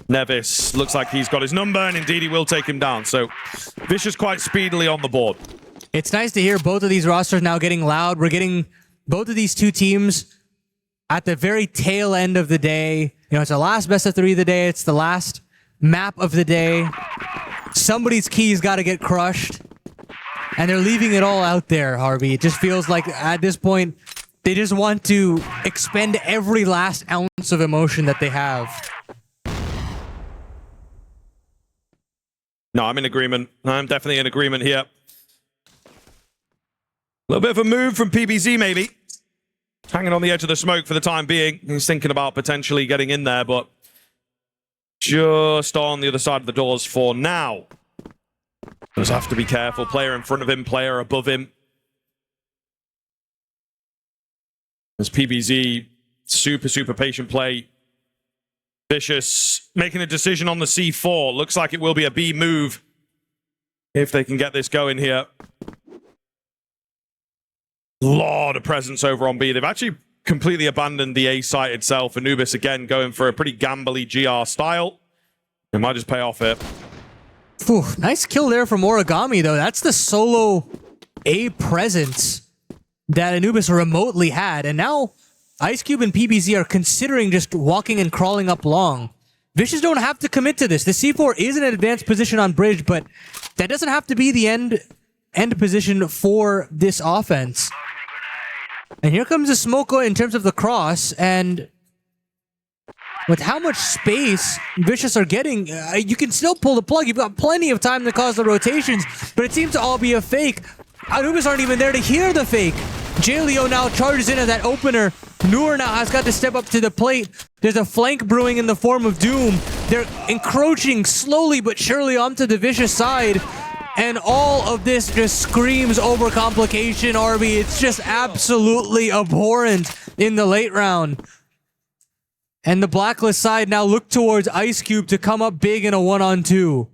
Nevis looks like he's got his number, and indeed he will take him down. So Vicious quite speedily on the board. It's nice to hear both of these rosters now getting loud. We're getting both of these two teams at the very tail end of the day. You know, it's the last best of 3 of the day. It's the last map of the day. Somebody's key's got to get crushed. And they're leaving it all out there, Harvey. It just feels like at this point, they just want to expend every last ounce of emotion that they have. No, I'm in agreement. I'm definitely in agreement here. A little bit of a move from PBZ, maybe. Hanging on the edge of the smoke for the time being. He's thinking about potentially getting in there, but just on the other side of the doors for now. Does have to be careful. Player in front of him, player above him. As PBZ, super patient play. Vicious making a decision on the C4. Looks like it will be a B move if they can get this going here. Lot of presence over on B. They've actually completely abandoned the A site itself. Anubis again going for a pretty gambly GR style. It might just pay off here. Ooh, nice kill there from Origami, though. That's the solo A presence that Anubis remotely had. And now IceCube and PBZ are considering just walking and crawling up long. Vicious don't have to commit to this. The C4 is in an advanced position on bridge, but that doesn't have to be the end position for this offense. And here comes the smoke in terms of the cross, and with how much space Vicious are getting, you can still pull the plug. You've got plenty of time to cause the rotations, but it seems to all be a fake. Anubis aren't even there to hear the fake. J-Leo now charges in as that opener. Noor now has got to step up to the plate. There's a flank brewing in the form of Doom. They're encroaching slowly but surely onto the Vicious side. And all of this just screams overcomplication, RB. It's just absolutely abhorrent in the late round. And the Blacklist side now look towards IceCube to come up big in a 1-on-2.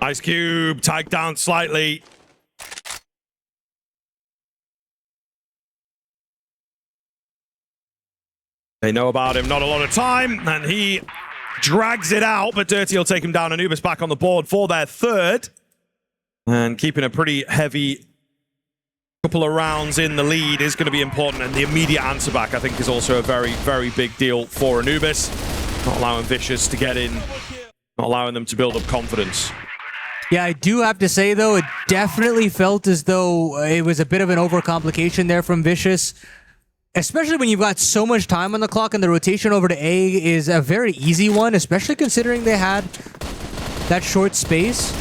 IceCube tagged down slightly. They know about him, not a lot of time, and he drags it out, but Dirty will take him down. Anubis back on the board for their third, and keeping a pretty heavy couple of rounds in the lead is going to be important, and the immediate answer back, I think, is also a very big deal for Anubis. Not allowing Vicious to get in, not allowing them to build up confidence. Yeah, I do have to say, though, it definitely felt as though it was a bit of an overcomplication there from Vicious. Especially when you've got so much time on the clock, and the rotation over to A is a very easy one, especially considering they had that short space.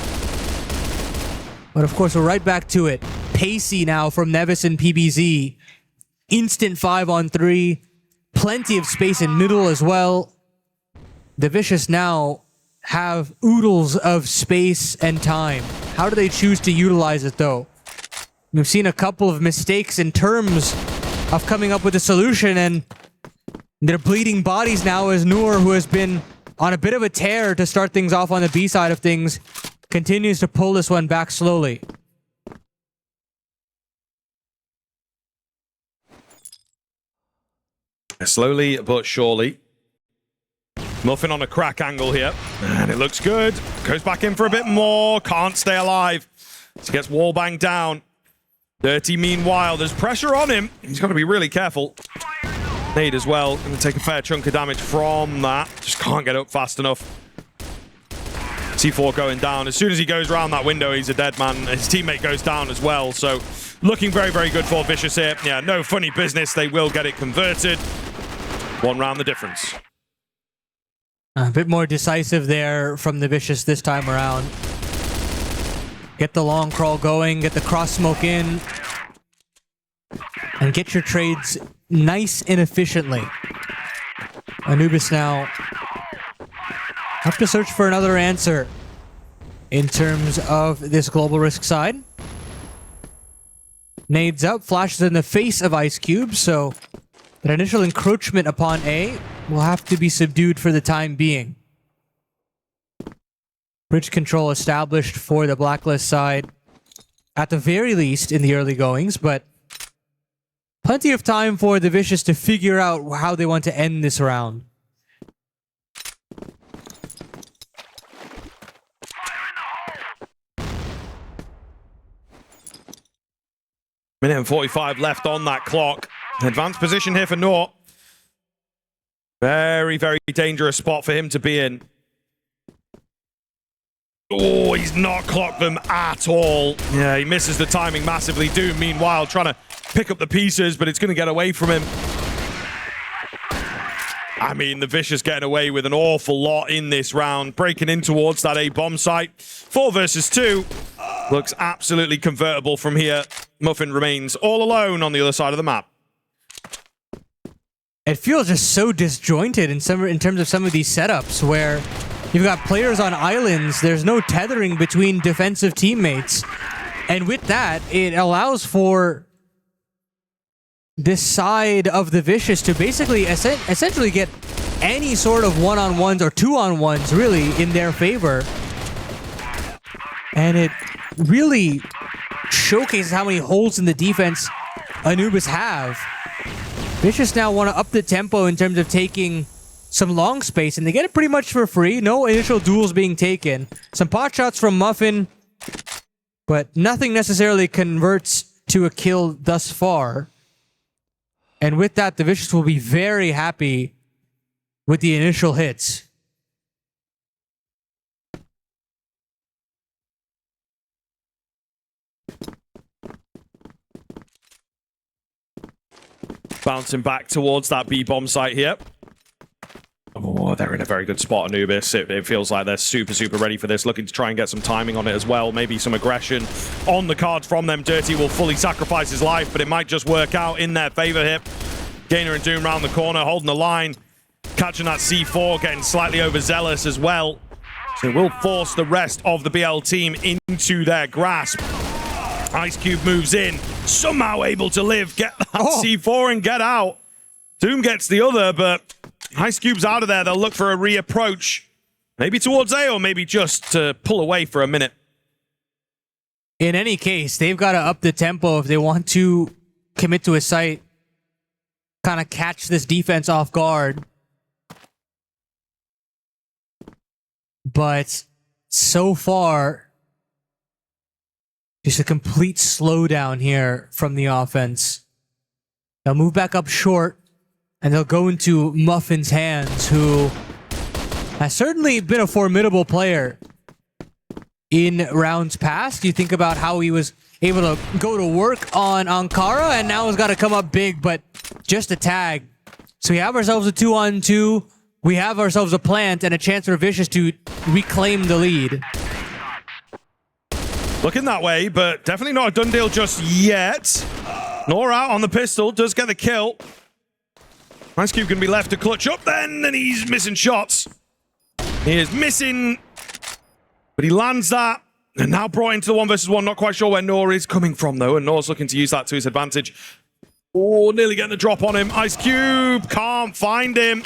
But of course, we're right back to it. Pacey now from Nevis and PBZ. Instant 5-on-3. Plenty of space in middle as well. The Vicious now have oodles of space and time. How do they choose to utilize it, though? We've seen a couple of mistakes in terms of coming up with a solution, and they're bleeding bodies now as Noor, who has been on a bit of a tear to start things off on the B side of things, continues to pull this one back slowly. Slowly but surely. Muffin on a crack angle here, and it looks good. Goes back in for a bit more, can't stay alive. So gets wall banged down. Dirty, meanwhile, there's pressure on him. He's got to be really careful. Nade as well. Going to take a fair chunk of damage from that. Just can't get up fast enough. C4 going down. As soon as he goes around that window, he's a dead man. His teammate goes down as well. So looking very, very good for Vicious here. Yeah, no funny business. They will get it converted. 1 round the difference. A bit more decisive there from the Vicious this time around. Get the long crawl going, get the cross smoke in, and get your trades nice and efficiently. Anubis now have to search for another answer in terms of this global risk side. Nades up, flashes in the face of Ice Cube, so that initial encroachment upon A will have to be subdued for the time being. Bridge control established for the Blacklist side, at the very least in the early goings, but plenty of time for the Vicious to figure out how they want to end this round. Minute and 45 left on that clock. Advanced position here for Nor. Very, very dangerous spot for him to be in. Oh, he's not clocked them at all. Yeah, he misses the timing massively. Doom, meanwhile, trying to pick up the pieces, but it's going to get away from him. I mean, the Vicious getting away with an awful lot in this round. Breaking in towards that A bomb site. 4 versus 2. Looks absolutely convertible from here. Muffin remains all alone on the other side of the map. It feels just so disjointed in terms of some of these setups where you've got players on islands, there's no tethering between defensive teammates. And with that, it allows for this side of the Vicious to basically essentially get any sort of one-on-ones or two-on-ones really in their favor. And it really showcases how many holes in the defense Anubis have. Vicious now want to up the tempo in terms of taking some long space, and they get it pretty much for free. No initial duels being taken. Some pot shots from Muffin, but nothing necessarily converts to a kill thus far. And with that, the Vicious will be very happy with the initial hits. Bouncing back towards that B-bomb site here. Oh, they're in a very good spot, Anubis. It feels like they're super, super ready for this. Looking to try and get some timing on it as well. Maybe some aggression on the cards from them. Dirty will fully sacrifice his life, but it might just work out in their favor here. Gainer and Doom round the corner, holding the line. Catching that C4, getting slightly overzealous as well. So it will force the rest of the BL team into their grasp. Ice Cube moves in, somehow able to live, get that C4 and get out. Doom gets the other, but Ice Cube's out of there. They'll look for a reapproach. Maybe towards A, or maybe just to pull away for a minute. In any case, they've got to up the tempo if they want to commit to a site. Kind of catch this defense off guard. But so far, just a complete slowdown here from the offense. They'll move back up short, and they'll go into Muffin's hands, who has certainly been a formidable player in rounds past. You think about how he was able to go to work on Ankara, and now has got to come up big, but just a tag. So we have ourselves a 2-on-2. We have ourselves a plant and a chance for Vicious to reclaim the lead. Looking that way, but definitely not a done deal just yet. Nor out on the pistol, does get the kill. Ice Cube can be left to clutch up then, and he's missing shots. He is missing, but he lands that, and now brought into the 1 versus 1. Not quite sure where Nor is coming from, though, and Nor's looking to use that to his advantage. Oh, nearly getting the drop on him. Ice Cube can't find him.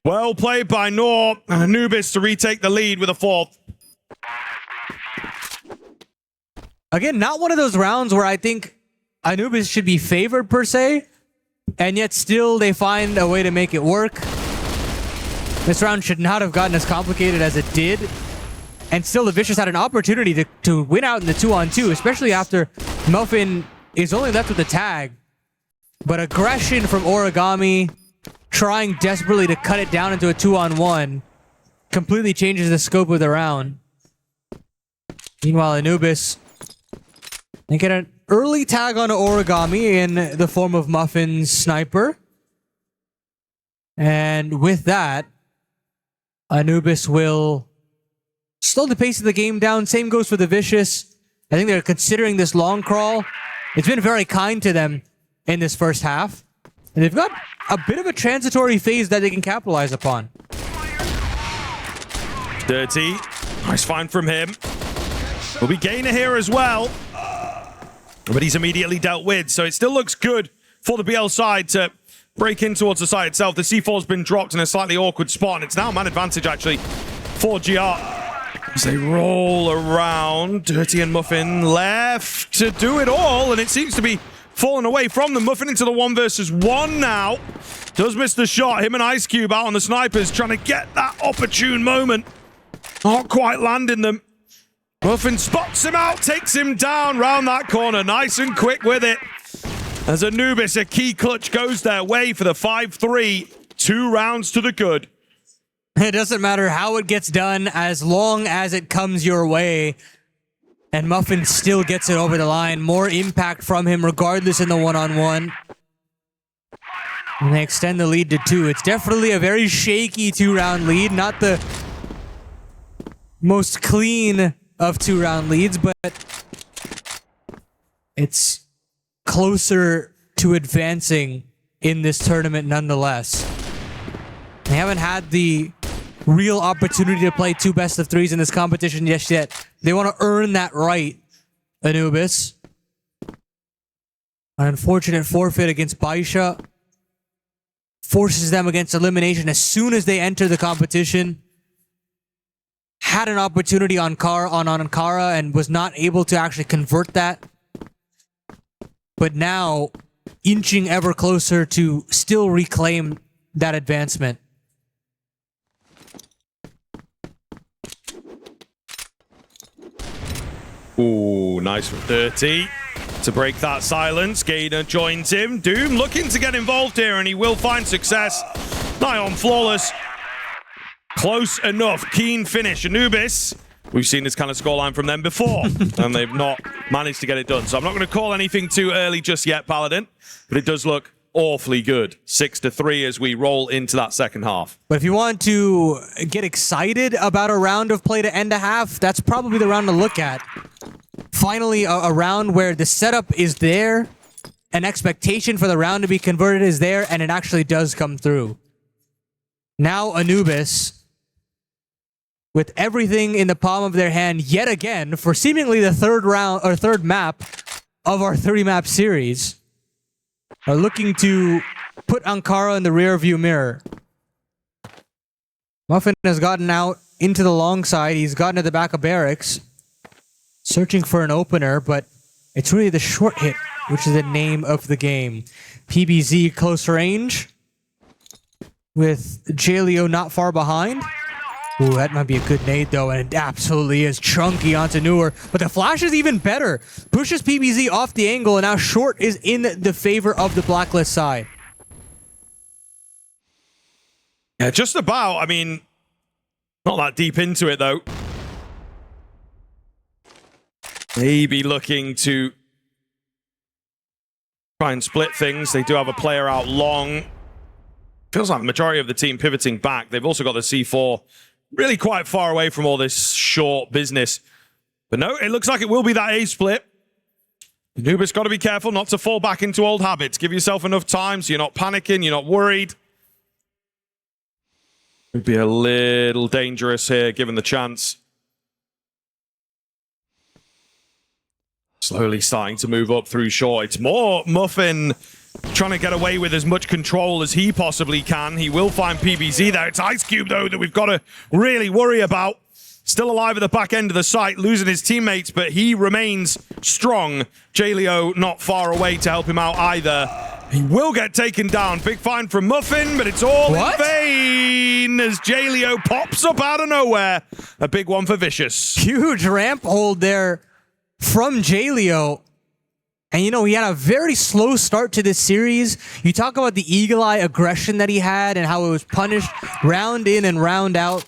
Well played by Nor, and Anubis to retake the lead with a 4th. Again, not one of those rounds where I think Anubis should be favored per se, and yet still they find a way to make it work. This round should not have gotten as complicated as it did, and still the Vicious had an opportunity to win out in the 2-on-2, especially after Muffin is only left with the tag. But aggression from Origami, trying desperately to cut it down into a 2-on-1, completely changes the scope of the round. Meanwhile, Anubis, they get early tag on Origami in the form of Muffin's sniper. And with that, Anubis will slow the pace of the game down. Same goes for the Vicious. I think they're considering this long crawl. It's been very kind to them in this first half. And they've got a bit of a transitory phase that they can capitalize upon. Dirty. Nice find from him. Will be Gainer here as well. But he's immediately dealt with, so it still looks good for the BL side to break in towards the site itself. The C4's been dropped in a slightly awkward spot, and it's now man advantage, actually, for GR. As they roll around, Dirty and Muffin left to do it all, and it seems to be falling away from them. Muffin into the 1 versus 1 now. Does miss the shot. Him and Ice Cube out on the snipers, trying to get that opportune moment. Not quite landing them. Muffin spots him out, takes him down round that corner. Nice and quick with it. As Anubis, a key clutch goes their way for the 5-3. 2 rounds to the good. It doesn't matter how it gets done as long as it comes your way. And Muffin still gets it over the line. More impact from him regardless in the one-on-one. And they extend the lead to 2. It's definitely a very shaky 2-round lead. Not the most clean of 2-round leads, but it's closer to advancing in this tournament nonetheless. They haven't had the real opportunity to play 2 best-of-3s in this competition just yet. They want to earn that right, Anubis. An unfortunate forfeit against Baisha forces them against elimination as soon as they enter the competition. Had an opportunity on Ankara and was not able to actually convert that. But now, inching ever closer to still reclaim that advancement. Ooh, nice from Dirty to break that silence. Gainer joins him. Doom looking to get involved here, and he will find success. Nigh on flawless. Close enough. Keen finish. Anubis, we've seen this kind of scoreline from them before, and they've not managed to get it done. So I'm not going to call anything too early just yet, Paladin, but it does look awfully good. 6-3 as we roll into that second half. But if you want to get excited about a round of play to end a half, that's probably the round to look at. Finally, a round where the setup is there, an expectation for the round to be converted is there, and it actually does come through. Now Anubis, with everything in the palm of their hand yet again for seemingly the third map of our 30-map series, are looking to put Ankara in the rearview mirror. Muffin has gotten out into the long side. He's gotten to the back of barracks, searching for an opener, but it's really the short hit, which is the name of the game. PBZ close range, with Jaleo not far behind. Ooh, that might be a good nade, though, and it absolutely is. Chunky onto Newer, but the flash is even better. Pushes PBZ off the angle, and now Short is in the favor of the Blacklist side. Yeah, just about. I mean, not that deep into it, though. Maybe looking to try and split things. They do have a player out long. Feels like the majority of the team pivoting back. They've also got the C4 really quite far away from all this short business. But no, it looks like it will be that A split. Anubis got to be careful not to fall back into old habits. Give yourself enough time so you're not panicking, you're not worried. Could be a little dangerous here, given the chance. Slowly starting to move up through short. It's more Muffin trying to get away with as much control as he possibly can. He will find PBZ there. It's Ice Cube, though, that we've got to really worry about. Still alive at the back end of the site, losing his teammates, but he remains strong. Jaleo not far away to help him out either. He will get taken down. Big find from Muffin, but it's all in vain as Jaleo pops up out of nowhere. A big one for Vicious. Huge ramp hold there from Jaleo. And, you know, he had a very slow start to this series. You talk about the eagle eye aggression that he had and how it was punished round in and round out.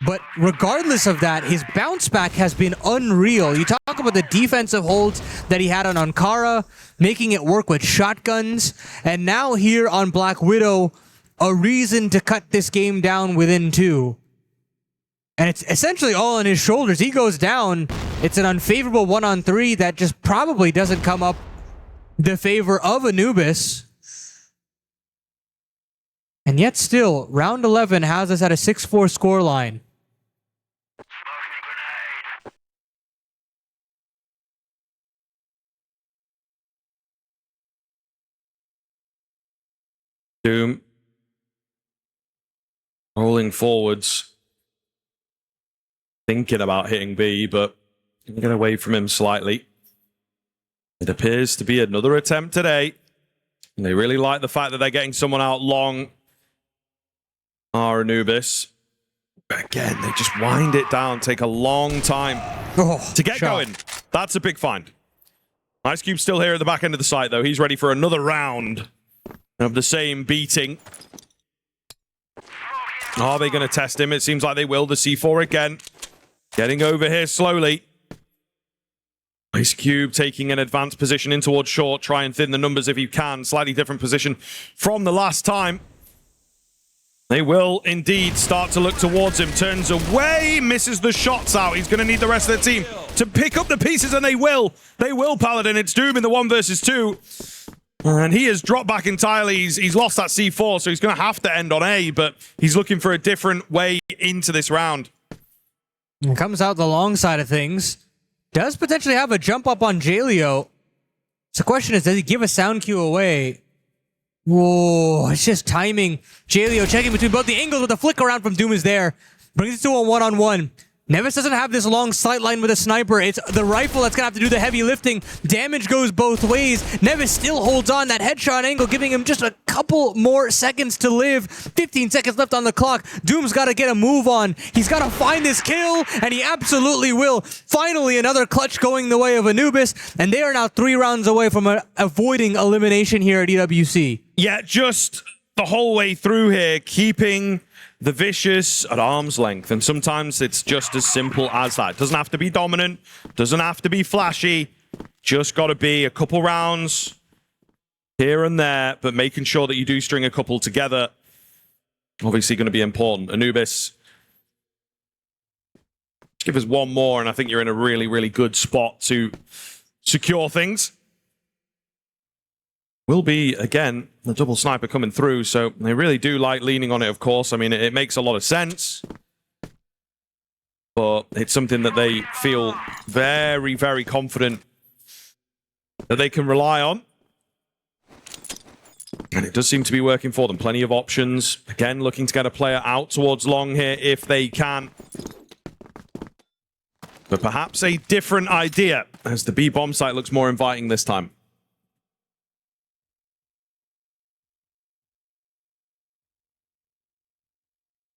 But regardless of that, his bounce back has been unreal. You talk about the defensive holds that he had on Ankara, making it work with shotguns, and now here on Black Widow, a reason to cut this game down within 2. And it's essentially all on his shoulders. He goes down. It's an unfavorable 1-on-3 that just probably doesn't come up the favor of Anubis. And yet still, round 11 has us at a 6-4 scoreline. Doom rolling forwards, thinking about hitting B, but get away from him slightly. It appears to be another attempt today. And they really like the fact that they're getting someone out long. Anubis. Again, they just wind it down, take a long time to get going. That's a big find. Ice Cube's still here at the back end of the site, though. He's ready for another round of the same beating. Are they going to test him? It seems like they will. The C4 again. Getting over here slowly. Ice Cube taking an advanced position in towards short. Try and thin the numbers if you can. Slightly different position from the last time. They will indeed start to look towards him. Turns away, misses the shots out. He's going to need the rest of the team to pick up the pieces, and they will. They will, Paladin. It's Doom in the 1 versus 2. And he has dropped back entirely. He's lost that C4, so he's going to have to end on A, but he's looking for a different way into this round. And comes out the long side of things. Does potentially have a jump up on Jaleo. So the question is, does he give a sound cue away? Whoa, it's just timing. Jaleo checking between both the angles, with the flick around from Doom is there. Brings it to a 1-on-1. Nevis doesn't have this long sight line with a sniper. It's the rifle that's going to have to do the heavy lifting. Damage goes both ways. Nevis still holds on that headshot angle, giving him just a couple more seconds to live. 15 seconds left on the clock. Doom's got to get a move on. He's got to find this kill, and he absolutely will. Finally, another clutch going the way of Anubis, and they are now 3 rounds away from avoiding elimination here at EWC. Yeah, just the whole way through here, keeping the Vicious at arm's length, and sometimes it's just as simple as that. Doesn't have to be dominant, doesn't have to be flashy, just got to be a couple rounds here and there, but making sure that you do string a couple together, obviously going to be important. Anubis, give us one more, and I think you're in a really, really good spot to secure things. Will be, again, the double sniper coming through, so they really do like leaning on it, of course. I mean, it makes a lot of sense. But it's something that they feel very, very confident that they can rely on. And it does seem to be working for them. Plenty of options. Again, looking to get a player out towards long here if they can. But perhaps a different idea, as the B bomb site looks more inviting this time.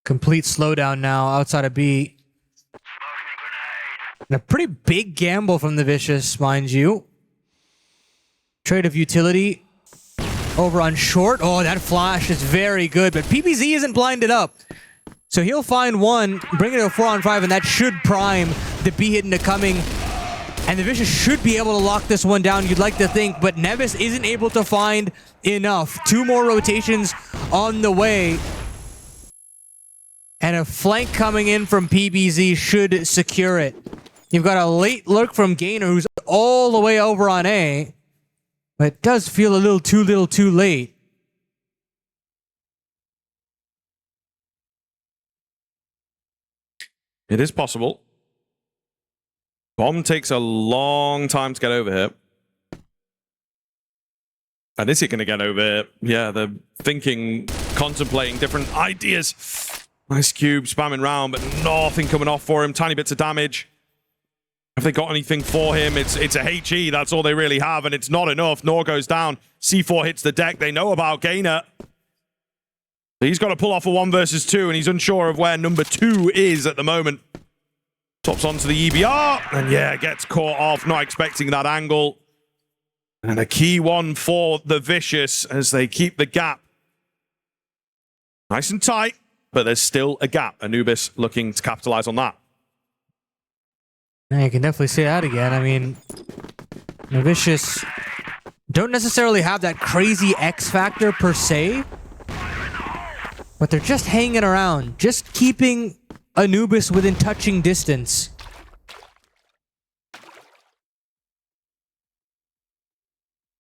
Complete slowdown now outside of B. And a pretty big gamble from the Vicious, mind you. Trade of utility over on short. Oh, that flash is very good, but PBZ isn't blinded up. So he'll find one, bring it to a 4-on-5, and that should prime the B hit into coming. And the Vicious should be able to lock this one down, you'd like to think, but Nevis isn't able to find enough. 2 more rotations on the way. And a flank coming in from PBZ should secure it. You've got a late lurk from Gainer, who's all the way over on A. But it does feel a little too late. It is possible. Bomb takes a long time to get over here. And is it going to get over here? Yeah, they're thinking, contemplating different ideas. Ice Cube spamming round, but nothing coming off for him. Tiny bits of damage. Have they got anything for him? It's a HE. That's all they really have, and it's not enough. Nor goes down. C4 hits the deck. They know about Gainer. He's got to pull off a 1 versus 2, and he's unsure of where number 2 is at the moment. Tops onto the EBR, and yeah, gets caught off. Not expecting that angle. And a key one for the Vicious as they keep the gap nice and tight. but there's still a gap. Anubis looking to capitalize on that. Yeah, you can definitely say that again. I mean, Vicious don't necessarily have that crazy X factor per se, but they're just hanging around, just keeping Anubis within touching distance.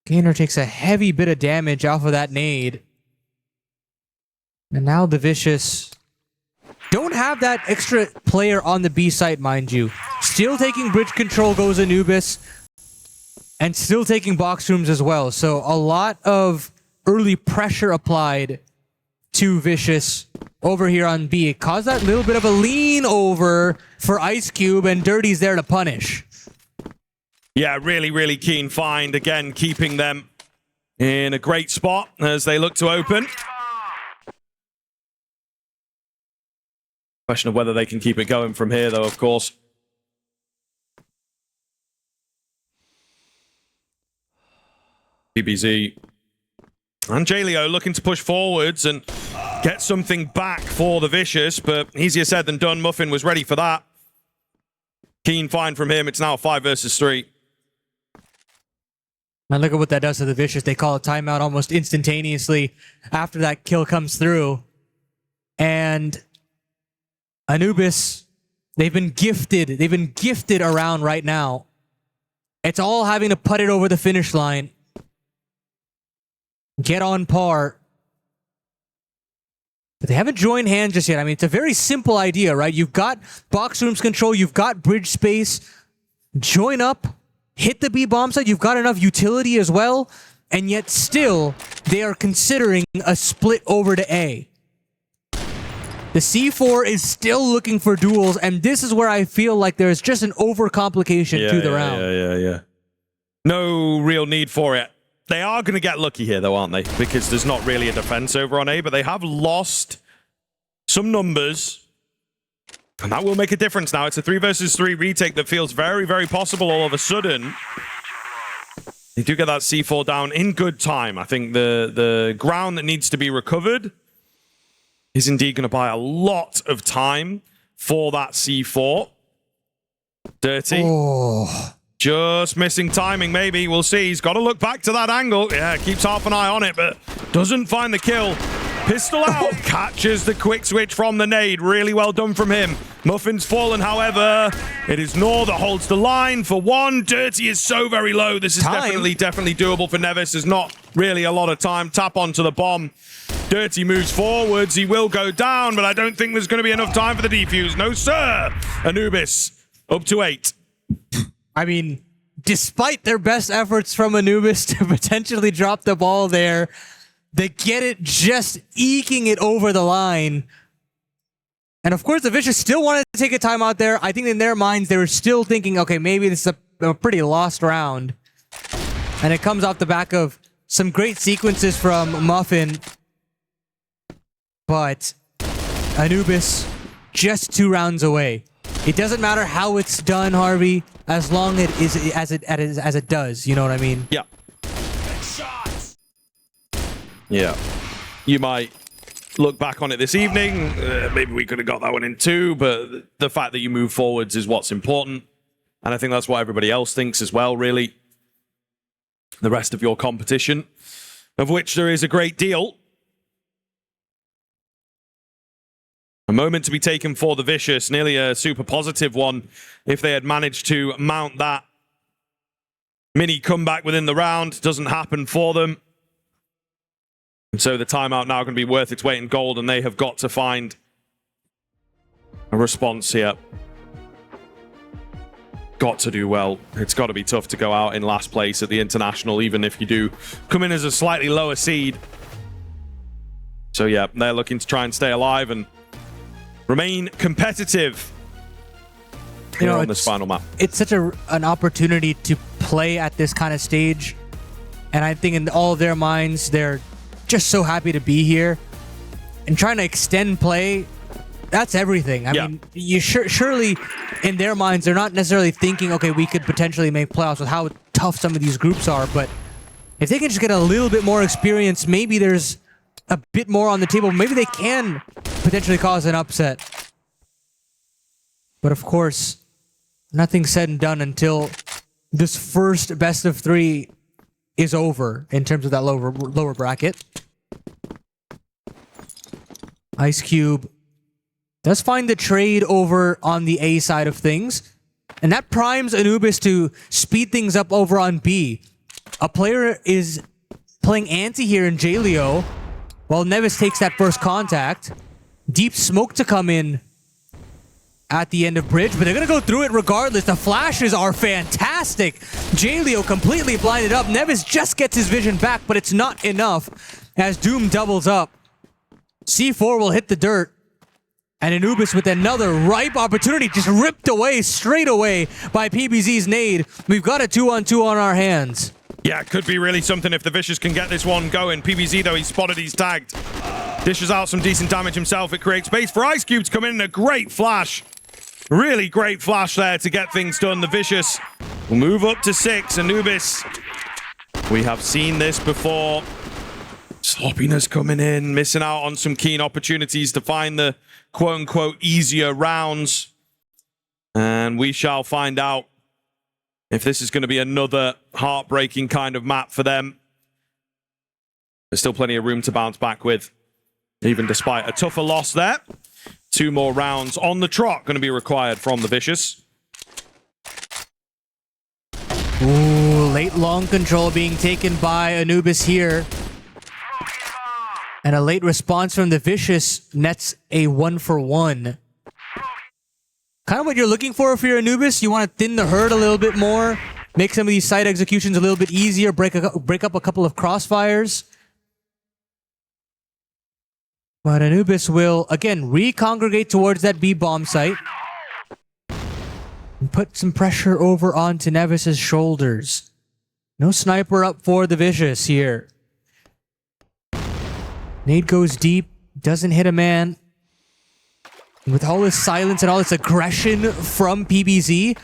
Gainer takes a heavy bit of damage off of that nade. And now the Vicious don't have that extra player on the B site, mind you. Still taking bridge control goes Anubis, and still taking box rooms as well. So a lot of early pressure applied to Vicious over here on B. It caused that little bit of a lean over for Ice Cube, and Dirty's there to punish. Yeah, really, really keen find. Again, keeping them in a great spot as they look to open. Question of whether they can keep it going from here, though, of course. DBZ and Jaleo looking to push forwards and get something back for the Vicious, but easier said than done. Muffin was ready for that. Keen find from him. It's now 5 versus 3. And look at what that does to the Vicious. They call a timeout almost instantaneously after that kill comes through. And Anubis, they've been gifted around right now. It's all having to put it over the finish line. Get on par. But they haven't joined hands just yet. I mean, it's a very simple idea, right? You've got box rooms control, you've got bridge space. Join up, hit the B bomb site, you've got enough utility as well, and yet still, they are considering a split over to A. The C4 is still looking for duels, and this is where I feel like there's just an overcomplication to the round. Yeah. No real need for it. They are going to get lucky here, though, aren't they? Because there's not really a defense over on A, but they have lost some numbers. And that will make a difference now. It's a 3 versus 3 retake that feels very, very possible all of a sudden. They do get that C4 down in good time. I think the ground that needs to be recovered is indeed going to buy a lot of time for that C4. Dirty. Oh. Just missing timing, maybe. We'll see. He's got to look back to that angle. Yeah, keeps half an eye on it, but doesn't find the kill. Pistol out. Catches the quick switch from the nade. Really well done from him. Muffin's fallen, however. It is Nor that holds the line for one. Dirty is so very low. This is definitely doable for Nevis. There's not really a lot of time. Tap onto the bomb. Dirty moves forwards. He will go down, but I don't think there's going to be enough time for the defuse. No, sir. Anubis up to 8. I mean, despite their best efforts from Anubis to potentially drop the ball there, they get it just eking it over the line. And of course, the Vicious still wanted to take a timeout there. I think in their minds, they were still thinking, okay, maybe this is a pretty lost round. And it comes off the back of some great sequences from Muffin. But Anubis just 2 rounds away. It doesn't matter how it's done, Harvey, as long as it does. You know what I mean? Yeah. Yeah. You might look back on it this evening. Maybe we could have got that one in 2, but the fact that you move forwards is what's important. And I think that's what everybody else thinks as well, really. The rest of your competition, of which there is a great deal. A moment to be taken for the Vicious, nearly a super positive one if they had managed to mount that mini comeback within the round. Doesn't happen for them. And so the timeout now going to be worth its weight in gold, and they have got to find a response here. Got to do well. It's got to be tough to go out in last place at the International, even if you do come in as a slightly lower seed. So yeah, they're looking to try and stay alive and remain competitive on this final map. It's such an opportunity to play at this kind of stage. And I think in all of their minds, they're just so happy to be here. And trying to extend play, that's everything. I mean, you surely in their minds, they're not necessarily thinking, okay, we could potentially make playoffs with how tough some of these groups are. But if they can just get a little bit more experience, maybe there's a bit more on the table. Maybe they can potentially cause an upset. But of course, nothing's said and done until this first best of 3 is over in terms of that lower bracket. Ice Cube does find the trade over on the A side of things, and that primes Anubis to speed things up over on B. A player is playing anti here in Jaleo, while Nevis takes that first contact. Deep smoke to come in at the end of bridge, but they're going to go through it regardless. The flashes are fantastic. Jaleo completely blinded up. Nevis just gets his vision back, but it's not enough as Doom doubles up. C4 will hit the dirt, and Anubis with another ripe opportunity just ripped away straight away by PBZ's nade. We've got a 2-on-2 on our hands. Yeah, it could be really something if the Vicious can get this one going. PBZ, though, he's spotted, he's tagged. Dishes out some decent damage himself. It creates space for Ice Cube to come in. A great flash. Really great flash there to get things done. The Vicious will move up to 6. Anubis, we have seen this before. Sloppiness coming in, missing out on some keen opportunities to find the quote-unquote easier rounds. And we shall find out if this is going to be another heartbreaking kind of map for them. There's still plenty of room to bounce back with, even despite a tougher loss there. 2 more rounds on the trot going to be required from the Vicious. Ooh, late long control being taken by Anubis here. And a late response from the Vicious nets a 1-for-1. Kind of what you're looking for your Anubis. You want to thin the herd a little bit more, make some of these side executions a little bit easier, break up a couple of crossfires. But Anubis will, again, recongregate towards that B-bomb site. And put some pressure over onto Nevis's shoulders. No sniper up for the Vicious here. Nade goes deep, doesn't hit a man. With all this silence and all this aggression from PBZ,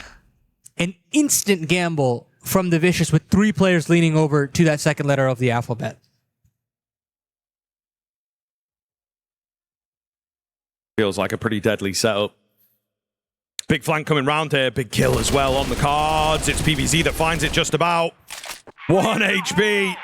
an instant gamble from the Vicious with 3 players leaning over to that second letter of the alphabet. Feels like a pretty deadly setup. Big flank coming round here. Big kill as well on the cards. It's PBZ that finds it just about. 1 HP.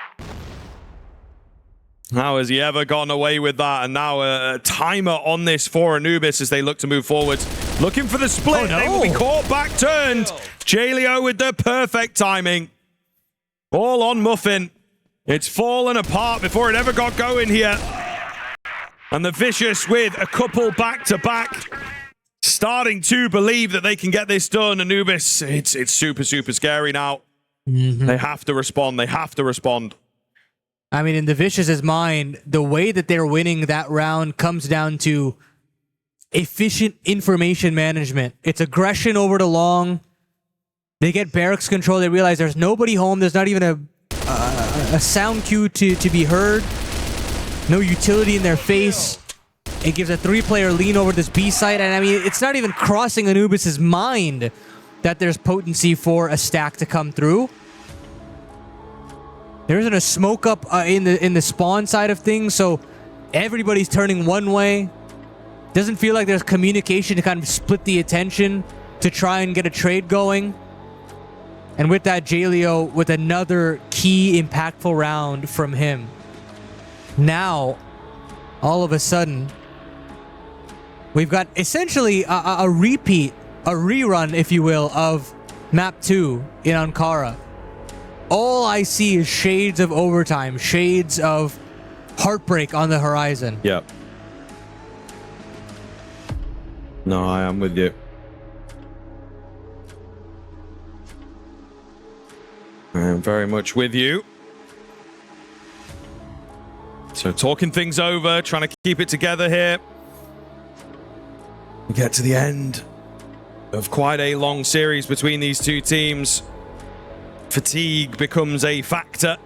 How has he ever gotten away with that? And now a timer on this for Anubis as they look to move forwards. Looking for the split. Oh, no. They will be caught back turned. Jaleo with the perfect timing. All on Muffin. It's fallen apart before it ever got going here. And the Vicious with a couple back-to-back. Starting to believe that they can get this done. Anubis, it's super, super scary now. They have to respond. They have to respond. I mean, in the Vicious's mind, the way that they're winning that round comes down to efficient information management. It's aggression over the long. They get barracks control. They realize there's nobody home. There's not even a sound cue to be heard. No utility in their face. It gives a 3-player lean over this B site. And I mean, it's not even crossing Anubis's mind that there's potency for a stack to come through. There isn't a smoke up in the spawn side of things, so everybody's turning one way. Doesn't feel like there's communication to kind of split the attention to try and get a trade going. And with that, Jaleo with another key impactful round from him. Now, all of a sudden, we've got essentially a repeat, a rerun, if you will, of Map 2 in Ankara. All I see is shades of overtime, shades of heartbreak on the horizon. Yep. No, I am with you. I am very much with you. So talking things over, trying to keep it together here. We get to the end of quite a long series between these two teams. Fatigue becomes a factor.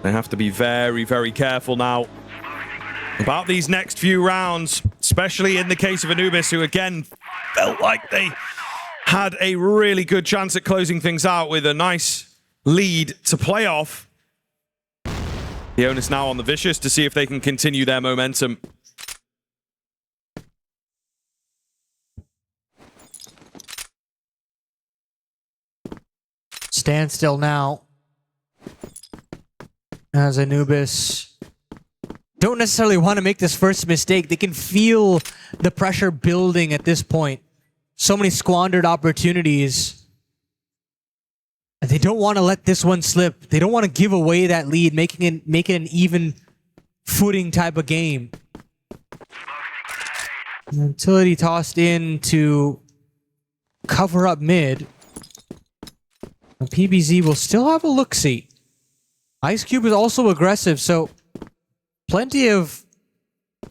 They have to be very, very careful now about these next few rounds, especially in the case of Anubis, who again felt like they had a really good chance at closing things out with a nice lead to play off. The onus now on the Vicious to see if they can continue their momentum. standstill now. As Anubis don't necessarily want to make this first mistake. They can feel the pressure building at this point. So many squandered opportunities. And they don't want to let this one slip. They don't want to give away that lead, making it an even footing type of game. Utility tossed in to cover up mid. And PBZ will still have a look-see. Ice Cube is also aggressive, so plenty of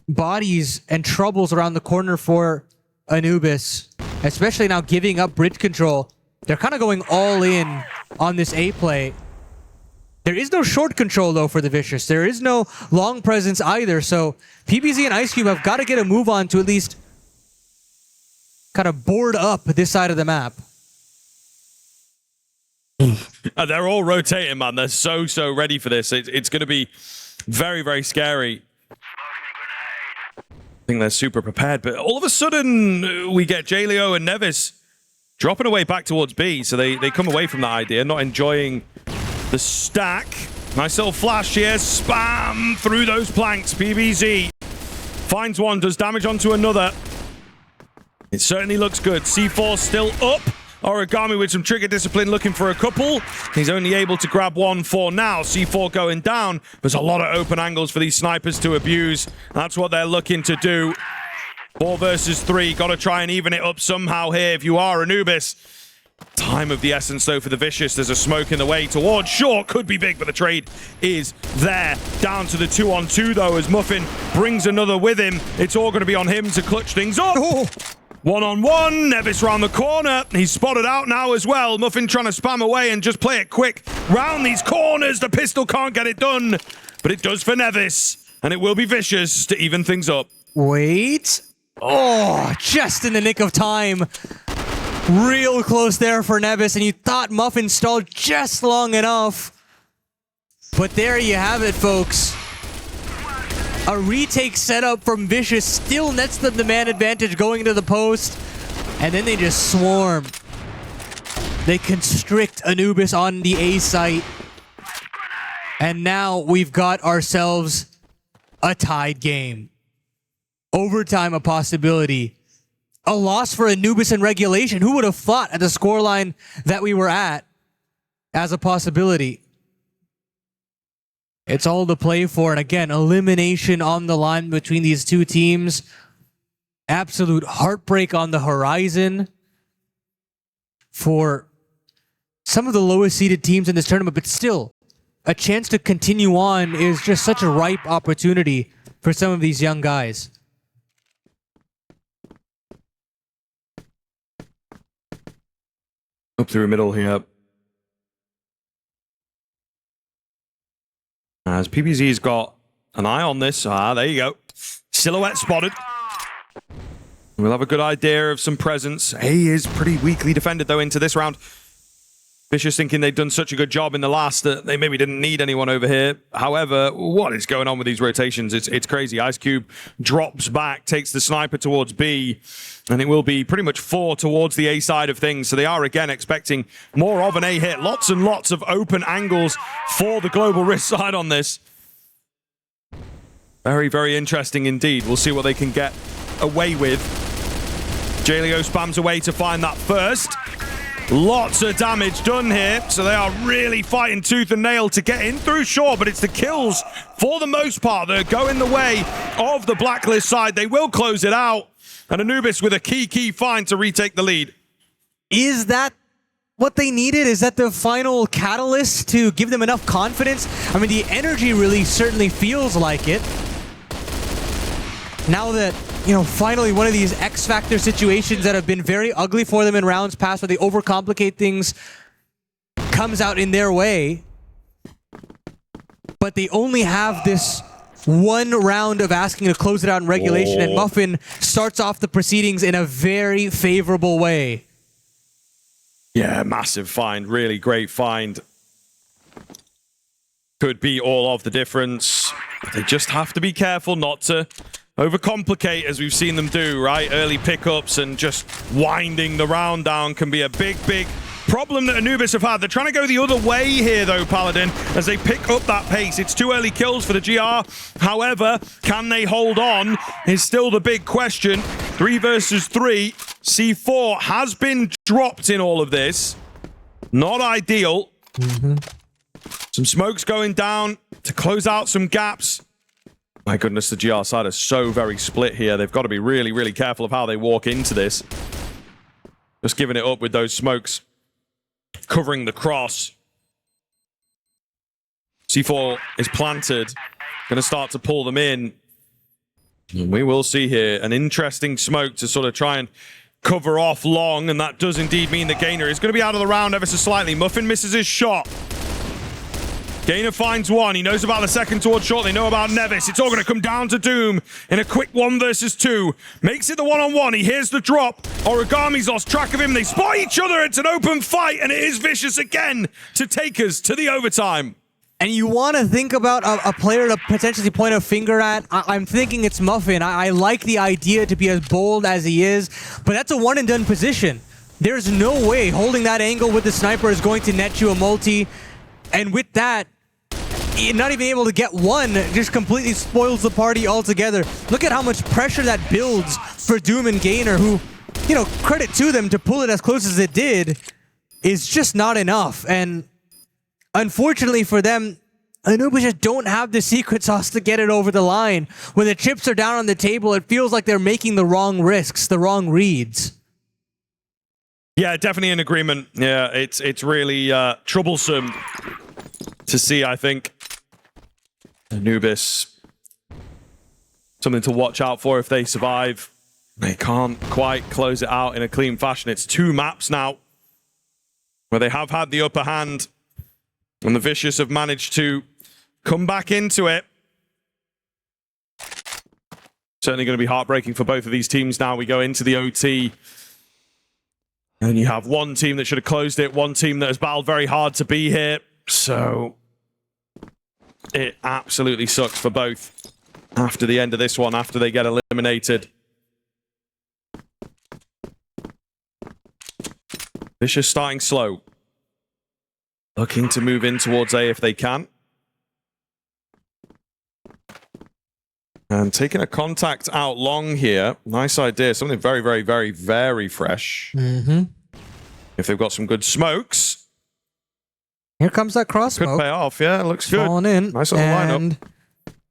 bodies and troubles around the corner for Anubis, especially now giving up bridge control. They're kind of going all in on this A play. There is no short control, though, for the Vicious. There is no long presence either, so PBZ and Ice Cube have got to get a move on to at least kind of board up this side of the map. They're all rotating, man. They're so ready for this. It's going to be very, very scary. I think they're super prepared, but all of a sudden we get Jaleo and Nevis dropping away back towards B, so they come away from that idea, not enjoying the stack. Nice little flash here, spam through those planks. PBZ finds one, does damage onto another. It certainly looks good. C4 still up. Origami with some trigger discipline looking for a couple. He's only able to grab one for now. C4 going down. There's a lot of open angles for these snipers to abuse. That's what they're looking to do. 4 versus 3. Got to try and even it up somehow here if you are Anubis. Time of the essence, though, for the Vicious. There's a smoke in the way towards short. Could be big, but the trade is there. Down to the 2-on-2, though, as Muffin brings another with him. It's all going to be on him to clutch things up. Oh. 1-on-1, Nevis round the corner. He's spotted out now as well. Muffin trying to spam away and just play it quick. Round these corners, the pistol can't get it done. But it does for Nevis. And it will be Vicious to even things up. Wait. Oh, just in the nick of time. Real close there for Nevis. And you thought Muffin stalled just long enough. But there you have it, folks. A retake setup from Vicious still nets them the man advantage going into the post. And then they just swarm. They constrict Anubis on the A site. And now we've got ourselves a tied game. Overtime a possibility. A loss for Anubis in regulation. Who would have thought at the scoreline that we were at as a possibility? It's all to play for, and again, elimination on the line between these two teams. Absolute heartbreak on the horizon for some of the lowest seeded teams in this tournament, but still, a chance to continue on is just such a ripe opportunity for some of these young guys. Up through the middle here. As PBZ's got an eye on this. There you go. Silhouette spotted. We'll have a good idea of some presence. He is pretty weakly defended, though, into this round. Vicious thinking they'd done such a good job in the last that they maybe didn't need anyone over here. However, what is going on with these rotations? It's crazy. Ice Cube drops back, takes the sniper towards B, and it will be pretty much 4 towards the A side of things. So they are, again, expecting more of an A hit. Lots and lots of open angles for the Global Risk side on this. Very, very interesting indeed. We'll see what they can get away with. Jaleo spams away to find that first. Lots of damage done here, so they are really fighting tooth and nail to get in through short, but it's the kills, for the most part, that are going the way of the Blacklist side. They will close it out, and Anubis with a key find to retake the lead. Is that what they needed? Is that the final catalyst to give them enough confidence? I mean, the energy really certainly feels like it. Now that, you know, finally one of these X-Factor situations that have been very ugly for them in rounds past where they overcomplicate things comes out in their way. But they only have this one round of asking to close it out in regulation, and Muffin starts off the proceedings in a very favorable way. Yeah, massive find. Really great find. Could be all of the difference. They just have to be careful not to overcomplicate, as we've seen them do, right? Early pickups and just winding the round down can be a big problem that Anubis have had. They're trying to go the other way here, though, Paladin, as they pick up that pace. It's 2 early kills for the GR. However, can they hold on is still the big question. 3 versus 3. C4 has been dropped in all of this. Not ideal. Some smokes going down to close out some gaps. My goodness, the GR side is so very split here. They've got to be really, really careful of how they walk into this. Just giving it up with those smokes covering the cross. C4 is planted. Going to start to pull them in. And we will see here an interesting smoke to sort of try and cover off long, and that does indeed mean that Gainer is going to be out of the round ever so slightly. Muffin misses his shot. Gainer finds one. He knows about the second towards short. They know about Nevis. It's all going to come down to Doom in a quick 1 versus 2. Makes it the 1-on-1. He hears the drop. Origami's lost track of him. They spot each other. It's an open fight, and it is Vicious again to take us to the overtime. And you want to think about a player to potentially point a finger at. I'm thinking it's Muffin. I like the idea to be as bold as he is, but that's a one-and-done position. There's no way holding that angle with the sniper is going to net you a multi. And with that, not even able to get one just completely spoils the party altogether. Look at how much pressure that builds for Doom and Gainer, who, you know, credit to them to pull it as close as it did is just not enough. And unfortunately for them, Anubis just don't have the secret sauce to get it over the line. When the chips are down on the table, it feels like they're making the wrong risks, the wrong reads. Yeah, definitely in agreement. Yeah, it's really troublesome to see, I think. Anubis, something to watch out for if they survive. They can't quite close it out in a clean fashion. It's 2 maps now where they have had the upper hand, and the Vicious have managed to come back into it. Certainly going to be heartbreaking for both of these teams now. We go into the OT, and you have one team that should have closed it, one team that has battled very hard to be here. So it absolutely sucks for both after the end of this one, after they get eliminated. Vicious starting slow. Looking to move in towards A if they can. And taking a contact out long here. Nice idea. Something very, very, very, very fresh. If they've got some good smokes. Here comes that cross smoke. Could pay off, yeah. Looks good. Falling in. Nice little lineup. And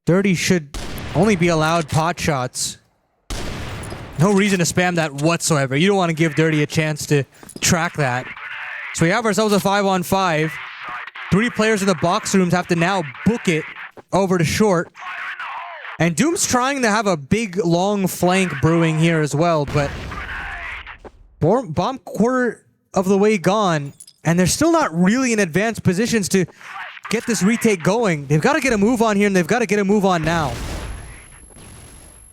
Dirty should only be allowed pot shots. No reason to spam that whatsoever. You don't want to give Dirty a chance to track that. So we have ourselves a 5-on-5. 3 players in the box rooms have to now book it over to short. And Doom's trying to have a big, long flank brewing here as well, but bomb quarter of the way gone, and they're still not really in advanced positions to get this retake going. They've got to get a move on here, and they've got to get a move on now.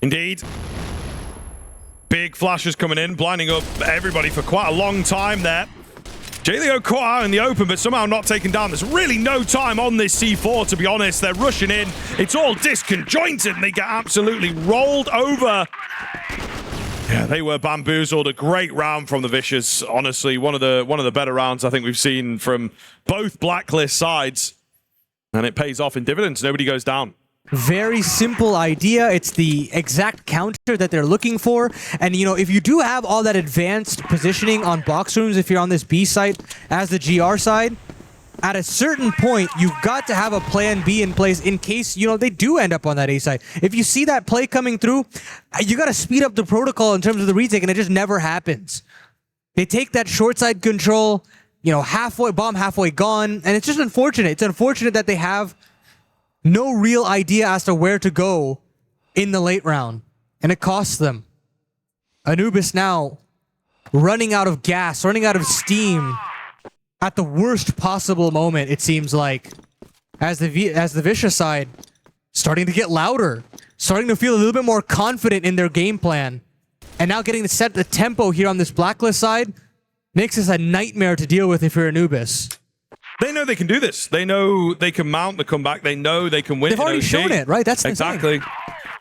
Indeed. Big flashes coming in, blinding up everybody for quite a long time there. J-Leo caught out in the open, but somehow not taken down. There's really no time on this C4, to be honest. They're rushing in. It's all disconjointed, and they get absolutely rolled over. Yeah, they were bamboozled. A great round from the Vicious. Honestly, one of the better rounds I think we've seen from both Blacklist sides. And it pays off in dividends. Nobody goes down. Very simple idea. It's the exact counter that they're looking for. And, you know, if you do have all that advanced positioning on box rooms, if you're on this B site as the GR side, at a certain point, you've got to have a plan B in place in case, you know, they do end up on that A side. If you see that play coming through, you got to speed up the protocol in terms of the retake, and it just never happens. They take that short side control, you know, halfway, bomb halfway gone, and it's just unfortunate. It's unfortunate that they have no real idea as to where to go in the late round, and it costs them. Anubis now running out of gas, running out of steam at the worst possible moment, it seems like, as the Vicious side starting to get louder, starting to feel a little bit more confident in their game plan, and now getting to set the tempo here on this Blacklist side makes this a nightmare to deal with if you're Anubis. They know they can do this. They know they can mount the comeback. They know they can win. They've already shown it, right? That's the exactly. thing.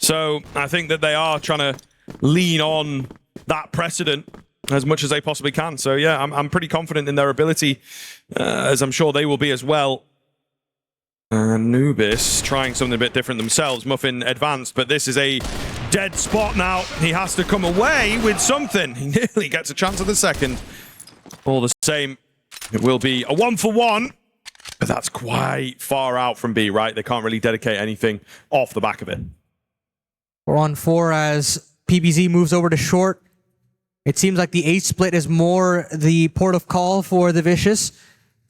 So I think that they are trying to lean on that precedent as much as they possibly can. So yeah, I'm pretty confident in their ability, as I'm sure they will be as well. Anubis trying something a bit different themselves. Muffin advanced, but this is a dead spot now. He has to come away with something. He nearly gets a chance at the second. All the same, it will be a 1-for-1, but that's quite far out from B, right? They can't really dedicate anything off the back of it. 4-on-4 as PBZ moves over to short. It seems like the A split is more the port of call for the Vicious.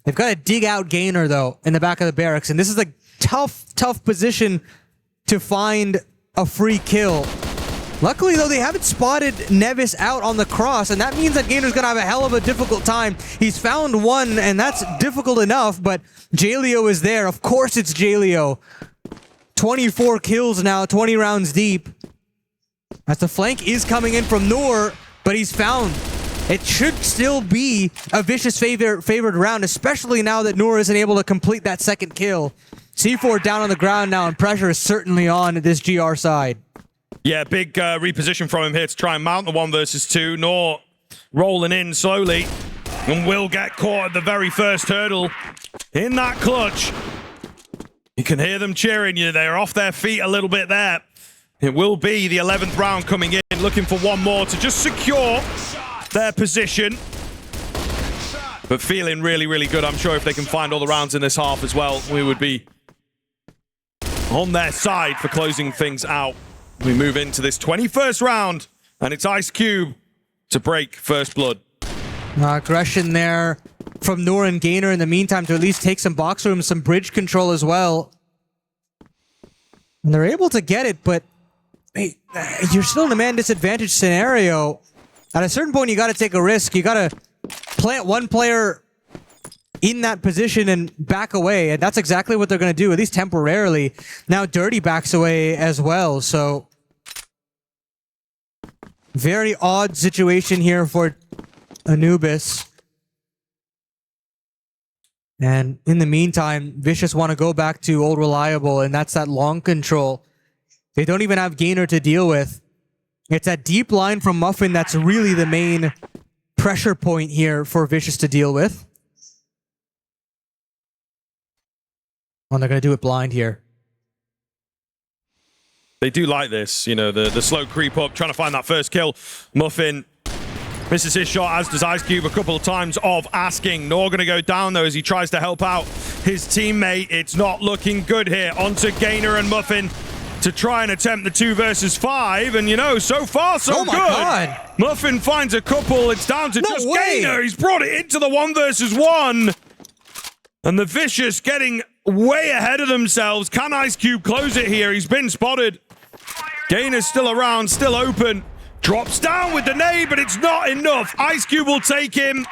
They've got to dig out Gainer, though, in the back of the barracks. And this is a tough position to find a free kill. Luckily, though, they haven't spotted Nevis out on the cross, and that means that Gainer's going to have a hell of a difficult time. He's found one, and that's difficult enough, but Jaleo is there. Of course it's Jaleo. 24 kills now, 20 rounds deep. As the flank is coming in from Noor, but he's found. It should still be a Vicious favored round, especially now that Noor isn't able to complete that second kill. C4 down on the ground now, and pressure is certainly on this GR side. Yeah, big reposition from him here to try and mount the 1 versus 2. Noor rolling in slowly and will get caught at the very first hurdle in that clutch. You can hear them cheering you. They're off their feet a little bit there. It will be the 11th round coming in, looking for one more to just secure their position. But feeling really, really good. I'm sure if they can find all the rounds in this half as well, we would be on their side for closing things out. We move into this 21st round, and it's Ice Cube to break first blood. Aggression there from Noor and Gainer in the meantime to at least take some box room, some bridge control as well. And they're able to get it, but hey, you're still in a man disadvantage scenario. At a certain point, you got to take a risk. You got to plant one player in that position and back away, and that's exactly what they're going to do, at least temporarily. Now Dirty backs away as well, so very odd situation here for Anubis. And in the meantime, Vicious want to go back to Old Reliable, and that's that long control. They don't even have Gainer to deal with. It's that deep line from Muffin that's really the main pressure point here for Vicious to deal with. Oh, they're going to do it blind here. They do like this, you know, the slow creep up, trying to find that first kill. Muffin misses his shot, as does Ice Cube a couple of times of asking. Noor going to go down, though, as he tries to help out his teammate. It's not looking good here. Onto Gainer and Muffin to try and attempt the 2 versus 5. And, you know, so far, so good. God. Muffin finds a couple. It's down to just Gainer. He's brought it into the 1 versus 1. And the Vicious getting way ahead of themselves. Can Ice Cube close it here? He's been spotted. Gainer's still around, still open. Drops down with the nade, but it's not enough. Ice Cube will take him.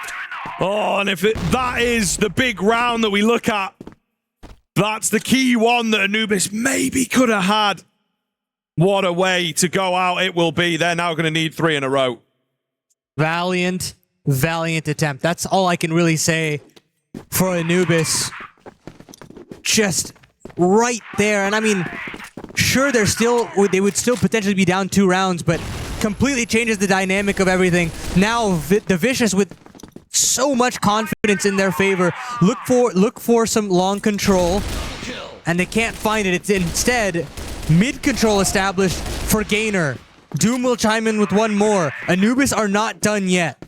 Oh, and if that is the big round that we look at, that's the key one that Anubis maybe could have had. What a way to go out it will be. They're now going to need 3 in a row. Valiant attempt. That's all I can really say for Anubis. Just right there. And I mean, sure, they would still potentially be down 2 rounds, but completely changes the dynamic of everything. Now the Vicious, with so much confidence in their favor, look for some long control, and they can't find it. It's instead mid control established for Gainer. Doom will chime in with one more. Anubis are not done yet.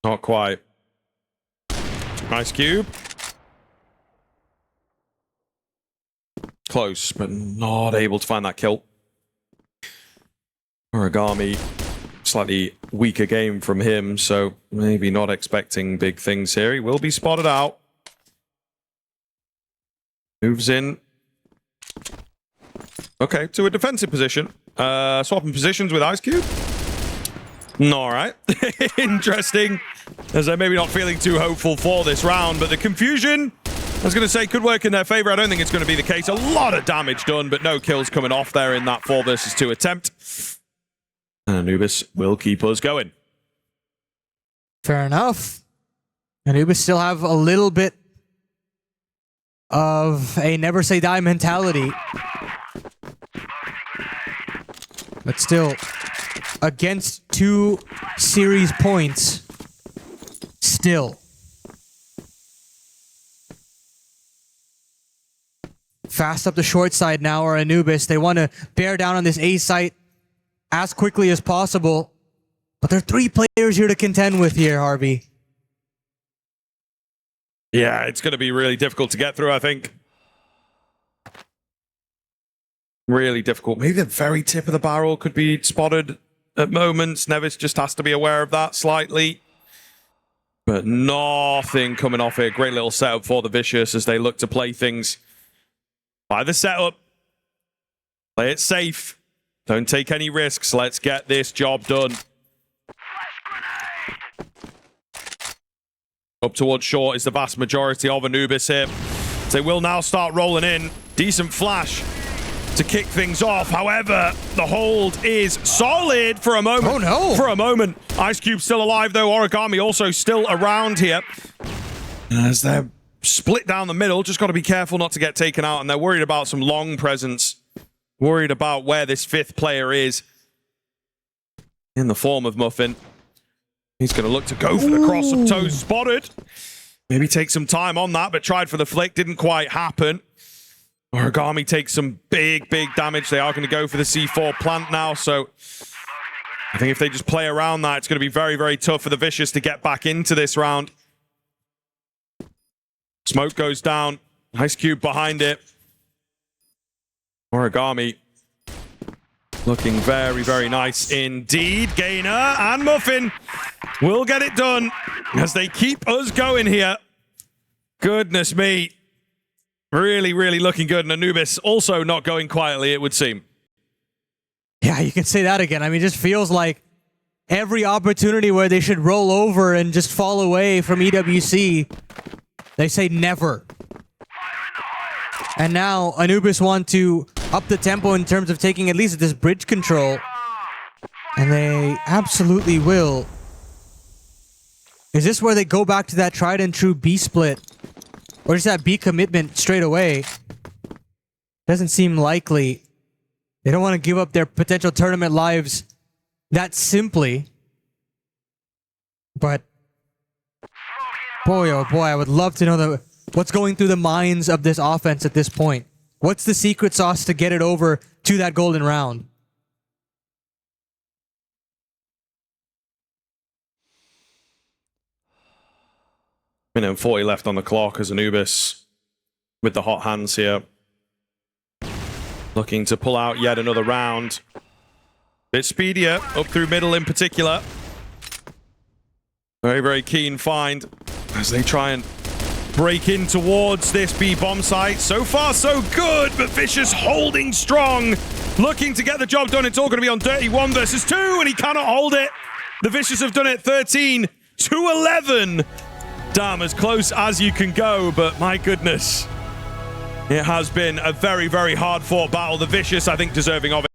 Not quite. Ice Cube. Close, but not able to find that kill. Origami, slightly weaker game from him, so maybe not expecting big things here. He will be spotted out. Moves in. Okay, to a defensive position. Swapping positions with Ice Cube. All right. Interesting. As they're maybe not feeling too hopeful for this round, but the confusion, I was going to say, could work in their favor. I don't think it's going to be the case. A lot of damage done, but no kills coming off there in that 4 versus 2 attempt. And Anubis will keep us going. Fair enough. Anubis still have a little bit of a never say die mentality. But still, against 2 series points, still. Fast up the short side now are Anubis. They want to bear down on this A site as quickly as possible. But there are 3 players here to contend with here, Harvey. Yeah, it's going to be really difficult to get through, I think. Really difficult. Maybe the very tip of the barrel could be spotted at moments. Nevis just has to be aware of that slightly. But nothing coming off here. Great little setup for the Vicious as they look to play things by the setup. Play it safe. Don't take any risks. Let's get this job done. Up towards short is the vast majority of Anubis here. They will now start rolling in. Decent flash to kick things off. However, the hold is solid for a moment. Oh no! For a moment. Ice Cube still alive though. Origami also still around here. As they're split down the middle, just got to be careful not to get taken out. And they're worried about some long presence. Worried about where this 5th player is. In the form of Muffin. He's going to look to go for the cross of toes. Spotted. Maybe take some time on that, but tried for the flick. Didn't quite happen. Origami takes some big damage. They are going to go for the C4 plant now, so I think if they just play around that, it's going to be very tough for the Vicious to get back into this round. Smoke goes down. Ice Cube behind it. Origami looking very nice indeed. Gainer and Muffin will get it done as they keep us going here. Goodness me. Really looking good. And Anubis also not going quietly, it would seem. Yeah, you can say that again. I mean, it just feels like every opportunity where they should roll over and just fall away from EWC, they say never. And now Anubis want to up the tempo in terms of taking at least this bridge control. And they absolutely will. Is this where they go back to that tried and true B split? Or is that B commitment straight away? Doesn't seem likely. They don't want to give up their potential tournament lives that simply. But boy, oh boy, I would love to know what's going through the minds of this offense at this point. What's the secret sauce to get it over to that golden round? Minute and 40 left on the clock as Anubis with the hot hands here. Looking to pull out yet another round. Bit speedier, up through middle in particular. Very keen find as they try and break in towards this B bomb site. So far, so good, but Vicious holding strong. Looking to get the job done. It's all going to be on Dirty 1 versus 2, and he cannot hold it. The Vicious have done it 13 to 11. Damn, as close as you can go, but my goodness. It has been a very hard-fought battle. The Vicious, I think, deserving of it.